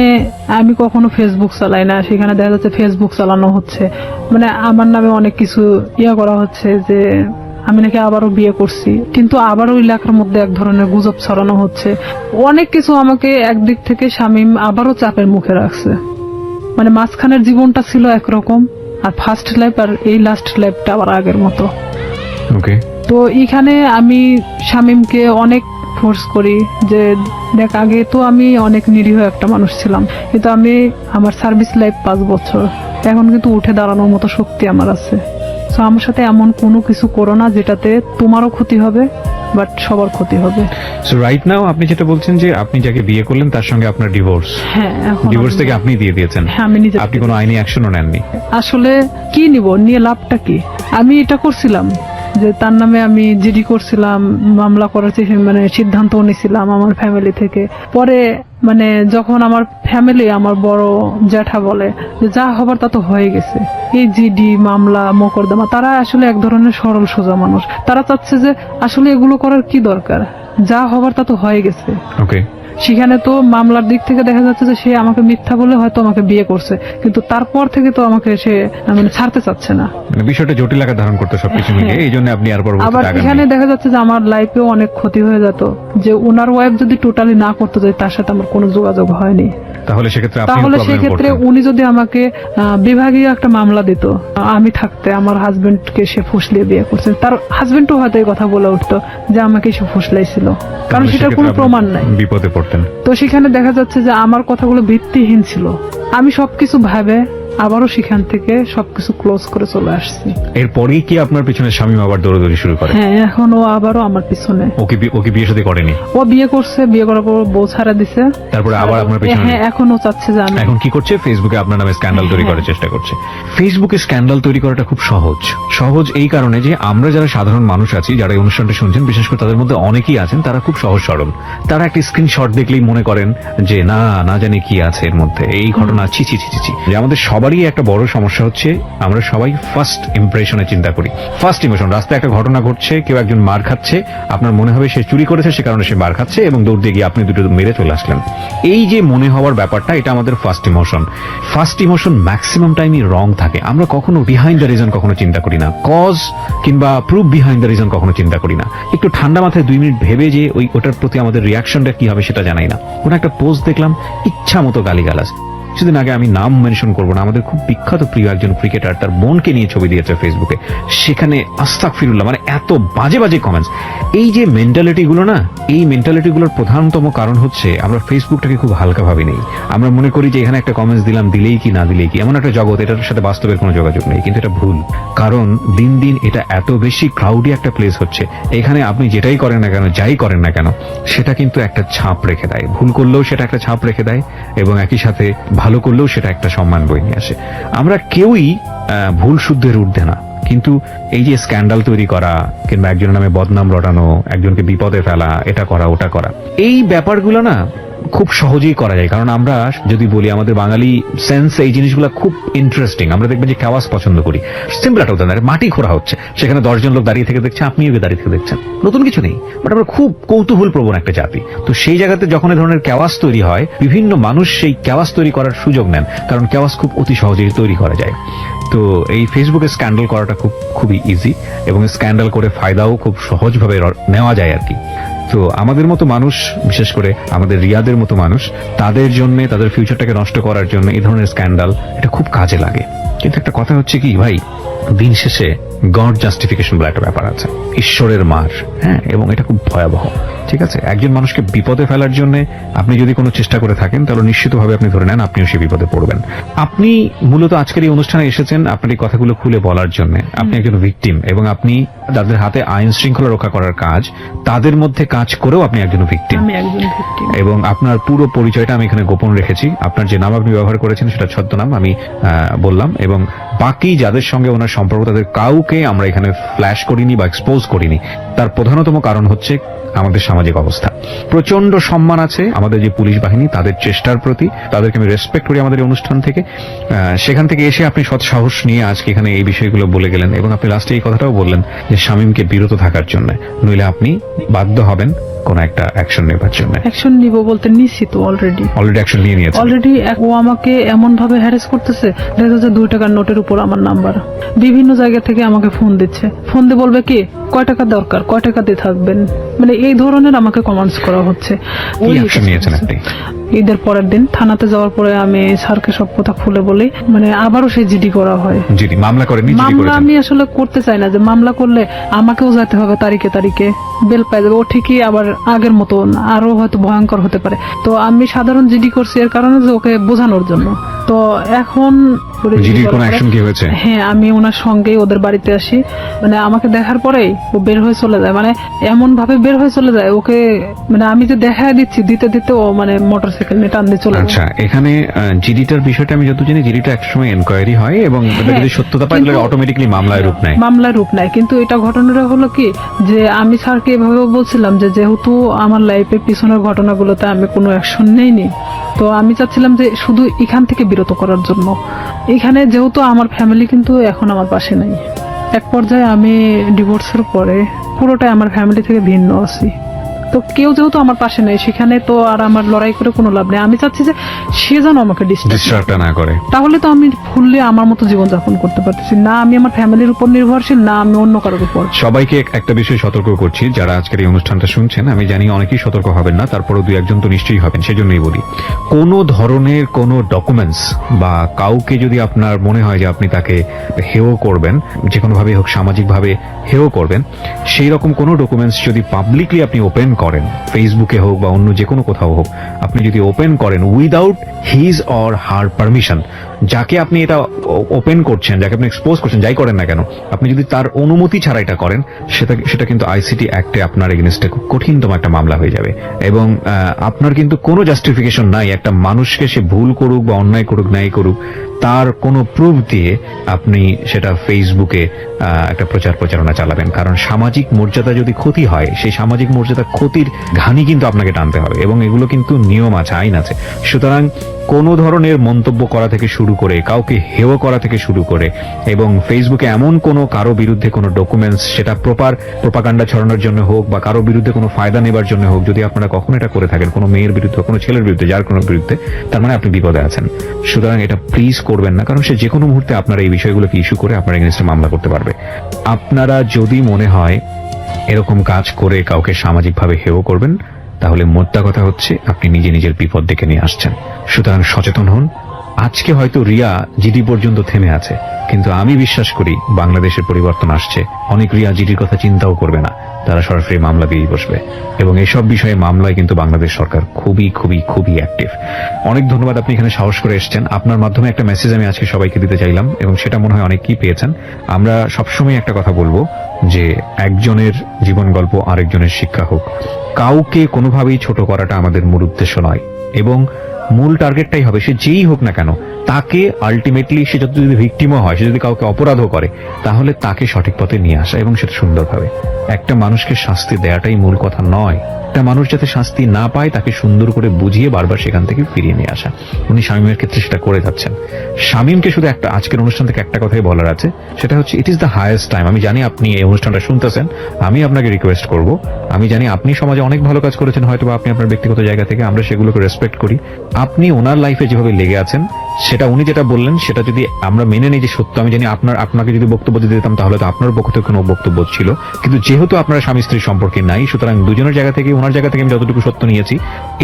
আমি কখনো ফেসবুক চালাই না সেখানে দেখা যাচ্ছে ফেসবুক চালানো হচ্ছে। মানে আমার নামে অনেক কিছু করা হচ্ছে যে আমি নাকি আবারও বিয়ে করছি, কিন্তু আবারও এলাকার মধ্যে এক ধরনের গুজব ছড়ানো হচ্ছে। অনেক কিছু আমাকে একদিক থেকে শামীম আবারও চাপের মুখে রাখছে। মানে মাঝখানের জীবনটা ছিল একরকম, আর ফার্স্ট লাইফ আর এই লাস্ট লাইফটা আবার আগের মতো। ওকে, তো এখানে আমি শামীমকে অনেক ফোর্স করি যে দেখ, আগে তো আমি অনেক নিরীহ একটা মানুষ ছিলাম, কিন্তু আমি আমার সার্ভিস লাইফ 5 বছর, এখন কিন্তু উঠে দাঁড়ানোর মতো শক্তি আমার আছে। তো আমার সাথে এমন কোনো কিছু করো না যেটাতে তোমারও ক্ষতি হবে বাট সবার ক্ষতি হবে। সো রাইট নাও আপনি যেটা বলছেন যে আপনি যাকে বিয়ে করলেন তার সঙ্গে আপনার ডিভোর্স, হ্যাঁ, এখন ডিভোর্স থেকে আপনি দিয়ে দিয়েছেন? হ্যাঁ, আমি নিজে আপনি কোনো আইনি অ্যাকশনও নেননি? আসলে কি নিব, নিয়ে লাভটা কি? আমি এটা করছিলাম যে তার নামে আমি জিডি করছিলাম, মামলা করার মানে সিদ্ধান্ত নিয়েছিলাম আমার ফ্যামিলি থেকে। পরে মানে যখন আমার ফ্যামিলি, আমার বড় জ্যাঠা বলে যে যা হবার তা তো হয়ে গেছে, এই জিডি মামলা মোকদ্দমা, তারা আসলে এক ধরনের সরল সোজা মানুষ, তারা চাচ্ছে যে আসলে এগুলো করার কি দরকার, যা হবার তা তো হয়ে গেছে। ওকে, সেখানে তো মামলার দিক থেকে দেখা যাচ্ছে যে সে আমাকে মিথ্যা বলে হয়তো আমাকে বিয়ে করছে, কিন্তু তারপর থেকে তো আমাকে সে মানে ছাড়তে চাচ্ছে না। মানে বিষয়টা জটিল আকার ধারণ করতে সবকিছু মিলিয়ে, এই জন্য আপনি আর আবার পরবর্তীতে আগান এখানে দেখা যাচ্ছে যে আমার লাইফেও অনেক ক্ষতি হয়ে যেত, যে ওনার ওয়াইফ যদি টোটালি না করতে যায়, তার সাথে আমার কোনো যোগাযোগ হয়নি, তাহলে সেক্ষেত্রে আপনি তাহলে প্রবলেমে সেক্ষেত্রে পড়তেন। উনি যদি আমাকে বিভাগীয় একটা মামলা দিত, আমি থাকতে আমার হাজবেন্ডকে সে ফুসলিয়ে বিয়ে করছে, তার হাজবেন্ডও হয়তো এই কথা বলে উঠতো যে আমাকে সে ফুসলাইছিল, কারণ তাহলে সেটার সেক্ষেত্রে কোনো আপনি প্রমাণ নাই। বিপদে পড়তেন। তো সেখানে দেখা যাচ্ছে যে আমার কথাগুলো ভিত্তিহীন ছিল। আমি সবকিছু ভাবে আবারও সেখান থেকে সবকিছু ক্লোজ করে চলে আসছি। এরপরেই কি আপনার পিছনে স্বামী আবার দৌড়াদৌড়ি শুরু করে? হ্যাঁ, এখন ও আবারও আমার পিছনে। ওকে বিয়ে শাদী করেনি? ও বিয়ে করছে, বিয়ে করার পর বউ ছাড়া দিছে, তারপরে আবার আপনার পিছনে? হ্যাঁ, এখন ও চাচ্ছে যে আমি। এখন কি করছে? ফেসবুকে আপনার নামে স্ক্যান্ডাল তৈরি করার চেষ্টা করছে। ফেসবুকে স্ক্যান্ডাল তৈরি করাটা খুব সহজ এই কারণে যে আমরা যারা সাধারণ মানুষ আছি, যারা এই অনুষ্ঠানটা শুনছেন, বিশেষ করে তাদের মধ্যে অনেকেই আছেন তারা খুব সহজ সরল। তারা একটা স্ক্রিনশট দেখলেই মনে করেন যে না জানি কি আছে এর মধ্যে, এই ঘটনা ছি ছি ছি ছি ছি। যে আমাদের সবার সবারই একটা বড় সমস্যা হচ্ছে আমরা সবাই ফার্স্ট ইমপ্রেশনে চিন্তা করি। ফার্স্ট ইমোশন, রাস্তায় একটা ঘটনা ঘটছে, কেউ একজন মার খাচ্ছে, আপনার মনে হবে সে চুরি করেছে, সে কারণে সে মার খাচ্ছে, এবং দৌড় দিয়ে গিয়ে আপনি দুটো মেরে চলে আসলেন। এই যে মনে হওয়ার ব্যাপারটা, এটা আমাদের first emotion. First emotion maximum টাইমই রং থাকে। আমরা কখনো বিহাইন্ড দ্য রিজন কখনো চিন্তা করি না, কজ কিংবা প্রুফ বিহাইন্ড দ্য রিজন কখনো চিন্তা করি না। একটু ঠান্ডা মাথায় 2 মিনিট ভেবে যে ওটার প্রতি আমাদের রিয়াকশনটা কি হবে সেটা জানাই না। কোনো একটা পোস্ট দেখলাম, ইচ্ছা মতো গালিগালাজ। কিছুদিন আগে, আমি নাম মেনশন করবো না, আমাদের খুব বিখ্যাত প্রিয় একজন ক্রিকেটার তার বোনকে নিয়ে ছবি দিয়েছে ফেসবুকে, সেখানে আস্তাগফিরুল্লাহ, মানে এত বাজে বাজে কমেন্টস। এই যে মেন্টালিটি গুলো না, এই মেন্টালিটি গুলোর প্রধানতম কারণ হচ্ছে আমরা ফেসবুকটাকে খুব হালকা ভাবে নেই। আমরা মনে করি যে এখানে একটা কমেন্টস দিলাম, দিলেই কি না দিলেই কি, এমন একটা জগৎ, এটার সাথে বাস্তবের কোনো যোগাযোগ নেই। কিন্তু এটা ভুল, কারণ দিন দিন এটা এত বেশি ক্রাউডি একটা প্লেস হচ্ছে, এখানে আপনি যেটাই করেন না কেন, যাই করেন না কেন, সেটা কিন্তু একটা ছাপ রেখে দেয়। ভুল করলেও সেটা একটা ছাপ রেখে দেয়, এবং একই সাথে ভালো করলেও সেটা একটা সম্মান বয়ে নিয়ে আসে। আমরা কেউই ভুল শুদ্ধের ঊর্ধ্বে না, কিন্তু এই যে স্ক্যান্ডাল তৈরি করা কিংবা একজনের নামে বদনাম রটানো, একজনকে বিপদে ফেলা, এটা করা ওটা করা, এই ব্যাপারগুলো না খুব সহজেই করা যায়। কারণ আমরা যদি বলি, আমাদের বাঙালি সেন্স এই জিনিসগুলো খুব ইন্টারেস্টিং। আমরা দেখবেন যে খাওয়াস পছন্দ করি। সিম্পল একটা উদাহরণ, মাটি খোঁড়া হচ্ছে, সেখানে 10 জন লোক দাঁড়িয়ে থেকে দেখছে, আপনিও দাঁড়িয়ে থেকে দেখছেন, নতুন কিছু নেই। বাট আমরা খুব কৌতূহল প্রবণ একটা জাতি। তো সেই জায়গাতে যখন এই ধরনের ক্যাওয়াস তৈরি হয়, বিভিন্ন মানুষ সেই ক্যাওয়াস তৈরি করার সুযোগ নেন, কারণ ক্যাওয়াস খুব অতি সহজেই তৈরি করা যায়। তো এই ফেসবুকে স্ক্যান্ডাল করাটা খুবই ইজি, এবং স্ক্যান্ডাল করে ফায়দাও খুব সহজভাবে নেওয়া যায় আর কি। তো আমাদের মতো মানুষ, বিশেষ করে আমাদের রিয়াদের মতো মানুষ, তাদের জন্য, তাদের ফিউচারটাকে নষ্ট করার জন্য এই ধরনের স্ক্যান্ডাল এটা খুব কাজে লাগে। কিন্তু একটা কথা হচ্ছে কি ভাই, দিন শেষে গড জাস্টিফিকেশন বলে একটা ব্যাপার আছে, ঈশ্বরের মার, হ্যাঁ, এবং এটা খুব ভয়াবহ। ঠিক আছে, একজন মানুষকে বিপদে ফেলার জন্য আপনি যদি কোনো চেষ্টা করে থাকেন, তাহলে নিশ্চিতভাবে আপনি ধরে নেন আপনিও সেই বিপদে পড়বেন। আপনি মূলত আজকের এই অনুষ্ঠানে এসেছেন আপনার এই কথাগুলো খুলে বলার জন্য। আপনি একজন ভিকটিম, এবং আপনি তাদের হাতে আইন শৃঙ্খলা রক্ষা করার কাজ, তাদের মধ্যে কাজ করেও আপনি একজন ভিকটিম। আমি একজন victim। এবং আপনার পুরো পরিচয়টা আমি এখানে গোপন রেখেছি। আপনার যে নাম আপনি ব্যবহার করেছেন সেটা ছদ্মনাম আমি বললাম, এবং বাকি যাদের সঙ্গে ওনার সম্পর্ক তাদের কাউকে আমরা এখানে ফ্ল্যাশ করিনি বা এক্সপোজ করিনি। তার প্রধানতম কারণ হচ্ছে আমাদের সামাজিক অবস্থা। প্রচন্ড সম্মান আছে আমাদের যে পুলিশ বাহিনী, তাদের চেষ্টার প্রতি, তাদেরকে আমি রেসপেক্ট করি আমাদের এই অনুষ্ঠান থেকে। সেখান থেকে এসে আপনি সৎ সাহস নিয়ে আজকে এখানে এই বিষয়গুলো বলে গেলেন, এবং আপনি লাস্টে এই কথাটাও বললেন যে শামীমকে বিরত থাকার জন্য, নইলে আপনি বাধ্য হবেন কোন একটা অ্যাকশন নেবার জন্য। অ্যাকশন নিব বলতে নিছি তো অলরেডি অ্যাকশন নিয়ে নিয়েছে। অলরেডি ও আমাকে এমন ভাবে হ্যারাস করতেছে, দেখা যাচ্ছে 2 টাকার নোটের উপর আমার নাম্বার, বিভিন্ন জায়গা থেকে আমাকে ফোন দিচ্ছে। ফোন দিয়ে বলবে কি, কয় টাকা দরকার, কয় টাকা দিয়ে থাকবেন, মানে এই ধরনের আমাকে কমেন্টস করা হচ্ছে। কি অ্যাকশন নিয়েছেন আপনি? ঈদের পরের দিন থানাতে যাওয়ার পরে আমি স্যারকে সব কথা খুলে বলি, মানে আবারও সেই জিডি করা হয়। জিডি মামলা করেন? মামলা আমি আসলে করতে চাই না, যে মামলা করলে আমাকেও যেতে হবে তারিখে তারিখে, বেল পাই যাবে। ও ঠিকই আবার আগের মতো আরো হয়তো ভয়ঙ্কর হতে পারে। তো আমি সাধারণ জিডি করছি এর কারণে যে ওকে বোঝানোর জন্য। তো এখন জিডির কোনো অ্যাকশন কি হয়েছে? হ্যাঁ, আমি ওনার সঙ্গেই ওদের বাড়িতে আসি, মানে আমাকে দেখার পরেই ও বের হয়ে চলে যায়, মানে এমন ভাবে বের হয়ে চলে যায় ওকে, মানে আমি যে দেখা দিচ্ছি দিতে দিতে ও মানে মোটরসাইকেল নিয়ে টান দিয়ে চলে যায়। আচ্ছা, এখানে জিডিটার বিষয়টা আমি যত জানি, জিডিটা একসময় এনকোয়ারি হয়, এবং যদি সত্যতা পায় তাহলে অটোমেটিক্যালি মামলায় রূপ নেয়। মামলার রূপ নেয়, কিন্তু এটা ঘটনাটা হলো কি, যে আমি স্যারকে এভাবে বলছিলাম যে যেহেতু আমার লাইফের পিছনের ঘটনাগুলোতে আমি কোনো অ্যাকশন নেইনি, তো আমি চাচ্ছিলাম যে শুধু এখান থেকে বিরত করার জন্য। এখানে যেহেতু আমার ফ্যামিলি কিন্তু এখন আমার পাশে নাই, এক পর্যায়ে আমি ডিভোর্সের পরে পুরোটাই আমার ফ্যামিলি থেকে ভিন্ন আছি। তো কেউ যেহেতু আমার পাশে নেই, সেখানে তো আর আমার লড়াই করে কোনো লাভ নেই। আমি চাচ্ছি যে সে যেন আমাকে ডিস্টার্বটা না করে, তাহলে তো আমি ফুললি আমার মতো জীবন যাপন করতে পারতেছি না। আমি আমার ফ্যামিলির উপর নির্ভরশীল না, আমি অন্য কারোর উপর। সবাইকে একটা বিষয় সতর্ক করছি, যারা আজকের এই অনুষ্ঠানটা শুনছেন, আমি জানি অনেকেই সতর্ক হবেন না, তারপরও 2-1 তো নিশ্চয়ই হবেন। সেজন্যই বলি, কোনো ধরনের কোনো ডকুমেন্টস বা কাউকে যদি আপনার মনে হয় যে আপনি তাকে হেয় করবেন, যে কোনো ভাবে হোক, সামাজিক ভাবে হেয় করবেন, সেই রকম কোনো ডকুমেন্টস যদি পাবলিকলি আপনি ওপেন করেন, ফেসবুকে হোক বা অন্য যে কোনো কোথাও হোক, আপনি যদি ওপেন করেন without his or her permission, যাকে আপনি এটা ওপেন করছেন, যাকে আপনি এক্সপোজ করছেন, যাই করেন না কেন, আপনি যদি তার অনুমতি ছাড়া এটা করেন, সেটা কিন্তু আইসিটি অ্যাক্টে আপনার এগেইনস্টে খুব কঠিনতম একটা মামলা হয়ে যাবে। এবং আপনার কিন্তু কোনো জাস্টিফিকেশন নাই একটা মানুষকে, সে ভুল করুক বা অন্যায় করুক, নাই করুক, তার কোনো প্রুফ দিয়ে আপনি সেটা ফেসবুকে একটা প্রচারণা চালাবেন। কারণ সামাজিক মর্যাদা যদি ক্ষতি হয়, সেই সামাজিক মর্যাদা ক্ষতির ঘানি কিন্তু আপনাকে টানতে হবে, এবং এগুলো কিন্তু নিয়ম আছে, আইন আছে। সুতরাং কোনো ধরনের মন্তব্য করা থেকে শুরু করে, কাউকে হেয় করা থেকে শুরু করে, এবং ফেসবুকে এমন কোনো কারো বিরুদ্ধে কোনো ডকুমেন্টস, সেটা প্রোপাগান্ডা ছড়ানোর জন্য হোক বা কারো বিরুদ্ধে কোনো ফায়দা নেবার জন্য হোক, যদি আপনারা কখনো এটা করে থাকেন কোনো মেয়ের বিরুদ্ধে, কোনো ছেলের বিরুদ্ধে, যার কোনো বিরুদ্ধে, তার মানে আপনি বিপদে আছেন। সুতরাং এটা প্লিজ করবেন না, কারণ সে যে কোনো মুহূর্তে আপনার এই বিষয়গুলোকে ইস্যু করে আপনার এগেইনস্টে মামলা করতে পারবে। আপনারা যদি মনে হয় এরকম কাজ করে কাউকে সামাজিকভাবে হেয় করবেন, তাহলে মোদ্দা কথা হচ্ছে আপনি নিজে নিজের বিপদ ডেকে নিয়ে আসছেন। সুতরাং সচেতন হন। আজকে হয়তো রিয়া জিডি পর্যন্ত থেমে আছে, কিন্তু আমি বিশ্বাস করি বাংলাদেশের পরিবর্তন আসছে। অনেক রিয়া জিডির কথা চিন্তাও করবে না, তারা সরাসরি মামলা দিয়ে বসবে, এবং এসব বিষয়ে মামলায় কিন্তু বাংলাদেশ সরকার খুবই খুবই খুবই অ্যাক্টিভ। অনেক ধন্যবাদ, আপনি এখানে সাহস করে এসেছেন। আপনার মাধ্যমে একটা মেসেজ আমি আজকে সবাইকে দিতে চাইলাম, এবং সেটা মনে হয় অনেকেই পেয়েছেন। আমরা সবসময় একটা কথা বলবো যে একজনের জীবন গল্প আরেকজনের শিক্ষা হোক। কাউকে কোনোভাবেই ছোট করাটা আমাদের মূল উদ্দেশ্য নয়, এবং মূল টার্গেটটাই হবে সে যেই হোক না কেন, তাকে আলটিমেটলি সে যদি ভিকটিমও হয়, সে যদি কাউকে অপরাধও করে, তাহলে তাকে সঠিক পথে নিয়ে আসা এবং সেটা সুন্দরভাবে। একটা মানুষকে শাস্তি দেওয়াটাই মূল কথা নয়, একটা মানুষ যাতে শাস্তি না পায় তাকে সুন্দর করে বুঝিয়ে বারবার সেখান থেকে ফিরিয়ে নিয়ে আসা। উনি শামীমের ক্ষেত্রে সেটা করে যাচ্ছেন। শামীমকে শুধু একটা আজকের অনুষ্ঠান থেকে একটা কথাই বলার আছে, সেটা হচ্ছে it is the highest time. আমি জানি আপনি এই অনুষ্ঠানটা শুনতেছেন, আমি আপনাকে রিকোয়েস্ট করব, আমি জানি আপনি সমাজে অনেক ভালো কাজ করেছেন, হয়তো আপনি আপনার ব্যক্তিগত জায়গা থেকে, আমরা সেগুলোকে রেসপেক্ট করি। আপনি ওনার লাইফে যেভাবে লেগে আছেন, সেটা উনি যেটা বললেন সেটা যদি আমরা মেনে নিই যে সত্য, আমি জানি আপনাকে যদি বক্তব্য দিতে দিতাম তাহলে তো আপনার পক্ষ থেকে কোনো বক্তব্য ছিল, কিন্তু যেহেতু আপনারা স্বামী স্ত্রীর সম্পর্কে নাই, সুতরাং দুজনের জায়গা থেকে, ওনার জায়গা থেকে আমি যতটুকু সত্য নিয়েছি,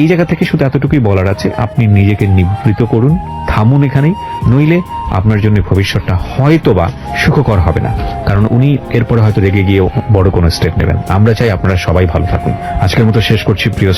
এই জায়গা থেকে শুধু এতটুকুই বলার আছে, আপনি নিজেকে নিবৃত করুন, থামুন এখানেই, নইলে আপনার জন্য ভবিষ্যৎটা হয়তোবা সুখকর হবে না, কারণ উনি এরপরে হয়তো রেগে গিয়ে বড় কোনো স্টেপ নেবেন। আমরা চাই আপনারা সবাই ভালো থাকুন। আজকের মতো শেষ করছি প্রিয়